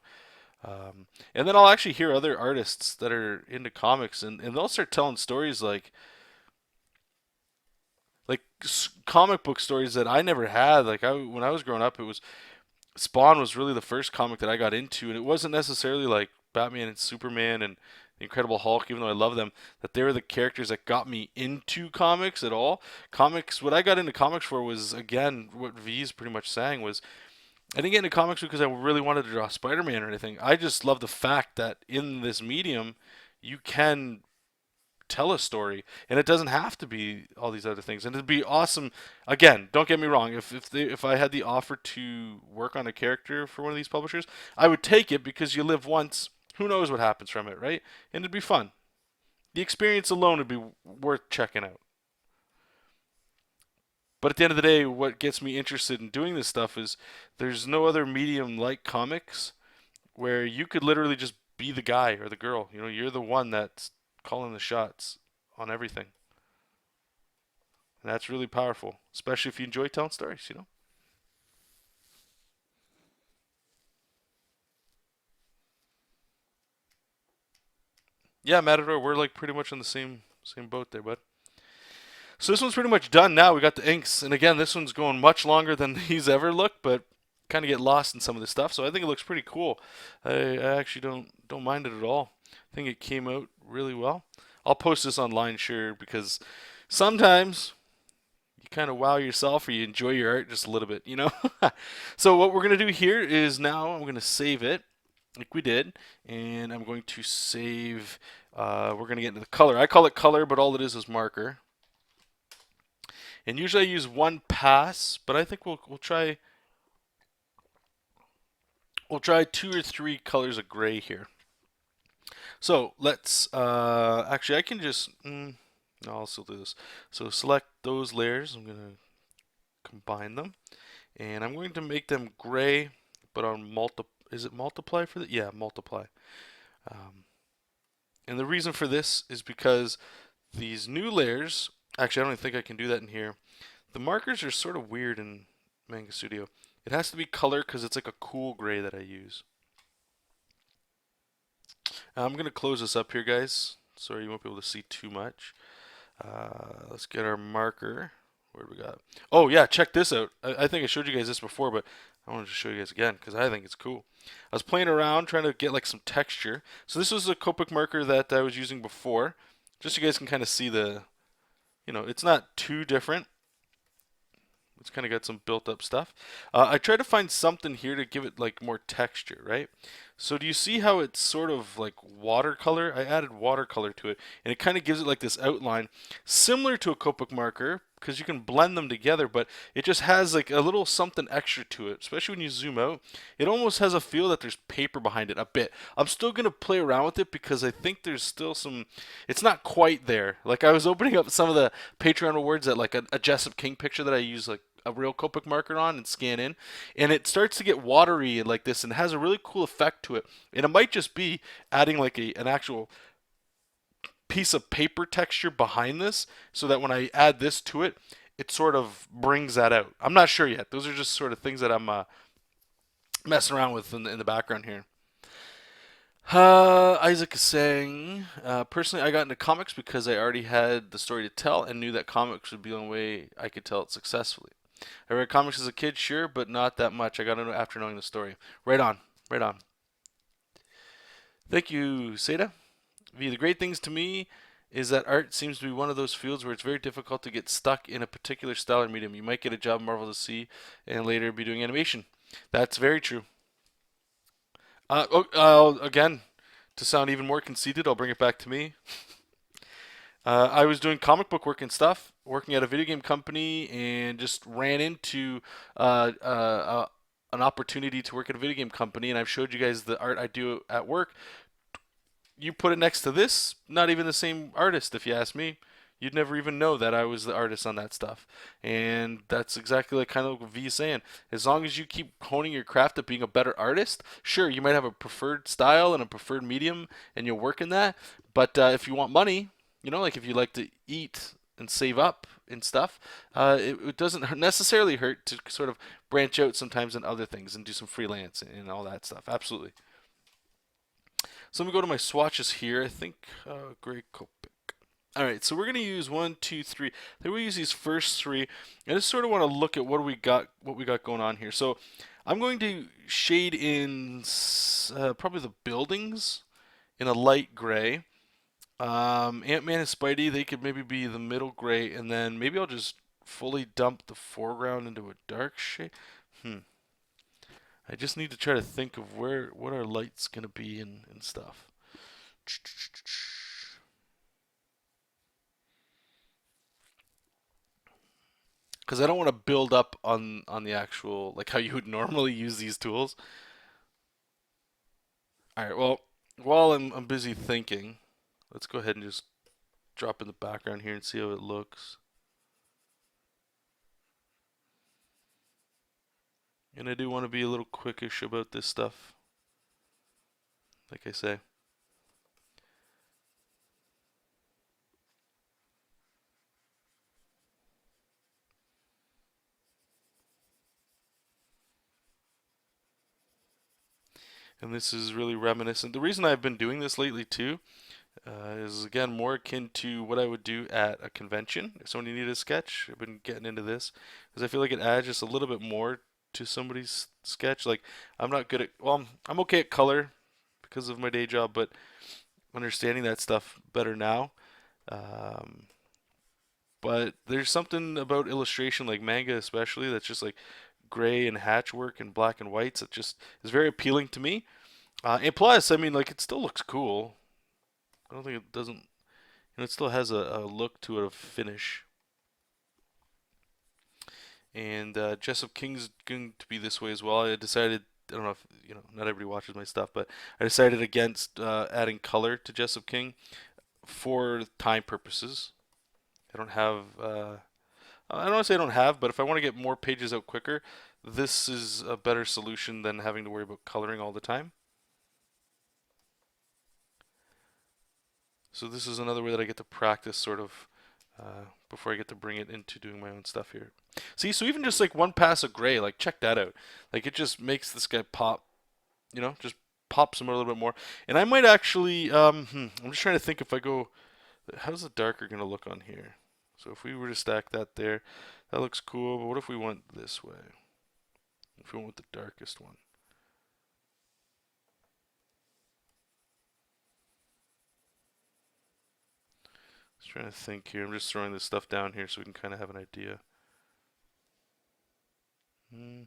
And then I'll actually hear other artists that are into comics, and they'll start telling stories like comic book stories that I never had. Like when I was growing up, it was Spawn was really the first comic that I got into, and it wasn't necessarily like Batman and Superman and the Incredible Hulk, even though I love them, that they were the characters that got me into comics at all. Comics, what I got into comics for was, again, what V's pretty much saying was, I didn't get into comics because I really wanted to draw Spider-Man or anything. I just love the fact that in this medium, you can tell a story, and it doesn't have to be all these other things. And it'd be awesome. Again, don't get me wrong. If I had the offer to work on a character for one of these publishers, I would take it because you live once. Who knows what happens from it, right? And it'd be fun. The experience alone would be worth checking out. But at the end of the day, what gets me interested in doing this stuff is there's no other medium like comics where you could literally just be the guy or the girl. You know, you're the one that's calling the shots on everything. And that's really powerful, especially if you enjoy telling stories, you know? Yeah, Matador, we're like pretty much on the same boat there, bud. So this one's pretty much done now. We got the inks, and again, this one's going much longer than these ever look, but kind of get lost in some of the stuff. So I think it looks pretty cool. I actually don't mind it at all. I think it came out really well. I'll post this online, sure, because sometimes you kind of wow yourself or you enjoy your art just a little bit, you know? So what we're going to do here is now I'm going to save it like we did, and I'm going to save, we're going to get into the color. I call it color, but all it is marker. And usually I use one pass, but I think we'll try two or three colors of gray here. So let's actually I can just no, I'll still do this. So select those layers. I'm gonna combine them, and I'm going to make them gray, but on Is it multiply for that? Yeah, multiply. Um, and the reason for this is because these new layers, actually I don't even think I can do that in here. The markers are sort of weird in Manga Studio. It has to be color because it's like a cool gray that I use. I'm going to close this up here, guys. Sorry, you won't be able to see too much. Let's get our marker. Where do we got? Oh, yeah, check this out. I think I showed you guys this before, but I wanted to show you guys again because I think it's cool. I was playing around trying to get like some texture. So this was a Copic marker that I was using before. Just so you guys can kind of see the, it's not too different. It's kind of got some built up stuff. I tried to find something here to give it like more texture, right? So do you see how it's sort of like watercolor? I added watercolor to it, and it kind of gives it like this outline, similar to a Copic marker, because you can blend them together, but it just has like a little something extra to it, especially when you zoom out. It almost has a feel that there's paper behind it a bit. I'm still going to play around with it because I think there's still some, it's not quite there. Like I was opening up some of the Patreon rewards at like a Jessup King picture that I use like a real Copic marker on and scan in, and it starts to get watery and like this, and it has a really cool effect to it. And it might just be adding like an actual piece of paper texture behind this, so that when I add this to it, it sort of brings that out. I'm not sure yet. Those are just sort of things that I'm messing around with in the background here. Isaac is saying, personally, I got into comics because I already had the story to tell and knew that comics would be the only way I could tell it successfully. I read comics as a kid, sure, but not that much. I got into it after knowing the story. Right on, right on. Thank you, Seda. The great things to me is that art seems to be one of those fields where it's very difficult to get stuck in a particular style or medium. You might get a job at Marvel to see and later be doing animation. That's very true. Again, to sound even more conceited, I'll bring it back to me. I was doing comic book work and stuff, working at a video game company, and just ran into an opportunity to work at a video game company. And I've showed you guys the art I do at work. You put it next to this, not even the same artist, if you ask me. You'd never even know that I was the artist on that stuff. And that's exactly like kind of what V is saying. As long as you keep honing your craft at being a better artist, sure, you might have a preferred style and a preferred medium, and you'll work in that. But if you want money, like if you like to eat and save up and stuff, it doesn't necessarily hurt to sort of branch out sometimes in other things and do some freelance and all that stuff. Absolutely. So let me go to my swatches here. I think Grey Copic. All right, so we're going to use 1, 2, 3. Then we use these first three. I just sort of want to look at what we got going on here. So I'm going to shade in probably the buildings in a light gray. Ant-Man and Spidey, they could maybe be the middle gray, and then maybe I'll just fully dump the foreground into a dark shade. I just need to try to think of what our light's gonna be and stuff. Because I don't want to build up on the actual like how you would normally use these tools. All right. Well, while I'm busy thinking, let's go ahead and just drop in the background here and see how it looks. And I do want to be a little quickish about this stuff, like I say. And this is really reminiscent. The reason I've been doing this lately too is again more akin to what I would do at a convention. If somebody needed a sketch, I've been getting into this because I feel like it adds just a little bit more to somebody's sketch. Like I'm not good at, well, I'm okay at color because of my day job, but understanding that stuff better now. Um, but there's something about illustration, like manga especially, that's just like gray and hatch work and black and whites that just is very appealing to me. And plus, I mean, like it still looks cool. I don't think it doesn't. It still has a look to it of finish. And Jessup King's going to be this way as well. I decided. I don't know if not everybody watches my stuff, but I decided against adding color to Jessup King for time purposes. I don't have. I don't want to say I don't have, but if I want to get more pages out quicker, this is a better solution than having to worry about coloring all the time. So this is another way that I get to practice sort of before I get to bring it into doing my own stuff here. See, so even just like one pass of gray, like check that out. Like it just makes this guy pop, just pops him a little bit more. And I might actually, I'm just trying to think if I go, how's the darker going to look on here? So if we were to stack that there, that looks cool. But what if we went this way? If we went with the darkest one? Just trying to think here. I'm just throwing this stuff down here so we can kind of have an idea. Hmm.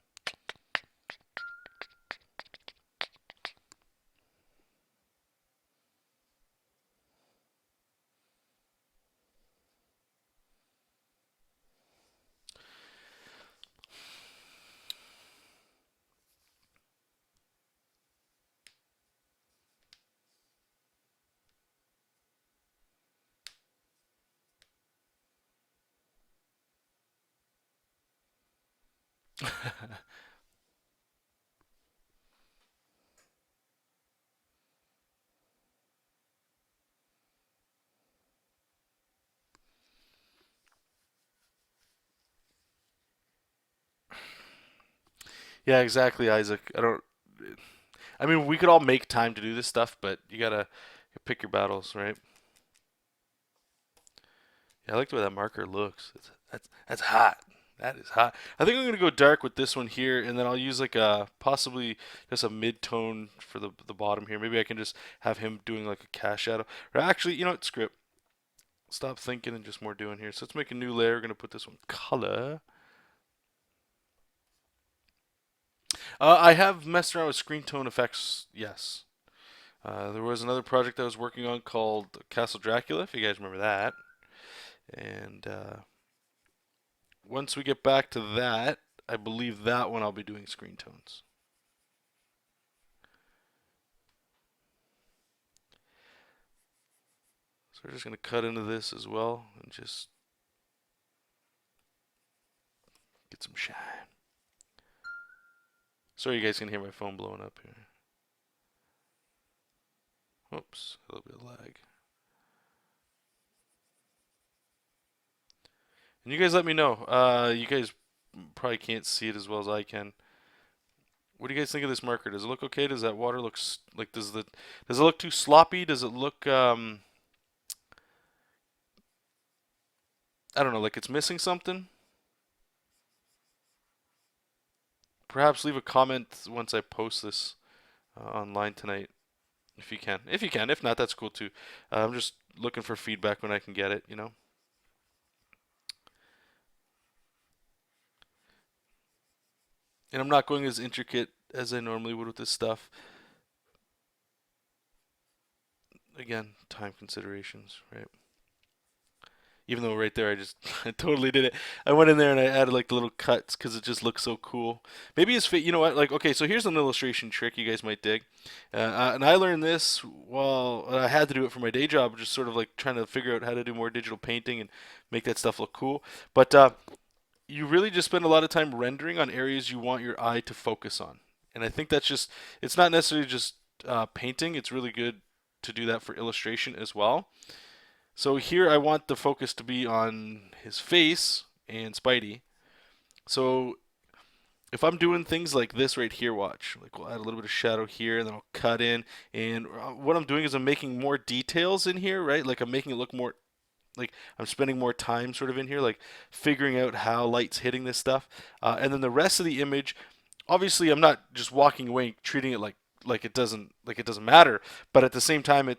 Yeah, exactly, Isaac. I don't. I mean, we could all make time to do this stuff, but you gotta pick your battles, right? Yeah, I like the way that marker looks. That's hot. That is hot. I think I'm gonna go dark with this one here, and then I'll use like a possibly just a mid tone for the bottom here. Maybe I can just have him doing like a cast shadow. Or actually, you know what? Script. Stop thinking and just more doing here. So let's make a new layer. We're gonna put this one color. I have messed around with screen tone effects. Yes. There was another project I was working on called Castle Dracula, if you guys remember that. And once we get back to that, I believe that one I'll be doing screen tones. So we're just going to cut into this as well and just get some shine. Sorry you guys can hear my phone blowing up here. Oops, a little bit of lag. And you guys let me know. You guys probably can't see it as well as I can. What do you guys think of this marker? Does it look okay? Does that water look like does it look too sloppy? Does it look I don't know, like it's missing something? Perhaps leave a comment once I post this online tonight, if you can. If you can, if not, that's cool too. I'm just looking for feedback when I can get it. And I'm not going as intricate as I normally would with this stuff. Again, time considerations, right? Even though right there I totally did it. I went in there and I added like the little cuts because it just looks so cool. Maybe it's fit. You know what? Like, okay, so here's an illustration trick you guys might dig. And I learned this while I had to do it for my day job, just sort of like trying to figure out how to do more digital painting and make that stuff look cool. But you really just spend a lot of time rendering on areas you want your eye to focus on. And I think that's just, it's not necessarily just painting, it's really good to do that for illustration as well. So here I want the focus to be on his face and Spidey. So if I'm doing things like this right here, watch, like we'll add a little bit of shadow here and then I'll cut in. And what I'm doing is I'm making more details in here, right? Like I'm making it look more, like I'm spending more time sort of in here, like figuring out how light's hitting this stuff. And then the rest of the image, obviously I'm not just walking away treating it like it doesn't matter, but at the same time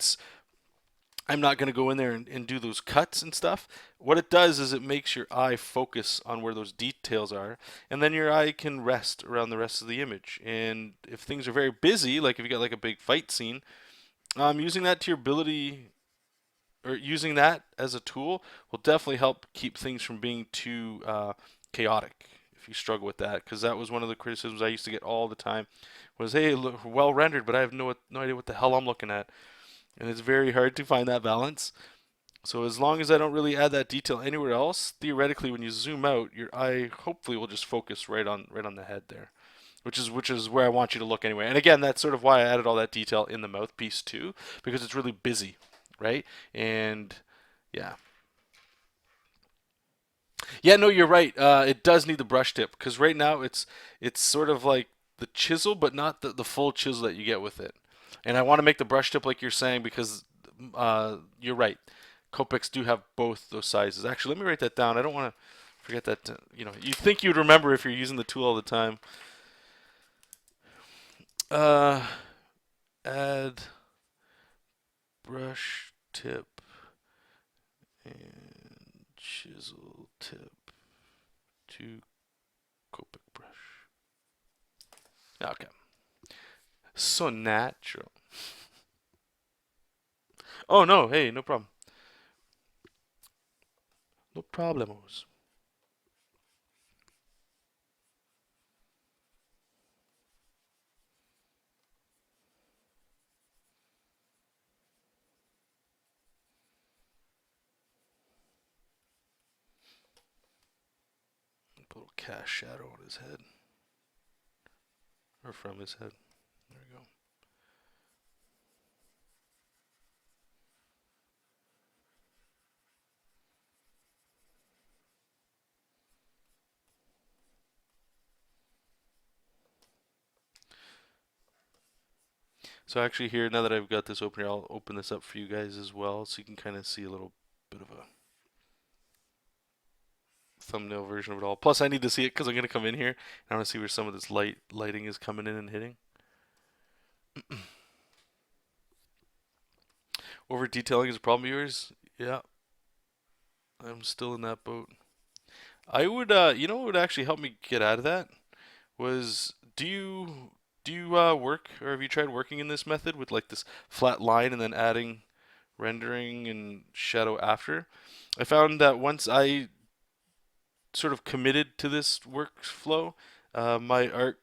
I'm not going to go in there and do those cuts and stuff. What it does is it makes your eye focus on where those details are, and then your eye can rest around the rest of the image. And if things are very busy, like if you got like a big fight scene, using that to your ability or using that as a tool will definitely help keep things from being too chaotic if you struggle with that, because that was one of the criticisms I used to get all the time was, hey, look well rendered, but I have no idea what the hell I'm looking at, and it's very hard to find that balance. So as long as I don't really add that detail anywhere else, theoretically when you zoom out, your eye hopefully will just focus right on the head there, which is where I want you to look anyway. And again, that's sort of why I added all that detail in the mouthpiece too, because it's really busy. right? And yeah, yeah, no, you're right. It does need the brush tip because right now it's sort of like the chisel, but not the full chisel that you get with it. And I want to make the brush tip like you're saying because you're right. Copics do have both those sizes. Actually, let me write that down. I don't want to forget that. You think you'd remember if you're using the tool all the time. Uh, add brush tip and chisel tip to Copic brush. Okay. So natural. Oh no, hey, no problem. No problemos. Put a little cast shadow on his head. Or from his head. There we go. So actually here, now that I've got this open here, I'll open this up for you guys as well so you can kind of see a little bit of a thumbnail version of it all. Plus I need to see it because I'm going to come in here and I want to see where some of this lighting is coming in and hitting. Over detailing is a problem of yours? Yeah, I'm still in that boat. I would, what would actually help me get out of that was, do you work or have you tried working in this method with like this flat line and then adding rendering and shadow after? I found that once I sort of committed to this workflow, my art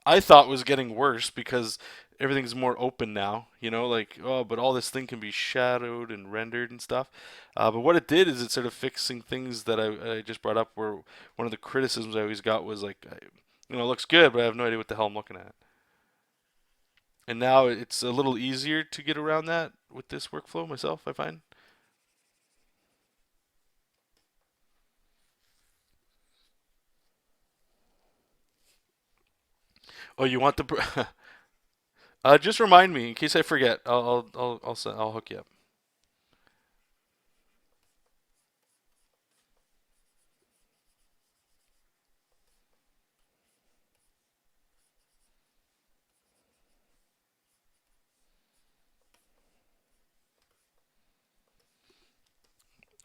I thought was getting worse because everything's more open now, like, oh, but all this thing can be shadowed and rendered and stuff. But what it did is it sort of fixing things that I just brought up where one of the criticisms I always got was like, it looks good, but I have no idea what the hell I'm looking at. And now it's a little easier to get around that with this workflow myself, I find. Oh, you want the just remind me in case I forget. I'll hook you up.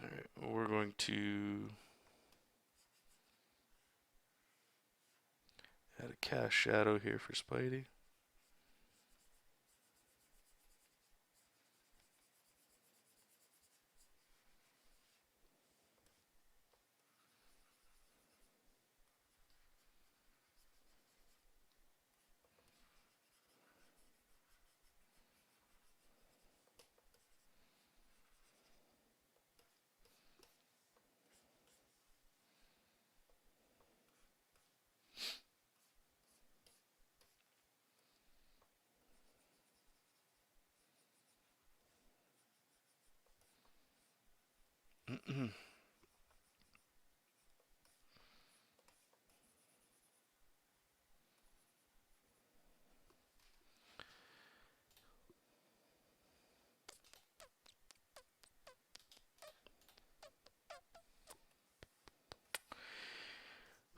All right, we're going to add a cast shadow here for Spidey.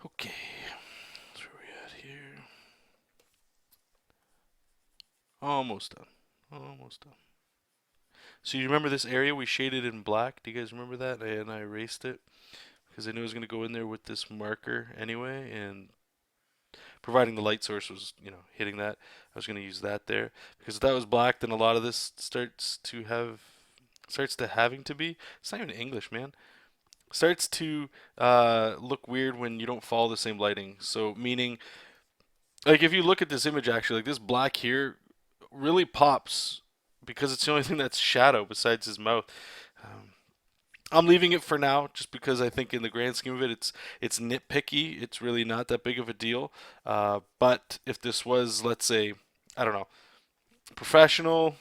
Okay, that's where we at here. Almost done. Almost done. So you remember this area we shaded in black? Do you guys remember that? And I erased it because I knew I was going to go in there with this marker anyway, and providing the light source was, hitting that, I was going to use that there because if that was black, then a lot of this starts to having to be. It's not even English, man. Starts to look weird when you don't follow the same lighting. So meaning, like if you look at this image, actually, like this black here really pops because it's the only thing that's shadow besides his mouth. Um, I'm leaving it for now, just because I think in the grand scheme of it, it's nitpicky. It's really not that big of a deal. But if this was, let's say, I don't know, professional,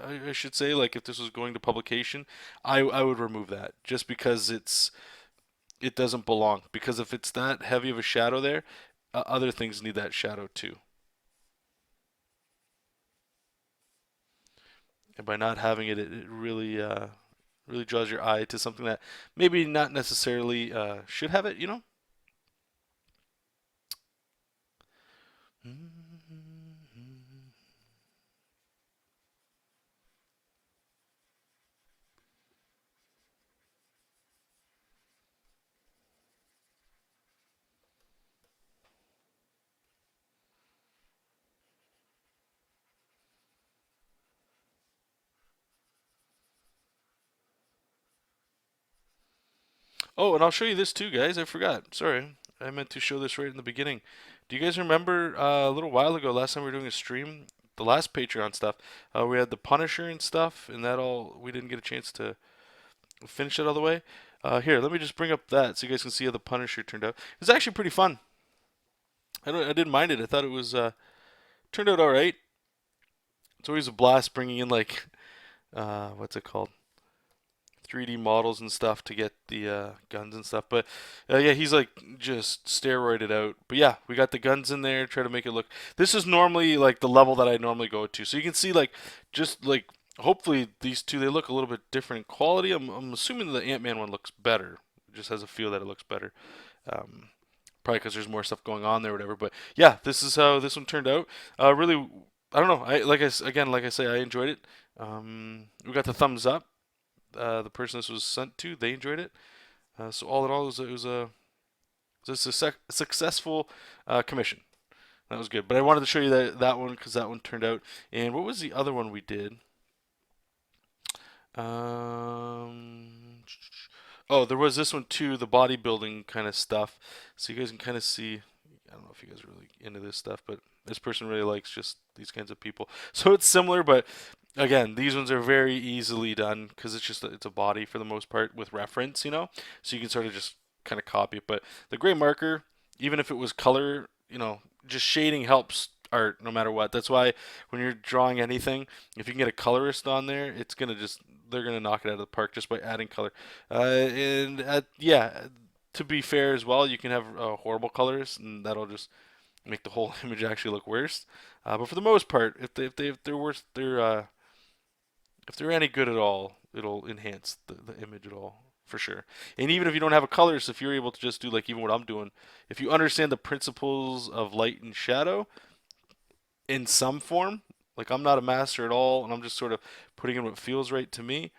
I should say, like if this was going to publication, I would remove that just because it doesn't belong. Because if it's that heavy of a shadow there, other things need that shadow too. And by not having it, it really really draws your eye to something that maybe not necessarily should have it. You know. Oh, and I'll show you this too, guys. I forgot. Sorry. I meant to show this right in the beginning. Do you guys remember a little while ago, last time we were doing a stream, the last Patreon stuff, we had the Punisher and stuff, and that all, we didn't get a chance to finish it all the way. Here, let me just bring up that so you guys can see how the Punisher turned out. It was actually pretty fun. I didn't mind it. I thought it was, turned out alright. It's always a blast bringing in, like, what's it called? 3D models and stuff to get the guns and stuff. But yeah, he's like just steroided out. But yeah, we got the guns in there. Try to make it look. This is normally like the level that I normally go to. So you can see like just like hopefully these two they look a little bit different in quality. I'm assuming the Ant-Man one looks better. It just has a feel that it looks better. Um, Probably because there's more stuff going on there, or whatever. But yeah, this is how this one turned out. Really, I don't know. Again, like I say, I enjoyed it. We got the thumbs up. The person this was sent to, they enjoyed it. So all in all, it was a successful commission. That was good. But I wanted to show you that one because that one turned out. And what was the other one we did? Oh, there was this one too, the bodybuilding kind of stuff. So you guys can kind of see. I don't know if you guys are really into this stuff, but this person really likes just these kinds of people. So it's similar, but again, these ones are very easily done because it's a body for the most part with reference, you know. So you can sort of just kind of copy it. But the gray marker, even if it was color, you know, just shading helps art no matter what. That's why when you're drawing anything, if you can get a colorist on there, it's gonna just they're gonna knock it out of the park just by adding color. Yeah, to be fair as well, you can have horrible colors, and that'll just make the whole image actually look worse. But for the most part, if they're worth if they're any good at all, it'll enhance the image at all for sure. And even if you don't have a colorist, if you're able to just do like even what I'm doing, if you understand the principles of light and shadow in some form, like I'm not a master at all, and I'm just sort of putting in what feels right to me.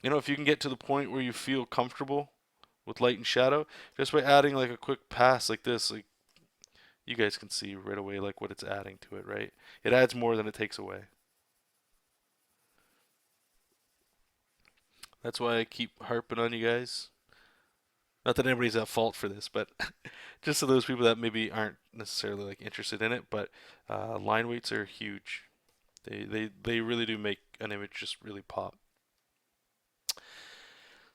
You know, if you can get to the point where you feel comfortable with light and shadow, just by adding like a quick pass like this, like you guys can see right away like what it's adding to it, right? It adds more than it takes away. That's why I keep harping on you guys. Not that anybody's at fault for this, but just to those people that maybe aren't necessarily like interested in it, but line weights are huge. They really do make an image just really pop.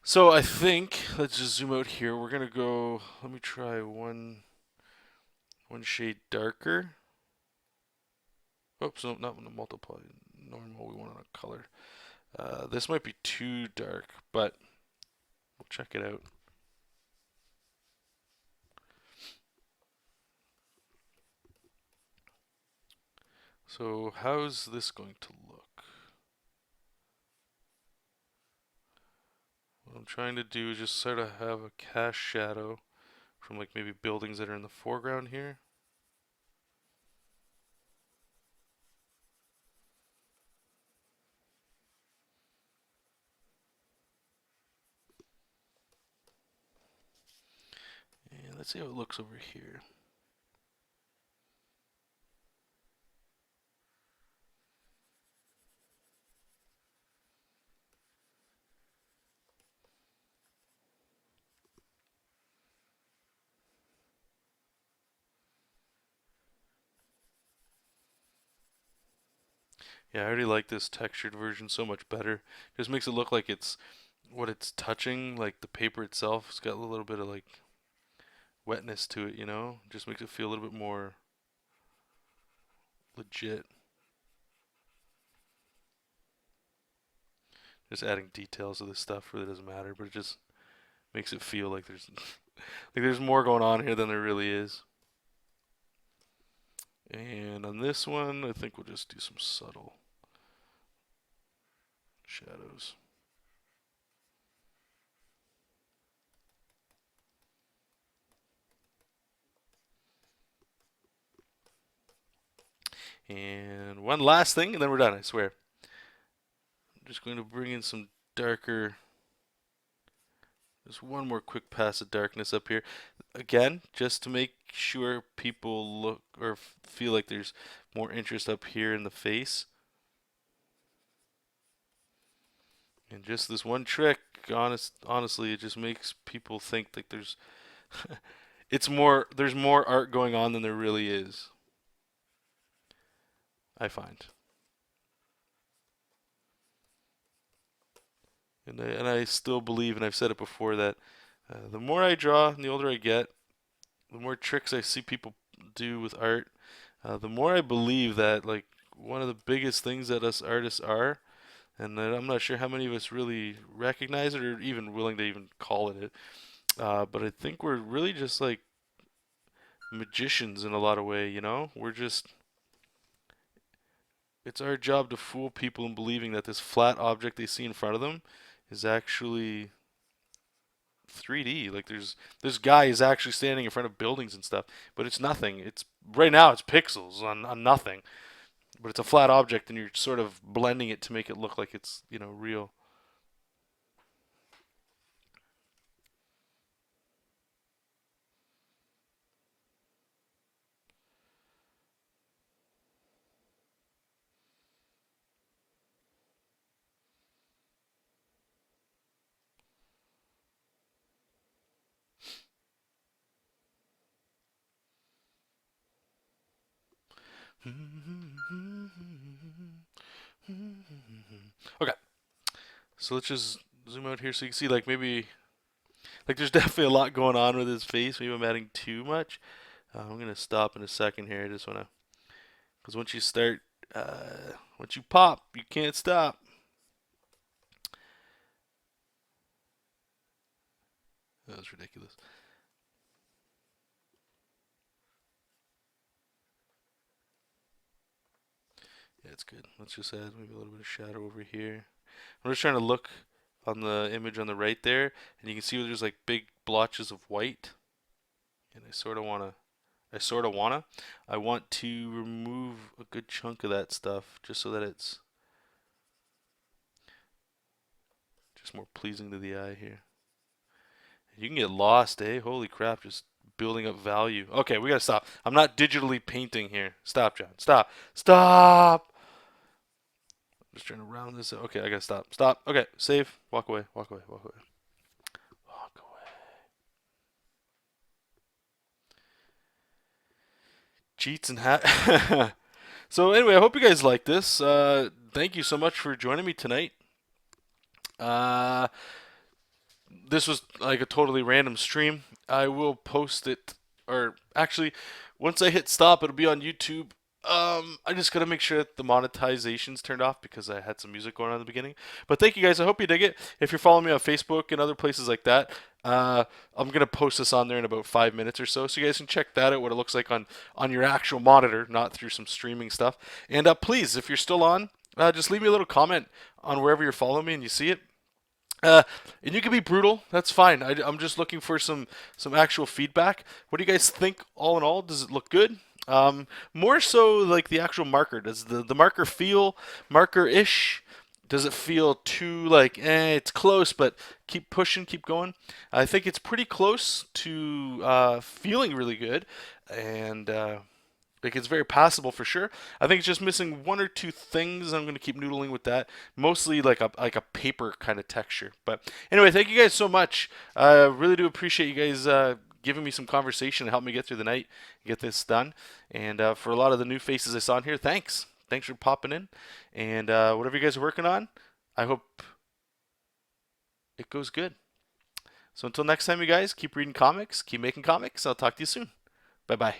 So I think let's just zoom out here. We're gonna go. Let me try one shade darker. Oops, no, not multiply. Normal. We want on a color. This might be too dark, but we'll check it out. So how's this going to look? What I'm trying to do is just sort of have a cast shadow from like maybe buildings that are in the foreground here. And let's see how it looks over here. Yeah, I already like this textured version so much better. Just makes it look like it's what it's touching, like the paper itself. It's got a little bit of like wetness to it, you know? Just makes it feel a little bit more legit. Just adding details of this stuff really doesn't matter, but it just makes it feel like there's like there's more going on here than there really is. And on this one, I think we'll just do some subtle shadows. And one last thing, and then we're done, I swear. I'm just going to bring in some darker, just one more quick pass of darkness up here. Again, just to make sure people look or feel like there's more interest up here in the face. And just this one trick, honestly, it just makes people think that there's there's more art going on than there really is. I find. And I still believe, and I've said it before, that the more I draw and the older I get, the more tricks I see people do with art, the more I believe that like one of the biggest things that us artists are, and I'm not sure how many of us really recognize it or even willing to even call it, but I think we're really just like magicians in a lot of way, you know? It's our job to fool people in believing that this flat object they see in front of them is actually 3D. Like this guy is actually standing in front of buildings and stuff, but it's nothing. It's right now it's pixels on nothing, but it's a flat object, and you're sort of blending it to make it look like it's real. Okay, so let's just zoom out here so you can see like maybe like there's definitely a lot going on with his face. Maybe I'm adding too much. I'm gonna stop in a second here. I just wanna, because once you start, once you pop, you can't stop. That was ridiculous. Yeah, it's good. Let's just add maybe a little bit of shadow over here. I'm just trying to look on the image on the right there, and you can see there's like big blotches of white. And I want to remove a good chunk of that stuff just so that it's just more pleasing to the eye here. You can get lost, eh? Holy crap, just building up value. Okay, we gotta stop. I'm not digitally painting here. Stop, John. Stop. Stop! I'm just trying to round this out. Okay, I gotta stop. Stop. Okay, save. Walk away. Walk away. Walk away. Walk away. Cheats and hat. So anyway, I hope you guys like this. Thank you so much for joining me tonight. Uh, this was like a totally random stream. I will post it, or actually, once I hit stop, it'll be on YouTube. I just gotta make sure that the monetization's turned off because I had some music going on in the beginning. But thank you guys. I hope you dig it. If you're following me on Facebook and other places like that, I'm gonna post this on there in about 5 minutes or so, so you guys can check that out. What it looks like on your actual monitor, not through some streaming stuff. And please, if you're still on, just leave me a little comment on wherever you're following me and you see it. And you can be brutal. That's fine. I'm just looking for some actual feedback. What do you guys think? All in all, does it look good? More so like the actual marker. Does the marker feel marker-ish? Does it feel too like it's close, but keep pushing, keep going? I think it's pretty close to feeling really good, and like it's very passable for sure. I think it's just missing one or two things. I'm going to keep noodling with that. Mostly like a paper kind of texture. But anyway, thank you guys so much. I really do appreciate you guys giving me some conversation and helping me get through the night and get this done. And for a lot of the new faces I saw in here, thanks. Thanks for popping in. And whatever you guys are working on, I hope it goes good. So until next time, you guys, keep reading comics, keep making comics. I'll talk to you soon. Bye-bye.